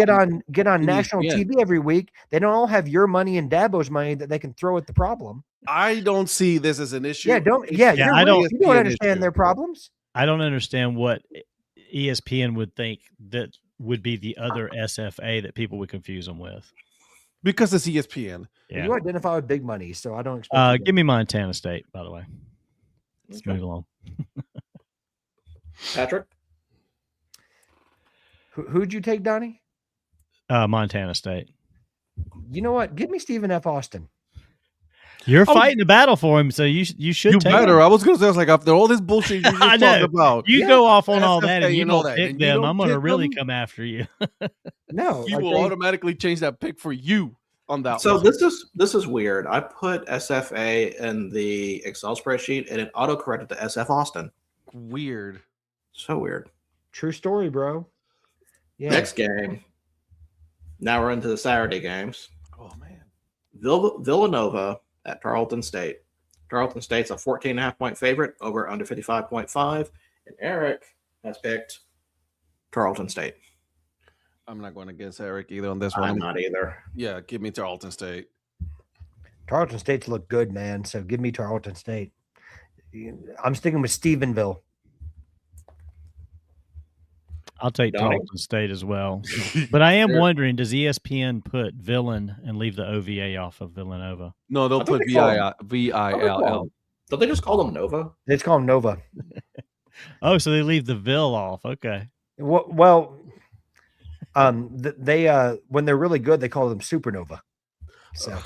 get on national TV every week. They don't all have your money and Dabo's money that they can throw at the problem. I don't see this as an issue. You don't understand their problems. I don't understand what ESPN would think that would be the other SFA that people would confuse them with. Because it's ESPN. Yeah. You identify with big money, so I don't expect. Give me Montana State, by the way. Let's move along. Patrick? Who'd you take, Donnie? Montana State. You know what? Give me Stephen F. Austin. You're fighting a battle for him, so you should. You take better. him. I was going to say, like, after all this bullshit you just talked about, you go off on all that, and you know don't that. pick them. I'm going to really come after you. No, you will automatically change that pick for you on that. So one. this is weird. I put SFA in the Excel spreadsheet, and it auto-corrected to SF Austin. Weird. So weird. True story, bro. Yeah. Next game. Now we're into the Saturday games. Oh man. Villanova at Tarleton State. Tarleton State's a 14.5-point favorite over under 55.5, and Eric has picked Tarleton State. I'm not going against Eric either on this one. I'm not either. Yeah, give me Tarleton State. Tarleton State's look good, man. So give me Tarleton State. I'm sticking with Stephenville. I'll take Donnie? Tarleton State as well. But I am wondering, does ESPN put villain and leave the OVA off of Villanova? No, they'll I thought put they call VILL. Don't they just call them Nova? They just call them Nova. Oh, so they leave the Vil off. Okay. Well, they when they're really good, they call them Supernova. So,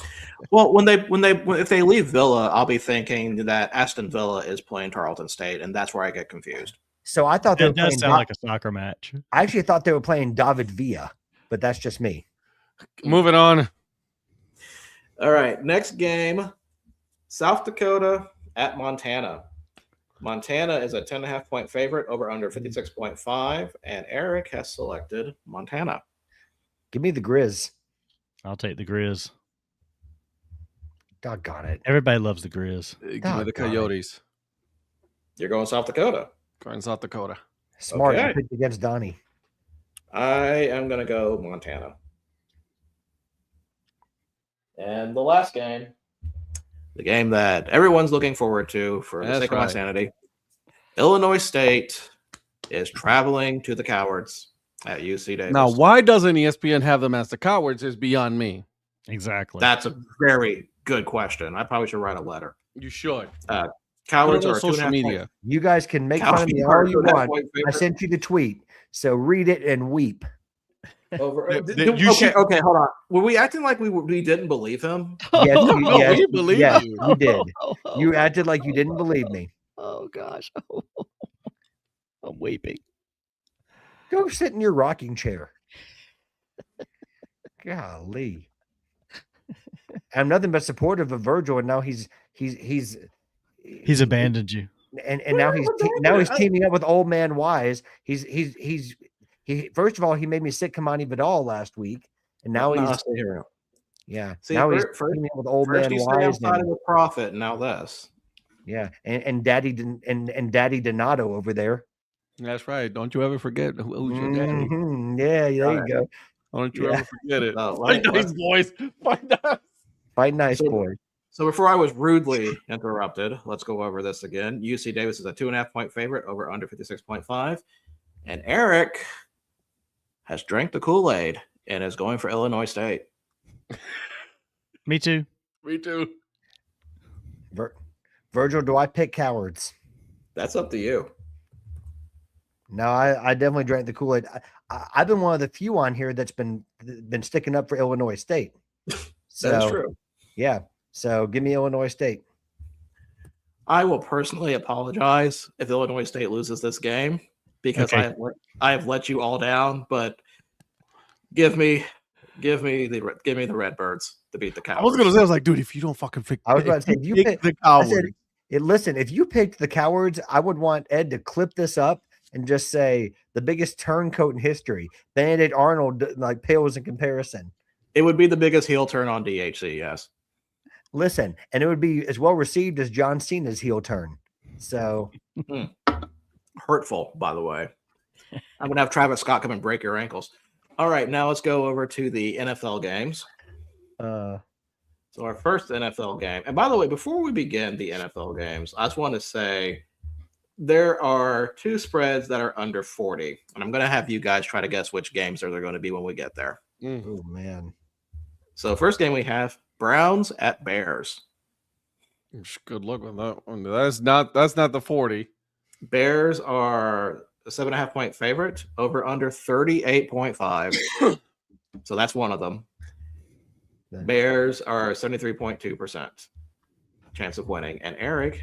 Well, if they leave Villa, I'll be thinking that Aston Villa is playing Tarleton State, and that's where I get confused. so I thought they were That does playing. sound like a soccer match. I actually thought they were playing David Villa, but that's just me. Moving on. All right, next game, South Dakota at Montana. Montana is a 10.5-point favorite over under 56.5, and Eric has selected Montana. Give me the Grizz. I'll take the Grizz. Doggone it. Everybody loves the Grizz. Give me the Doggone it. Coyotes. You're going South Dakota. Going South Dakota. Smart. Okay. You picked against Donnie. I am going to go Montana. And the last game, the game that everyone's looking forward to for the That's sake of my right. sanity, Illinois State is traveling to the Cowards at UC Davis. Now, why doesn't ESPN have them as the Cowards is beyond me. Exactly. That's a very good question. I probably should write a letter. You should. Cowards Put it on are social 2.5 media. point- You guys can make Cowards fun of me are all you 2.5 want. point I favorite sent you the tweet, so read it and weep. over. You should- Okay, hold on. Were we acting like we didn't believe him? Yes, No, yes, we believe yes, you. you did. You acted like you didn't believe me. Oh gosh. I'm weeping. Go sit in your rocking chair. Golly. I'm nothing but supportive of Virgil, and now he's He's abandoned you. and now he's teaming up with old man Wise. He first of all, he made me sick Kamani Vidal last week, and now No, he's stay here. yeah. See, now he's first- teaming up with old First man you stay Wise. outside And, of the profit, now this. yeah, and Daddy and Daddy Donato over there. That's right. Don't you ever forget who's your daddy. Mhm. Yeah, there you Alright. go. Don't you Yeah. ever forget it. No, Fight nice, boys. Fight nice. Fight nice, So- boy. So before I was rudely interrupted, let's go over this again. UC Davis is a 2.5-point favorite over under 56.5. And Eric has drank the Kool-Aid and is going for Illinois State. Me too. Me too. Virgil, do I pick Cowards? That's up to you. No, I definitely drank the Kool-Aid. I've been one of the few on here that's been sticking up for Illinois State. So, That's true. Yeah. So give me Illinois State. I will personally apologize if Illinois State loses this game because Okay. I have let you all down, but give me the Redbirds to beat the Cowards. I was gonna say, I was like, dude, if you don't fucking pick, I was about to say, if you pick- the I Cowards, said, listen, if you picked the Cowards, I would want Ed to clip this up and just say the biggest turncoat in history. Benedict Arnold like pales in comparison. It would be the biggest heel turn on DHC, yes. Listen, and it would be as well received as John Cena's heel turn. So Hurtful, by the way. I'm going to have Travis Scott come and break your ankles. All right, now let's go over to the NFL games. So our first NFL game. And by the way, before we begin the NFL games, I just want to say there are two spreads that are under 40. And I'm going to have you guys try to guess which games they're going to be when we get there. oh man. So first game we have Browns at Bears. good luck with that one. That's not the 40. Bears are a 7.5-point favorite over under 38.5. So that's one of them. Bears are 73.2% chance of winning. And Eric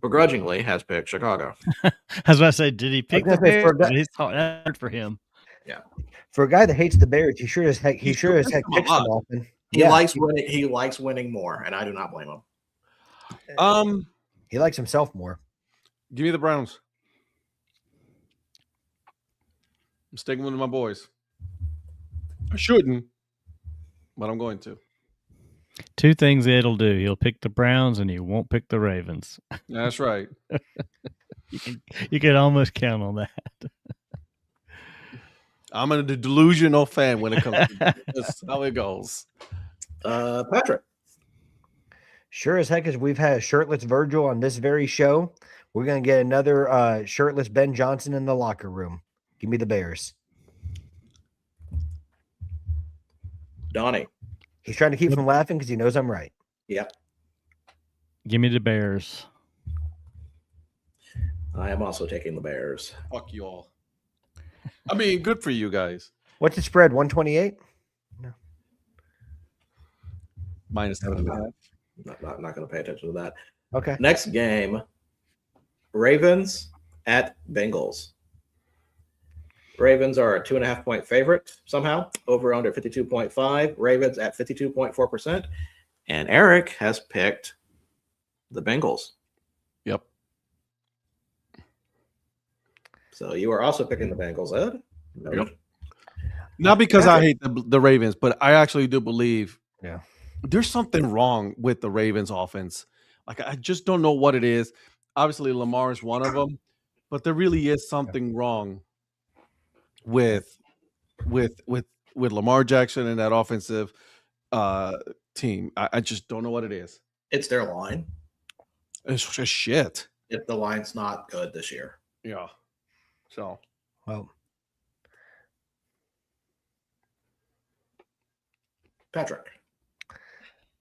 begrudgingly has picked Chicago. I was about to say, did he pick the gonna say, Bears? forgot- It's hard for him. For a guy that hates the Bears, he sure as heck picks them often. He likes winning. He likes winning more, and I do not blame him. He likes himself more. Give me the Browns. I'm sticking with my boys. I shouldn't, but I'm going to. Two things it'll do. He'll pick the Browns and he won't pick the Ravens. That's right. You could almost count on that. I'm a delusional fan when it comes to this. How it goes. Patrick. Sure as heck as we've had a shirtless Virgil on this very show, we're going to get another shirtless Ben Johnson in the locker room. Give me the Bears. Donnie. He's trying to keep from laughing because he knows I'm right. Yep. Give me the Bears. I am also taking the Bears. Fuck y'all. I mean, good for you guys. What's the spread? 128? No. -7.5. Not going to pay attention to that. Okay. Next game, Ravens at Bengals. Ravens are a 2.5-point favorite somehow, over under 52.5. Ravens at 52.4%. And Eric has picked the Bengals. Yep. So you are also picking the Bengals, Ed? No. Yep. Not because I hate the Ravens, but I actually do believe there's something wrong with the Ravens offense. Like, I just don't know what it is. Obviously, Lamar is one of them, but there really is something wrong with Lamar Jackson and that offensive team. I just don't know what it is. It's their line. It's just shit. If the line's not good this year. Yeah. So, Well, Patrick.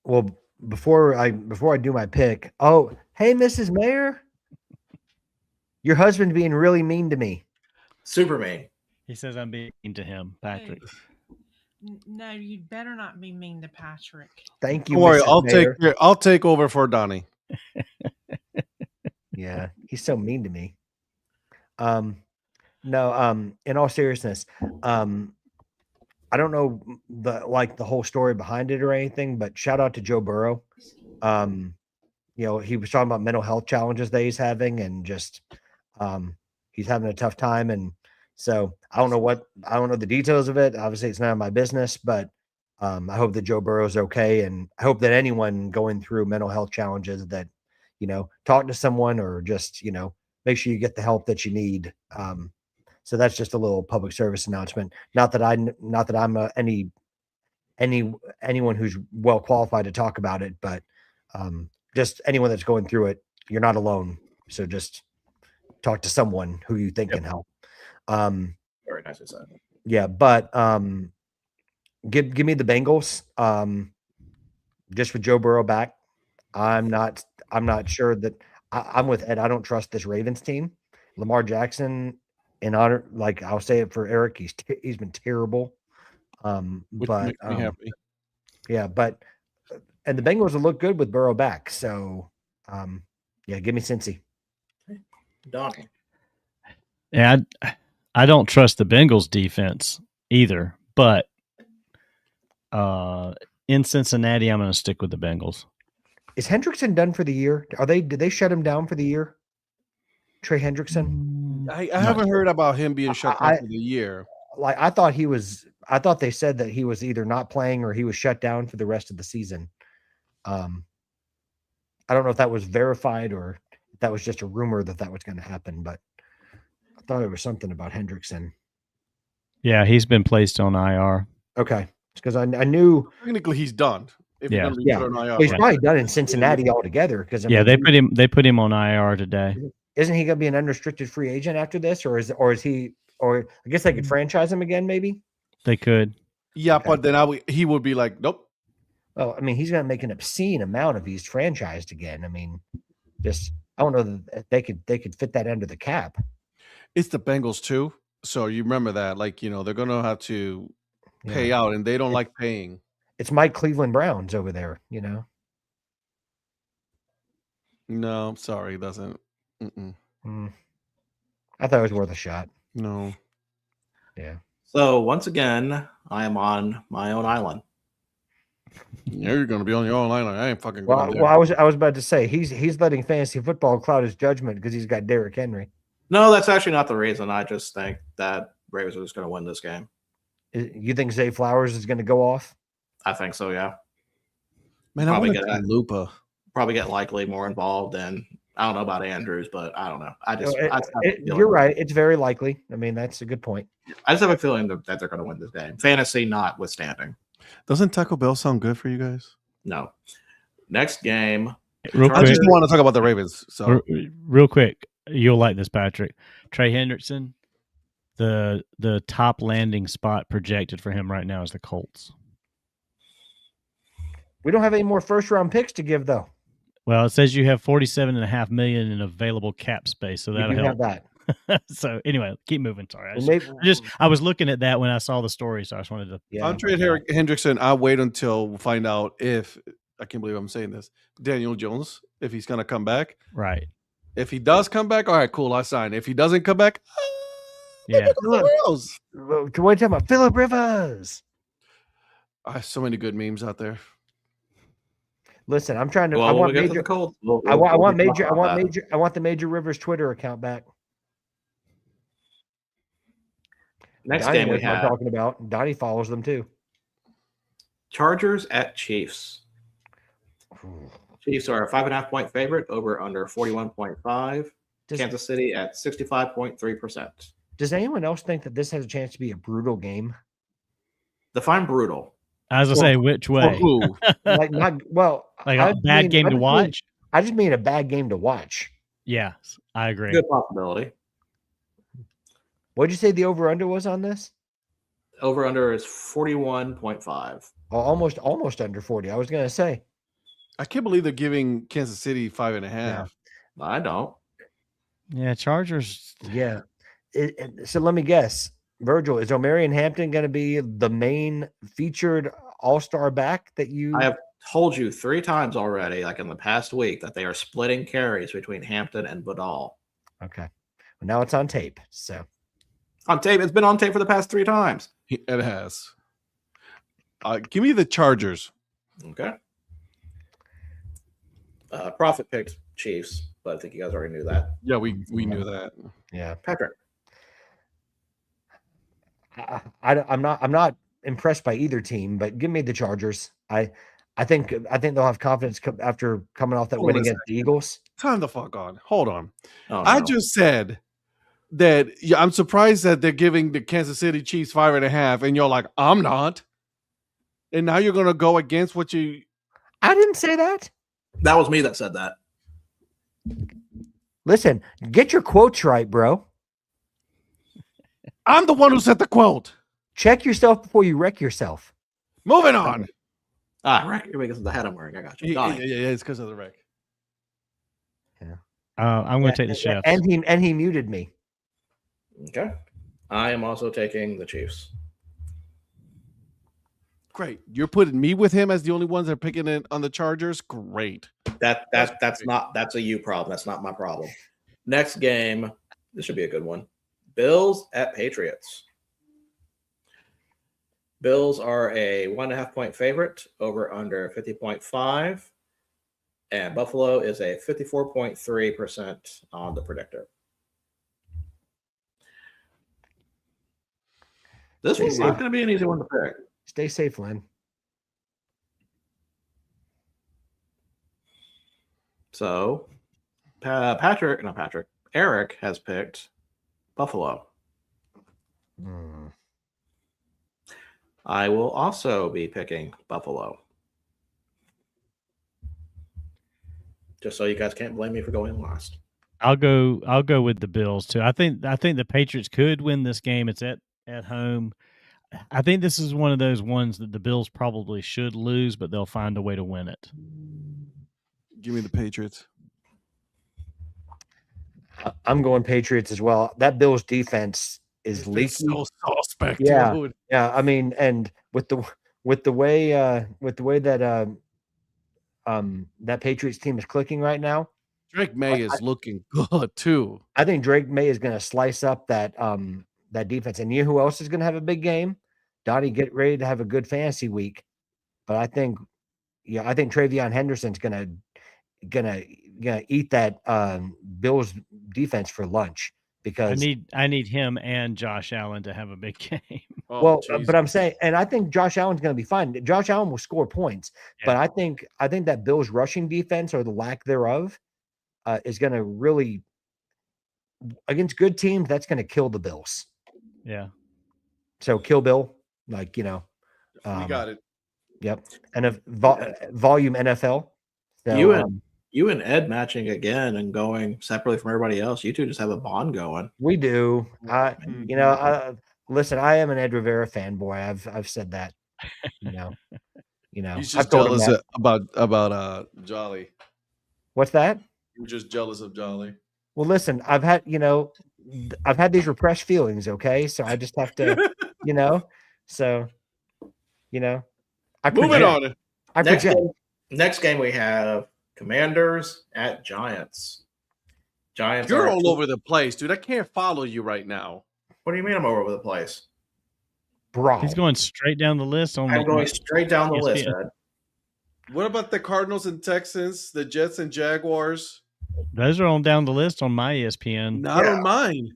well, before I do my pick, oh, hey, Mrs. Mayor, your husband's being really mean to me. Super mean. He says I'm being mean to him, Patrick. No, you'd better not be mean to Patrick. Thank you. don't worry, Mrs. I'll take over for Donnie. Yeah, he's so mean to me. No, in all seriousness, I don't know the whole story behind it or anything, but shout out to Joe Burrow. He was talking about mental health challenges that he's having, and just he's having a tough time. And so I don't know the details of it. Obviously, it's none of my business, but I hope that Joe Burrow's okay, and I hope that anyone going through mental health challenges that talk to someone, or just make sure you get the help that you need. So that's just a little public service announcement. Not that I'm anyone who's well qualified to talk about it, but just anyone that's going through it, you're not alone. So just talk to someone who you think can help. Very nicely said. Yeah, but give me the Bengals. Just with Joe Burrow back, I'm not sure that I'm with Ed. I don't trust this Ravens team. Lamar Jackson, in honor, like I'll say it for Eric, he's been terrible. Which but makes me happy. Yeah, but and the Bengals will look good with Burrow back. So give me Cincy. Donnie. Yeah, I don't trust the Bengals defense either, but in Cincinnati, I'm going to stick with the Bengals. Is Hendrickson done for the year? Did they shut him down for the year? Trey Hendrickson? I haven't heard about him being shut down for the year. Like I thought they said that he was either not playing or he was shut down for the rest of the season. I don't know if that was verified or if that was just a rumor that was going to happen, but I thought it was something about Hendrickson. Yeah, he's been placed on IR. Okay. Because I knew Technically he's done. If Yeah. you're gonna be put on IR. he's probably done in Cincinnati altogether. Because they put him on IR today. Isn't he going to be an unrestricted free agent after this, or is he? Or I guess they could franchise him again, maybe. They could. Yeah, Okay. but then he would be like, nope. Well, I mean, he's going to make an obscene amount if he's franchised again. I mean, just I don't know that they could fit that under the cap. It's the Bengals too. So you remember that, like, they're gonna have to pay out, and they don't like paying. It's Mike Cleveland Browns over there, No, I'm sorry, it doesn't. I thought it was worth a shot. No. Yeah. So once again, I am on my own island. You're gonna be on your own island. I ain't fucking Well, going there. I was about to say he's letting fantasy football cloud his judgment because he's got Derrick Henry. No, that's actually not the reason. I just think that Ravens are just going to win this game. You think Zay Flowers is going to go off? I think so, yeah. Man, I probably want to get that. Lupa. Probably get likely more involved, and I don't know about Andrews, but I don't know. You're right. It's very likely. I mean, that's a good point. I just have a feeling that they're going to win this game. Fantasy notwithstanding. Doesn't Taco Bell sound good for you guys? No. Next game. Real I quick, just want to talk about the Ravens. So real quick, you'll like this, Patrick. Trey Hendrickson, the top landing spot projected for him right now is the Colts. We don't have any more first round picks to give, though. Well, it says you have $47.5 million in available cap space, so We that'll do help. have that. So anyway, keep moving. Sorry, Maybe- I was looking at that when I saw the story, so I just wanted to. Yeah. on trade Hendrickson, I'll wait until we find out if I can't believe I'm saying this. Daniel Jones, if he's gonna come back. Right. If he does come back, all right, cool, I sign. If he doesn't come back, Yeah. somewhere else. What are you talking about? Phillip Rivers. So many good memes out there. Listen, I'm trying to. Well, I want we'll get to major. the Colts. I want we'll major. talk I want about that. major. I want the Major Rivers Twitter account back. Next Donnie game we knows what I'm have talking about. Donnie follows them too. Chargers at Chiefs. Chiefs are a 5.5-point favorite over under 41.5. Does, Kansas City at 65.3%. does anyone else think that this has a chance to be a brutal game? Define brutal. I was gonna say which For way? who? Like not well. Like I a bad mean- game I to just watch? I just mean a bad game to watch. Yeah, I agree. Good possibility. What'd you say the over under was on this? Over under is 41.5. Oh, almost under 40. I was gonna say. I can't believe they're giving Kansas City 5.5. I don't. Yeah, Chargers. Yeah. So let me guess. Virgil, is Omarion Hampton going to be the main featured all-star back that you? I have told you 3 times already, like in the past week, that they are splitting carries between Hampton and Vidal. Okay. Well, now it's on tape. So On tape. It's been on tape for the past 3 times. It has. Give me the Chargers. Okay. Profit picked Chiefs, but I think you guys already knew that. Yeah, we knew that. yeah, Patrick. I'm not impressed by either team, but give me the Chargers. I think they'll have confidence after coming off that Hold win on a against the Eagles. Time the fuck on. Hold on. Oh, I no. just said that I'm surprised that they're giving the Kansas City Chiefs 5.5, and you're like, I'm not. And now you're gonna go against what you. I didn't say that. That was me that said that. Listen, get your quotes right, bro. I'm the one who said the quote. Check yourself before you wreck yourself. Moving on. Right. Because of the hat I'm wearing. I got you. Yeah, Donnie. it's because of the wreck. I'm going to take the Chefs. And he muted me. Okay. I am also taking the Chiefs. Great. You're putting me with him as the only ones that are picking it on the Chargers. Great. That's a you problem. That's not my problem. Next game. This should be a good one. Bills at Patriots. Bills are a 1.5-point favorite over under 50.5. And Buffalo is a 54.3% on the predictor. This one's not going to be an easy one to pick. Stay safe, Lynn. So, Eric has picked Buffalo. I will also be picking Buffalo. Just so you guys can't blame me for going last. I'll go with the Bills too. I think the Patriots could win this game. It's at home. I think this is one of those ones that the Bills probably should lose, but they'll find a way to win it. Give me the Patriots. I'm going Patriots as well. That Bills defense is leaky. It's so suspect. Yeah. Dude. Yeah, I mean, and with the way that that Patriots team is clicking right now, Drake May is looking good too. I think Drake May is going to slice up that defense. And you know who else is going to have a big game? Donnie, get ready to have a good fantasy week. But I think Travion Henderson's gonna eat that Bills defense for lunch because I need him and Josh Allen to have a big game. Oh, but I'm saying, and I think Josh Allen's going to be fine. Josh Allen will score points, but I think that Bills rushing defense or the lack thereof is going to really against good teams. That's going to kill the Bills. Yeah. So kill Bill, we got it. Yep. And volume NFL. So, you and Ed matching again and going separately from everybody else. You two just have a bond going. we do. Listen, I am an Ed Rivera fanboy. I've said that. He's I've just told him jealous that. about Jolly. What's that? You're just jealous of Jolly. Well, listen, I've had these repressed feelings. Okay, so I just have to, I Moving project. on. I project. Next game we have Commanders at Giants. Giants. You're all over the place, dude. I can't follow you right now. What do you mean I'm all over the place? Bro, He's going straight down the list. I'm going straight down the ESPN. list, Ed. What about the Cardinals and Texans, the Jets and Jaguars? Those are on down the list on my ESPN. Not on mine.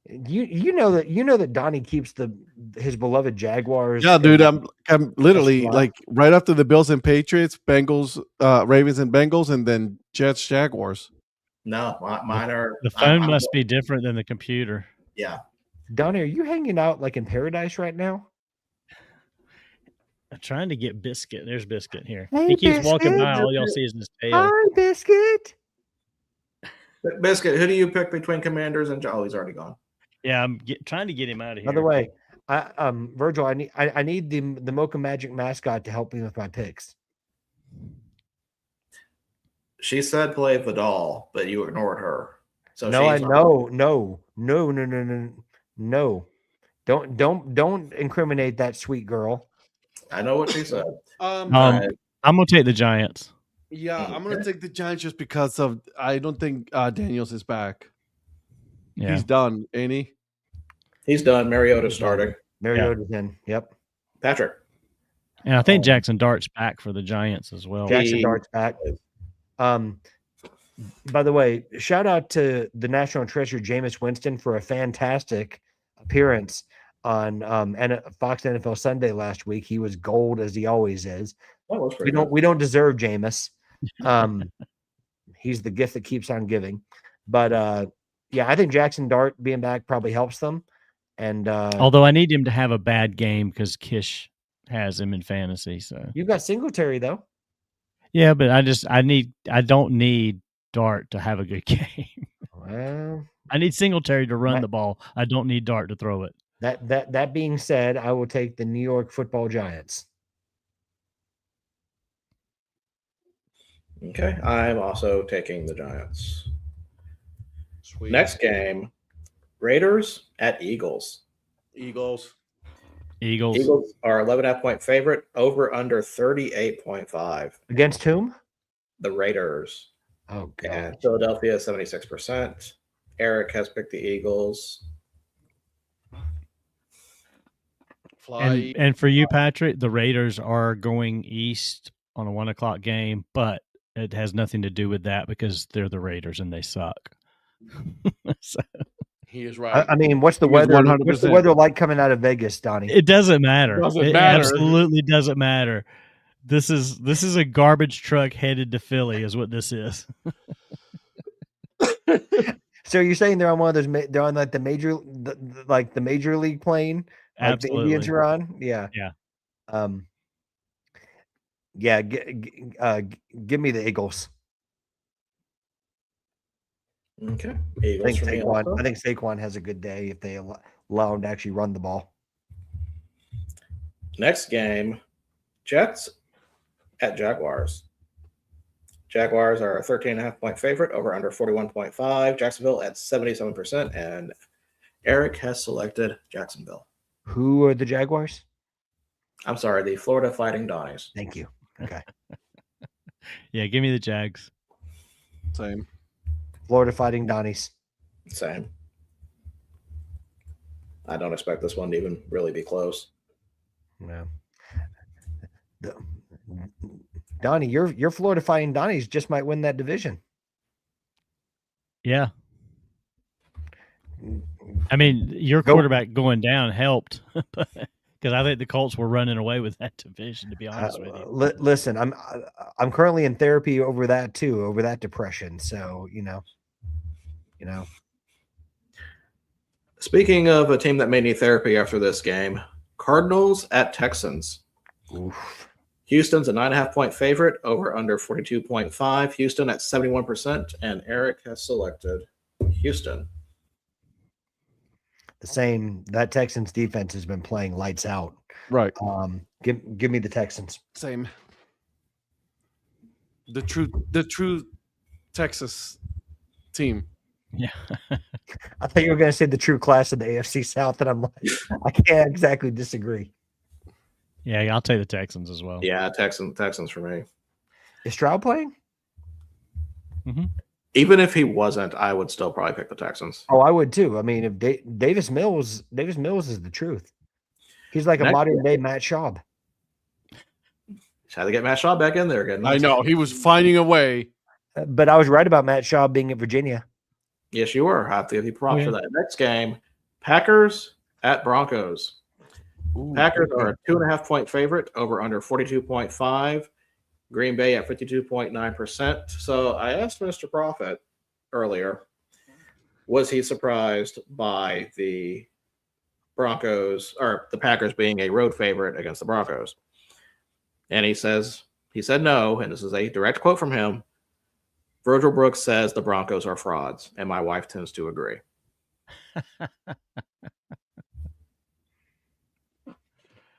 You know that Donnie keeps his beloved Jaguars. Yeah, dude. I'm literally like right after the Bills and Patriots, Bengals, Ravens and Bengals, and then Jets, Jaguars. No, mine are. The phone must be different than the computer. Yeah. Donnie, are you hanging out like in paradise right now? I'm trying to get Biscuit. There's Biscuit here. Hey, he keeps walking Biscuit. by. All y'all see is his tail. Hi, Biscuit. Biscuit, who do you pick between Commanders and Giants? Oh, he's already gone. Yeah, I'm trying to get him out of here. By the way, Virgil, I need the Mocha Magic mascot to help me with my picks. She said play Vidal, but you ignored her. So No. Don't incriminate that sweet girl. I know what she said. I'm gonna take the Giants. Yeah, I'm gonna take the Giants just because of I don't think Daniels is back. Yeah. He's done, ain't he? He's done. Mariota's starting. Mariota's in. Yep. Patrick. And I think Jackson Dart's back for the Giants as well. Jackson Dart's back. By the way, shout out to the national treasure Jameis Winston for a fantastic appearance on Fox NFL Sunday last week. He was gold as he always is. We don't deserve Jameis. He's the gift that keeps on giving. But yeah, I think Jackson Dart being back probably helps them. And although I need him to have a bad game because Kish has him in fantasy. So you've got Singletary though. Yeah, but I don't need Dart to have a good game. Well, I need Singletary to run the ball. I don't need Dart to throw it. That being said, I will take the New York Football Giants. Okay, I'm also taking the Giants. Sweet. Next game, Raiders at Eagles. Eagles are 11.5-point favorite, over under 38.5. Against whom? The Raiders. Oh, God. And Philadelphia, 76%. Eric has picked the Eagles. And for you, Patrick, the Raiders are going east on a 1:00 game, but it has nothing to do with that because they're the Raiders and they suck. So. He is right. I mean, what's the weather? 100%. What's the weather like coming out of Vegas, Donnie? It doesn't matter. It absolutely doesn't matter. This is a garbage truck headed to Philly, is what this is. So you're saying they're on one of those? They're on like the major league plane, like the Indians are on? Yeah. Yeah. Give me the Eagles. Okay. I think Saquon has a good day if they allow him to actually run the ball. Next game, Jets at Jaguars. Jaguars are a 13.5-point favorite, over under 41.5. Jacksonville at 77%, and Eric has selected Jacksonville. Who are the Jaguars? I'm sorry, the Florida Fighting Donnies. Thank you. Okay. Yeah, give me the Jags. Same. Florida Fighting Donnies. Same. I don't expect this one to even really be close. No. Donnie, your Florida Fighting Donnies just might win that division. Yeah. I mean, your quarterback going down helped because I think the Colts were running away with that division, to be honest with you. Listen, I'm currently in therapy over that too, over that depression. So, you know. Speaking of a team that may need therapy after this game, Cardinals at Texans. Oof. Houston's a 9.5-point favorite, over under 42.5. Houston at 71%, and Eric has selected Houston. The same. That Texans defense has been playing lights out. Right. Give me the Texans. Same. The true Texas team. Yeah. I thought you were going to say the true class of the AFC South, and I'm like, I can't exactly disagree. Yeah, I'll take the Texans as well. Yeah, Texans for me. Is Stroud playing? Mm-hmm. Even if he wasn't, I would still probably pick the Texans. Oh, I would too. I mean, if Davis Mills is the truth. He's like a modern day Matt Schaub. Just had to get Matt Schaub back in there again. I know he was finding a way. But I was right about Matt Schaub being at Virginia. Yes, you were. I have to give you props for that. Next game, Packers at Broncos. Ooh, Packers are a 2.5-point favorite, over under 42.5. Green Bay at 52.9%. So I asked Mr. Prophet earlier, was he surprised by the Broncos or the Packers being a road favorite against the Broncos? And he said no, and this is a direct quote from him. Virgil Brooks says the Broncos are frauds, and my wife tends to agree.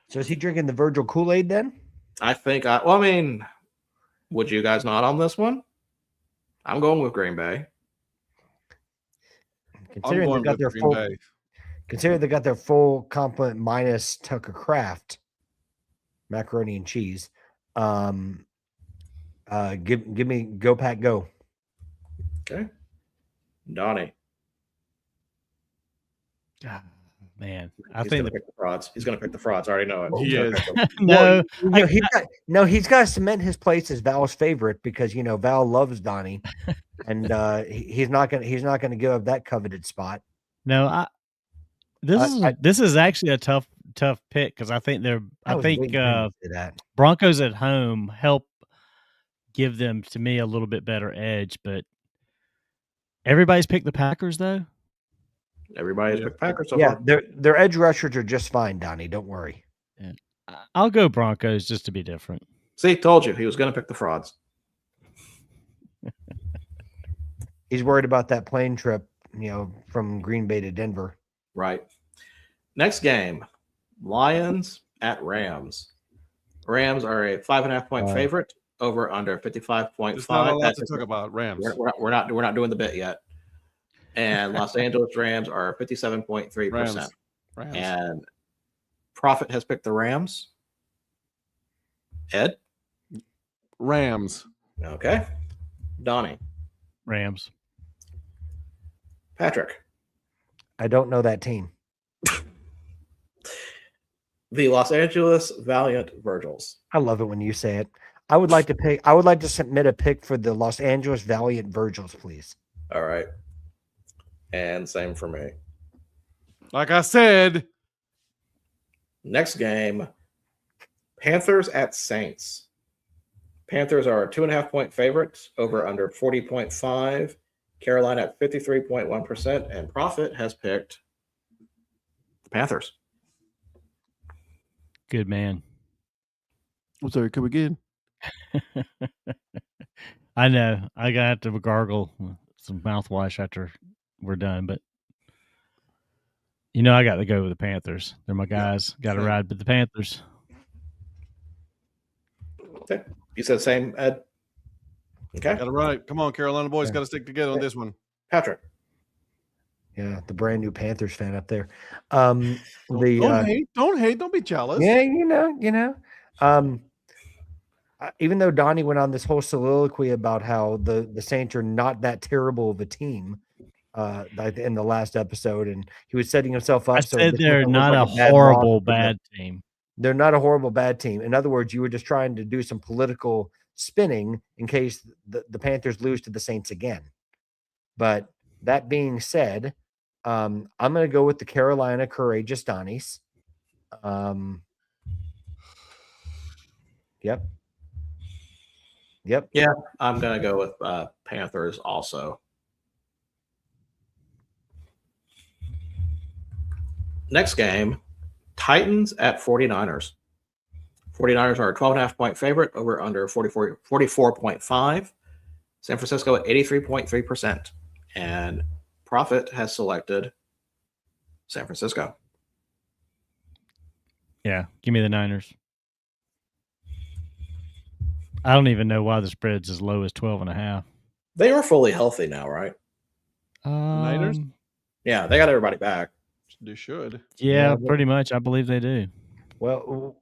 So is he drinking the Virgil Kool-Aid then? I mean, would you guys not on this one? I'm going with Green Bay. Considering they got their full complement minus Tucker Kraft, macaroni and cheese. Give me go Pack go. Okay. Donnie. Man, He's going to pick the frauds. He's going to pick the frauds. I already know it. He is. No, He's got to cement his place as Val's favorite because Val loves Donnie, and he's not gonna give up that coveted spot. No, this is actually a tough pick because I think Broncos at home help give them, to me, a little bit better edge, but everybody's picked the Packers though. Everybody's picked Packers so far. Their edge rushers are just fine, Donnie. Don't worry. Yeah. I'll go Broncos just to be different. See, told you he was going to pick the frauds. He's worried about that plane trip, from Green Bay to Denver. Right. Next game, Lions at Rams. Rams are a 5.5-point favorite, over under 55.5. There's not a lot to talk about Rams. We're not doing the bit yet. And Los Angeles Rams are 57.3%. Rams. And Prophet has picked the Rams. Ed? Rams. Okay. Donnie? Rams. Patrick? I don't know that team. The Los Angeles Valiant Virgils. I love it when you say it. I would like to submit a pick for the Los Angeles Valiant Virgils, please. All right. And same for me. Like I said. Next game, Panthers at Saints. Panthers are a 2.5-point favorite, over under 40.5. Carolina at 53.1%, and Prophet has picked the Panthers. Good man. I'm sorry, come again. I know. I got to gargle some mouthwash after we're done, but I got to go with the Panthers. They're my guys. Got to ride with the Panthers. Okay. You said the same, Ed? Okay. Got it right. Come on, Carolina boys. Got to stick together on this one. Patrick. Yeah, the brand new Panthers fan up there. Don't hate. Don't be jealous. Yeah, even though Donnie went on this whole soliloquy about how the Saints are not that terrible of a team in the last episode, and he was setting himself up. I said they're not a horrible bad team. They're not a horrible bad team. In other words, you were just trying to do some political spinning in case the Panthers lose to the Saints again. But that being said, I'm going to go with the Carolina Courageous Donnies. Yep. Yeah, I'm going to go with Panthers also. Next game, Titans at 49ers. 49ers are a 12.5 point favorite over under 44.5. San Francisco at 83.3%. And Profit has selected San Francisco. Yeah, give me the Niners. I don't even know why the spread's as low as 12.5. They are fully healthy now, right? Niners? Yeah, they got everybody back. They should. Yeah, pretty much. I believe they do. Well,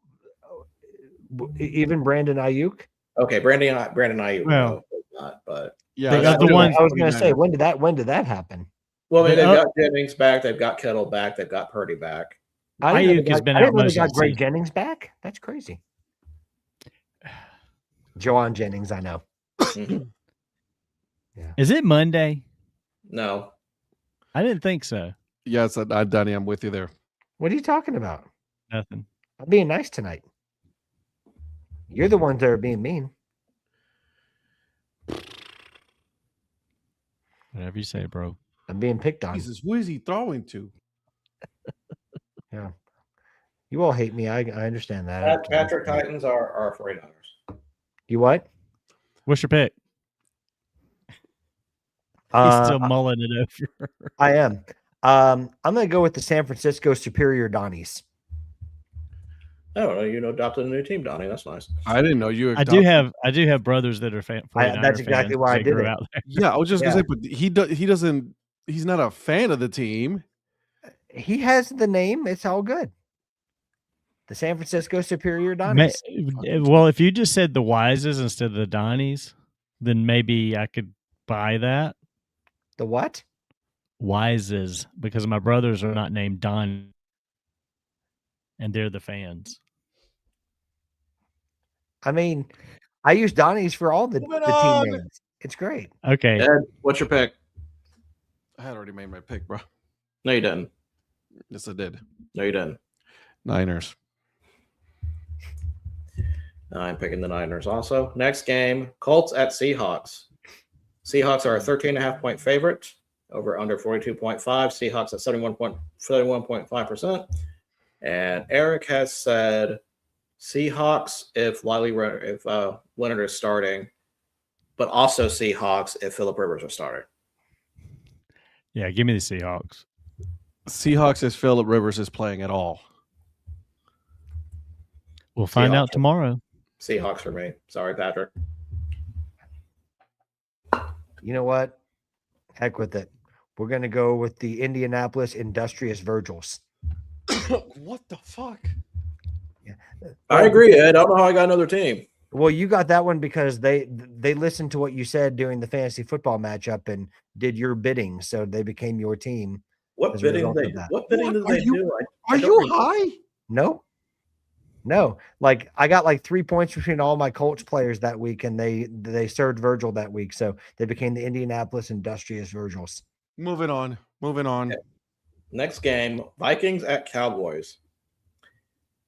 even Brandon Ayuk. Okay, Brandon Ayuk. Well, not, but Yeah, They got that's the one- I was going to say, 49ers. when did that happen? well, I mean, The- they've got Jennings back, they've got Kittle back, they've got Purdy back. Ayuk has been I out didn't know they most of got the Greg season. Jennings back. That's crazy. Joanne Jennings, I know. Is it Monday? No, I didn't think so. Yes, Donnie, I'm with you there. What are you talking about? Nothing. I'm being nice tonight. You're the ones that are being mean. Whatever you say, bro. I'm being picked on. Jesus, who is he throwing to? Yeah. You all hate me. I understand that. Patrick Titans are 49ers. You what? What's your pick? He's still mulling it over. I am. I'm going to go with the San Francisco Superior Donnies. Oh, you adopted a new team, Donnie. That's nice. I didn't know you. I do have brothers that are 49er that's exactly fans, why I they did grew it. out there. Yeah, I was just gonna say, but he doesn't. He's not a fan of the team. He has the name. It's all good. The San Francisco Superior Ma- Donnies. Well, if you just said the Wises instead of the Donnies, then maybe I could buy that. The what? Wises, because my brothers are not named Don, and they're the fans. I mean, I use Donnies for all the on. team names. It's great. Okay. Ed, what's your pick? I had already made my pick, bro. No, you didn't. Yes, I did. No, you didn't. Niners. I'm picking the Niners also. Next game, Colts at Seahawks. Seahawks are a 13.5 point favorite over under 42.5. Seahawks at 71.5%. And Eric has said Seahawks if Leonard is starting, but also Seahawks if Phillip Rivers are starting. Yeah, give me the Seahawks. Seahawks as Phillip Rivers is playing at all. We'll find Seahawks. out tomorrow. Seahawks for me. Sorry, Patrick. You know what? Heck with it. We're going to go with the Indianapolis Industrious Virgils. What the fuck? I agree, Ed. I don't know how I got another team. Well, you got that one because they listened to what you said during the fantasy football matchup and did your bidding, so they became your team. What As a bidding result they of that. what bidding did Are they you- do? Are don't you remember. high? No. Like I got like 3 points between all my Colts players that week, and they served Virgil that week, so they became the Indianapolis Industrious Virgils. Moving on. Okay. Next game, Vikings at Cowboys.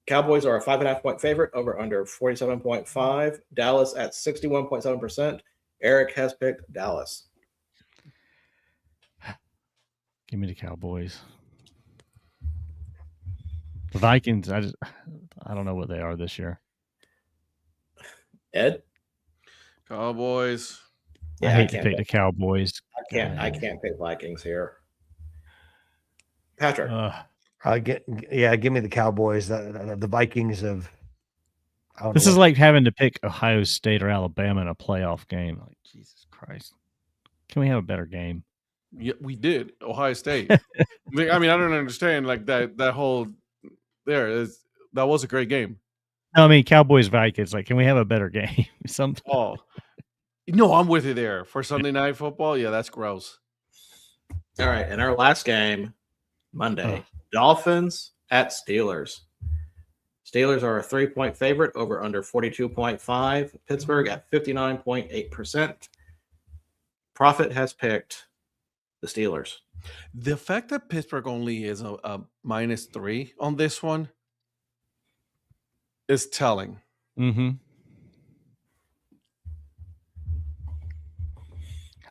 Cowboys are a 5.5 point favorite over under 47.5. Dallas at 61.7%. Eric has picked Dallas. Give me the Cowboys. The Vikings, I don't know what they are this year. Ed? Cowboys. I hate to pick the Cowboys. I can't pick Vikings here. Patrick. Give me the Cowboys. The Vikings of. This is like having to pick Ohio State or Alabama in a playoff game. Like, Jesus Christ. Can we have a better game? Yeah, we did. Ohio State. I mean, I don't understand like that whole that was a great game. No, I mean Cowboys Vikings. Like, can we have a better game? Something. Oh. No, I'm with you there. For Sunday night football, yeah, that's gross. All right. And our last game, Monday, Dolphins at Steelers. Steelers are a 3 point favorite over under 42.5. Pittsburgh at 59.8%. Profit has picked the Steelers. The fact that Pittsburgh only is a -3 on this one is telling. Mm-hmm.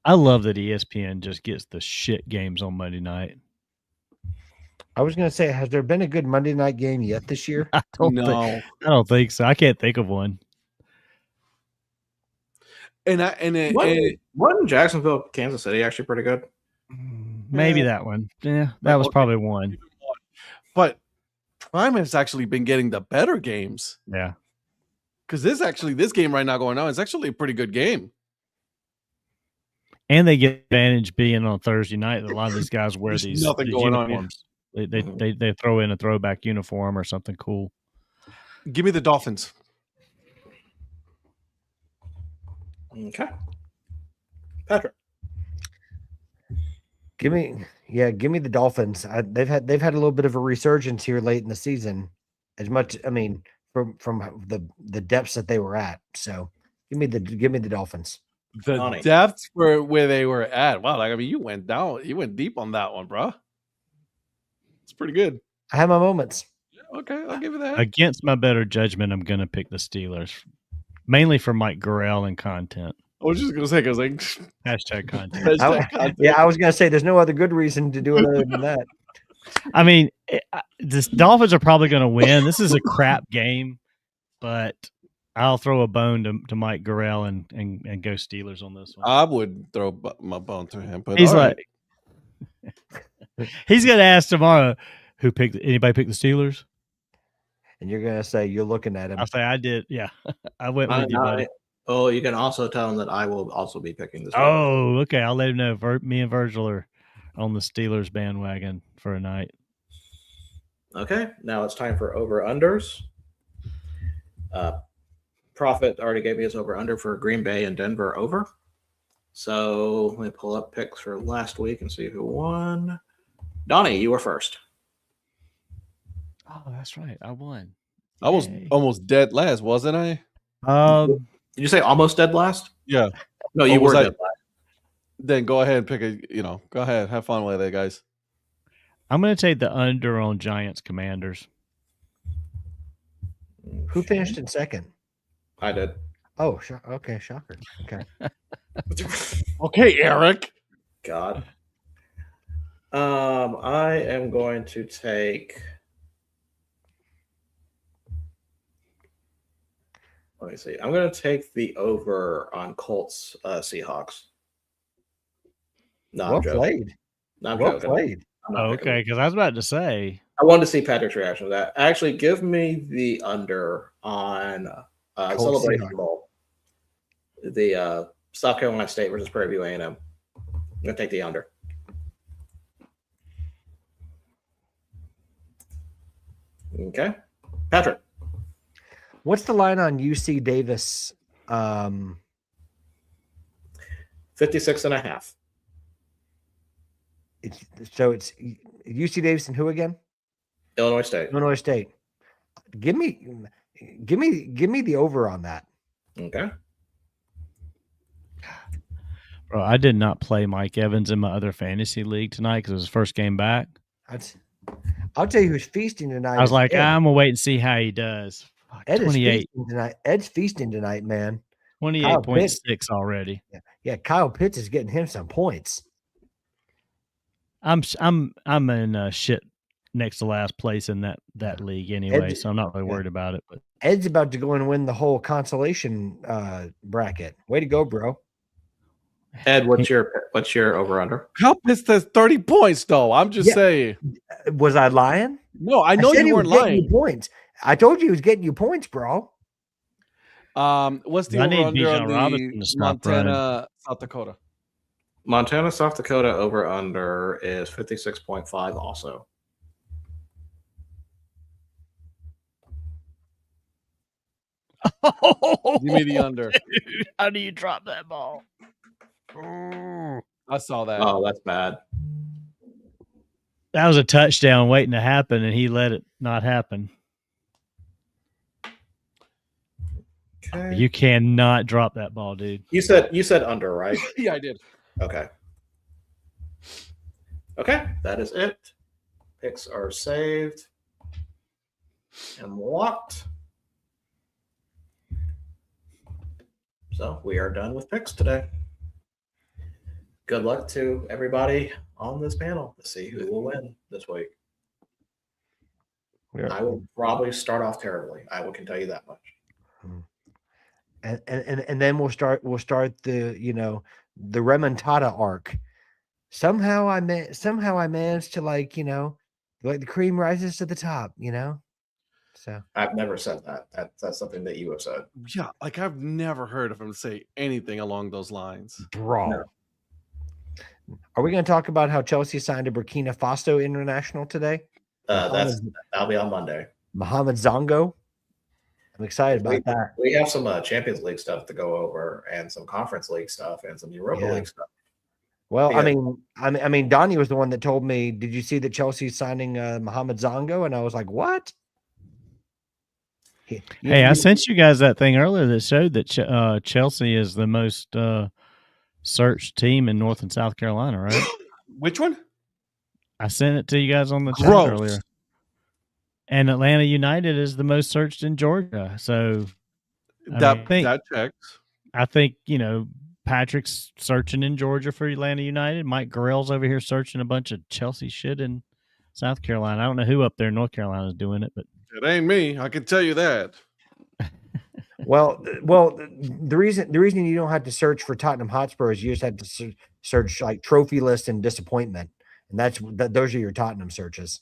I love that ESPN just gets the shit games on Monday night. I was going to say, has there been a good Monday night game yet this year? I don't think so. I can't think of one. Wasn't Jacksonville, Kansas City actually pretty good? Maybe that one. Yeah, that was probably one. But Prime has actually been getting the better games. Yeah. Because this game right now going on is actually a pretty good game. And they get advantage being on Thursday night. A lot of these guys wear There's these nothing going on here. uniforms. They throw in a throwback uniform or something cool. Give me the Dolphins. Okay. Patrick. Give me the Dolphins. They've had a little bit of a resurgence here late in the season. As much, I mean, from the depths that they were at. So give me the Dolphins. The Donnie. depths where they were at. Wow, like I mean, you went deep on that one, bro. It's pretty good. I have my moments. Yeah, okay, I'll give you that. Against my better judgment, I'm going to pick the Steelers, mainly for Mike Gurrell and content. I was just gonna say because like Hashtag content. I was going to say there's no other good reason to do it other than that. I mean, the Dolphins are probably going to win. This is a crap game, but I'll throw a bone to Mike Gurrell and go Steelers on this one. I would throw my bone to him, but He's all like, he's going to ask tomorrow, anybody pick the Steelers? And you're going to say you're looking at him. I'll say I did. Yeah, I went with you, buddy. Oh, you can also tell him that I will also be picking this. Oh, okay. I'll let him know. Me and Virgil are on the Steelers bandwagon for a night. Okay, now it's time for over-unders. Prophet already gave me his over-under for Green Bay and Denver over. So let me pull up picks for last week and see who won. Donnie, you were first. Oh, that's right. I won. I was almost dead last, wasn't I? Did you say almost dead last? Yeah. No, you were dead last. Then go ahead and pick go ahead. Have fun with it, guys. I'm going to take the under on Giants Commanders. Who finished in second? I did. Oh, okay, shocker. Okay. Okay, Eric. God. I am going to take. Let me see. I'm going to take the over on Colts Seahawks. No, well played. Not well played. Okay, because I was about to say. I wanted to see Patrick's reaction to that. Actually, give me the under on Celebration Bowl. The South Carolina State versus Prairie View A&M. I'm going to take the under. Okay. Patrick. What's the line on UC Davis? 56.5. So it's UC Davis and who again? Illinois State. Illinois State. Give me the over on that. Okay. Bro, I did not play Mike Evans in my other fantasy league tonight because it was his first game back. I'll tell you who's feasting tonight. I was like, I'm gonna wait and see how he does. Ed 28 tonight. Ed's feasting tonight, man. 28.6 already. Yeah, Kyle Pitts is getting him some points. I'm in shit next to last place in that league anyway, so I'm not really worried about it. But Ed's about to go and win the whole consolation bracket. Way to go, bro. Ed, what's your over under? Kyle Pitts has 30 points though. I'm just saying. Was I lying? No, I know you weren't lying. Points. I told you he was getting you points, bro. What's the over under on the Montana, South Dakota? Montana, South Dakota over under is 56.5 also. Give me the under. Dude, how do you drop that ball? I saw that. Oh, that's bad. That was a touchdown waiting to happen, and he let it not happen. Okay. You cannot drop that ball, dude. You said under, right? Yeah, I did. Okay. Okay, that is it. Picks are saved and locked. So we are done with picks today. Good luck to everybody on this panel to see who will win this week. I will probably start off terribly. I can tell you that much. And then we'll start the the remontada arc. Somehow I managed to like the cream rises to the top, So I've never said that. That's something that you have said. Yeah, like I've never heard of him say anything along those lines. bro. No. Are we going to talk about how Chelsea signed a Burkina Faso international today? That'll be on Monday. Mohamed Zongo. I'm excited about that. We have some Champions League stuff to go over, and some Conference League stuff, and some Europa League stuff. Well, Yeah. I mean, Donnie was the one that told me, "Did you see that Chelsea's signing Mohamed Zongo?" And I was like, "What?" Hey, I sent you guys that thing earlier that showed that Chelsea is the most searched team in North and South Carolina, right? Which one? I sent it to you guys on the chat Gross. earlier. And Atlanta United is the most searched in Georgia. So That checks. I think, Patrick's searching in Georgia for Atlanta United. Mike Gorell's over here searching a bunch of Chelsea shit in South Carolina. I don't know who up there in North Carolina is doing it, but It ain't me. I can tell you that. Well, the reason you don't have to search for Tottenham Hotspur is you just have to search like trophy list and disappointment, and those are your Tottenham searches.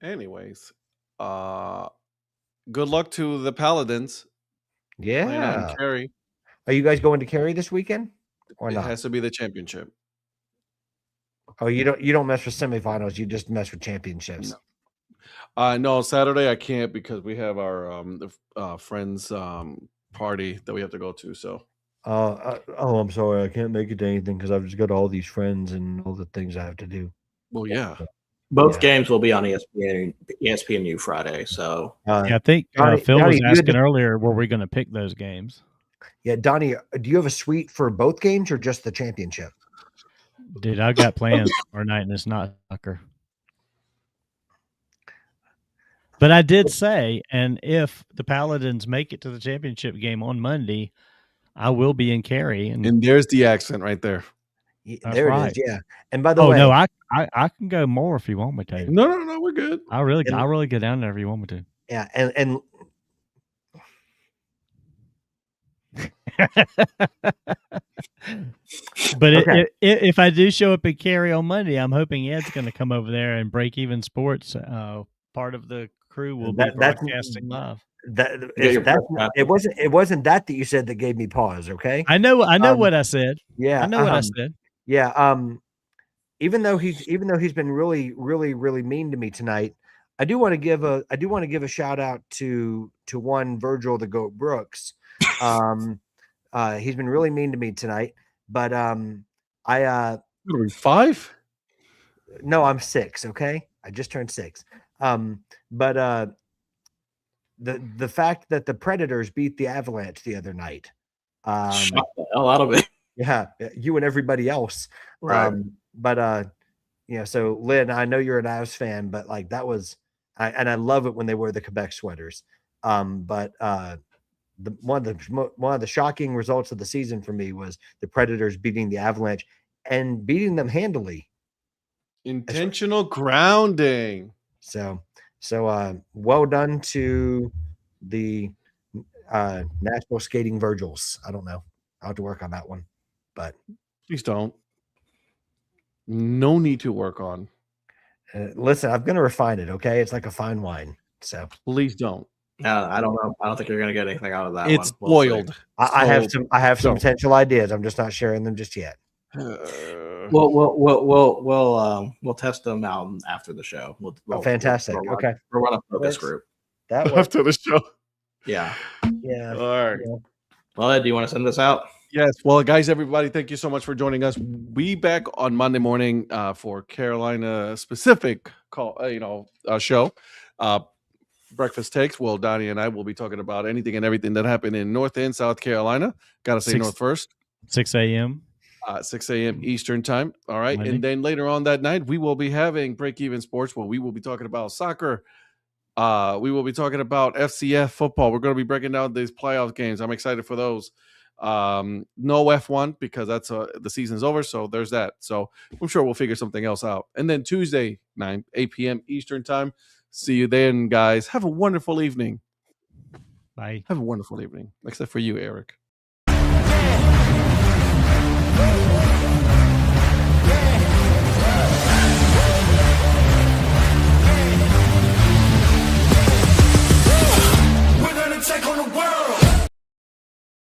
Anyways, good luck to the Paladins. Playing out in Yeah. Cary. Are you guys going to Cary this weekend or It not? has to be the championship. Oh, you don't mess with semifinals. You just mess with championships. No, Saturday I can't because we have our friends party that we have to go to. So. I'm sorry. I can't make it to anything because I've just got all these friends and all the things I have to do. Well, yeah. Both games will be on ESPNU Friday. So I think Phil was asking earlier, were we going to pick those games? Yeah, Donnie, do you have a suite for both games or just the championship? Dude, I've got plans tomorrow night, and it's not soccer. But I did say, and if the Paladins make it to the championship game on Monday, I will be in Cary. And there's the accent right there. There it is, yeah. And by the way, no, I can go more if you want me to. No, we're good. I'll really go down there if you want me to. Yeah, and but if I do show up at Cary on Monday, I'm hoping Ed's going to come over there and Break Even Sports. Part of the crew will be broadcasting live. It wasn't that you said that gave me pause. Okay, I know what I said. Yeah, I know what I said. Yeah. Even though he's been really, really, really mean to me tonight, I do want to give a shout out to one Virgil the Goat Brooks. He's been really mean to me tonight, but I 5? No, I'm 6. Okay, I just turned 6. But the fact that the Predators beat the Avalanche the other night, shocked the hell out of it. Yeah, you and everybody else. Right. So Lynn, I know you're an Avs fan, but like that was, and I love it when they wear the Quebec sweaters. One of the shocking results of the season for me was the Predators beating the Avalanche and beating them handily. Intentional grounding. So well done to the Nashville Skating Virgils. I don't know. I'll have to work on that one, but please don't. No need to work on. Listen, I'm going to refine it. Okay, it's like a fine wine. So please don't. I don't know. I don't think you're going to get anything out of that. It's spoiled. I have some potential ideas. I'm just not sharing them just yet. We'll test them out after the show. Fantastic. Okay, we're on a focus group. That after the show. Yeah. Yeah. All right. Yeah. Well, Ed, do you want to send this out? Yes. Well, guys, everybody, thank you so much for joining us. We back on Monday morning for Carolina specific show. Breakfast Takes. Well, Donnie and I will be talking about anything and everything that happened in North and South Carolina. Got to say North first. 6 a.m. 6 a.m. Eastern time. All right. Monday. And then later on that night, we will be having Break Even Sports where we will be talking about soccer. We will be talking about FCF football. We're going to be breaking down these playoff games. I'm excited for those. No F1 because that's the season's over. So there's that. So I'm sure we'll figure something else out. And then Tuesday, 8 p.m. Eastern time, See you then, guys. Have a wonderful evening. Bye. Have a wonderful evening, except for you, Eric.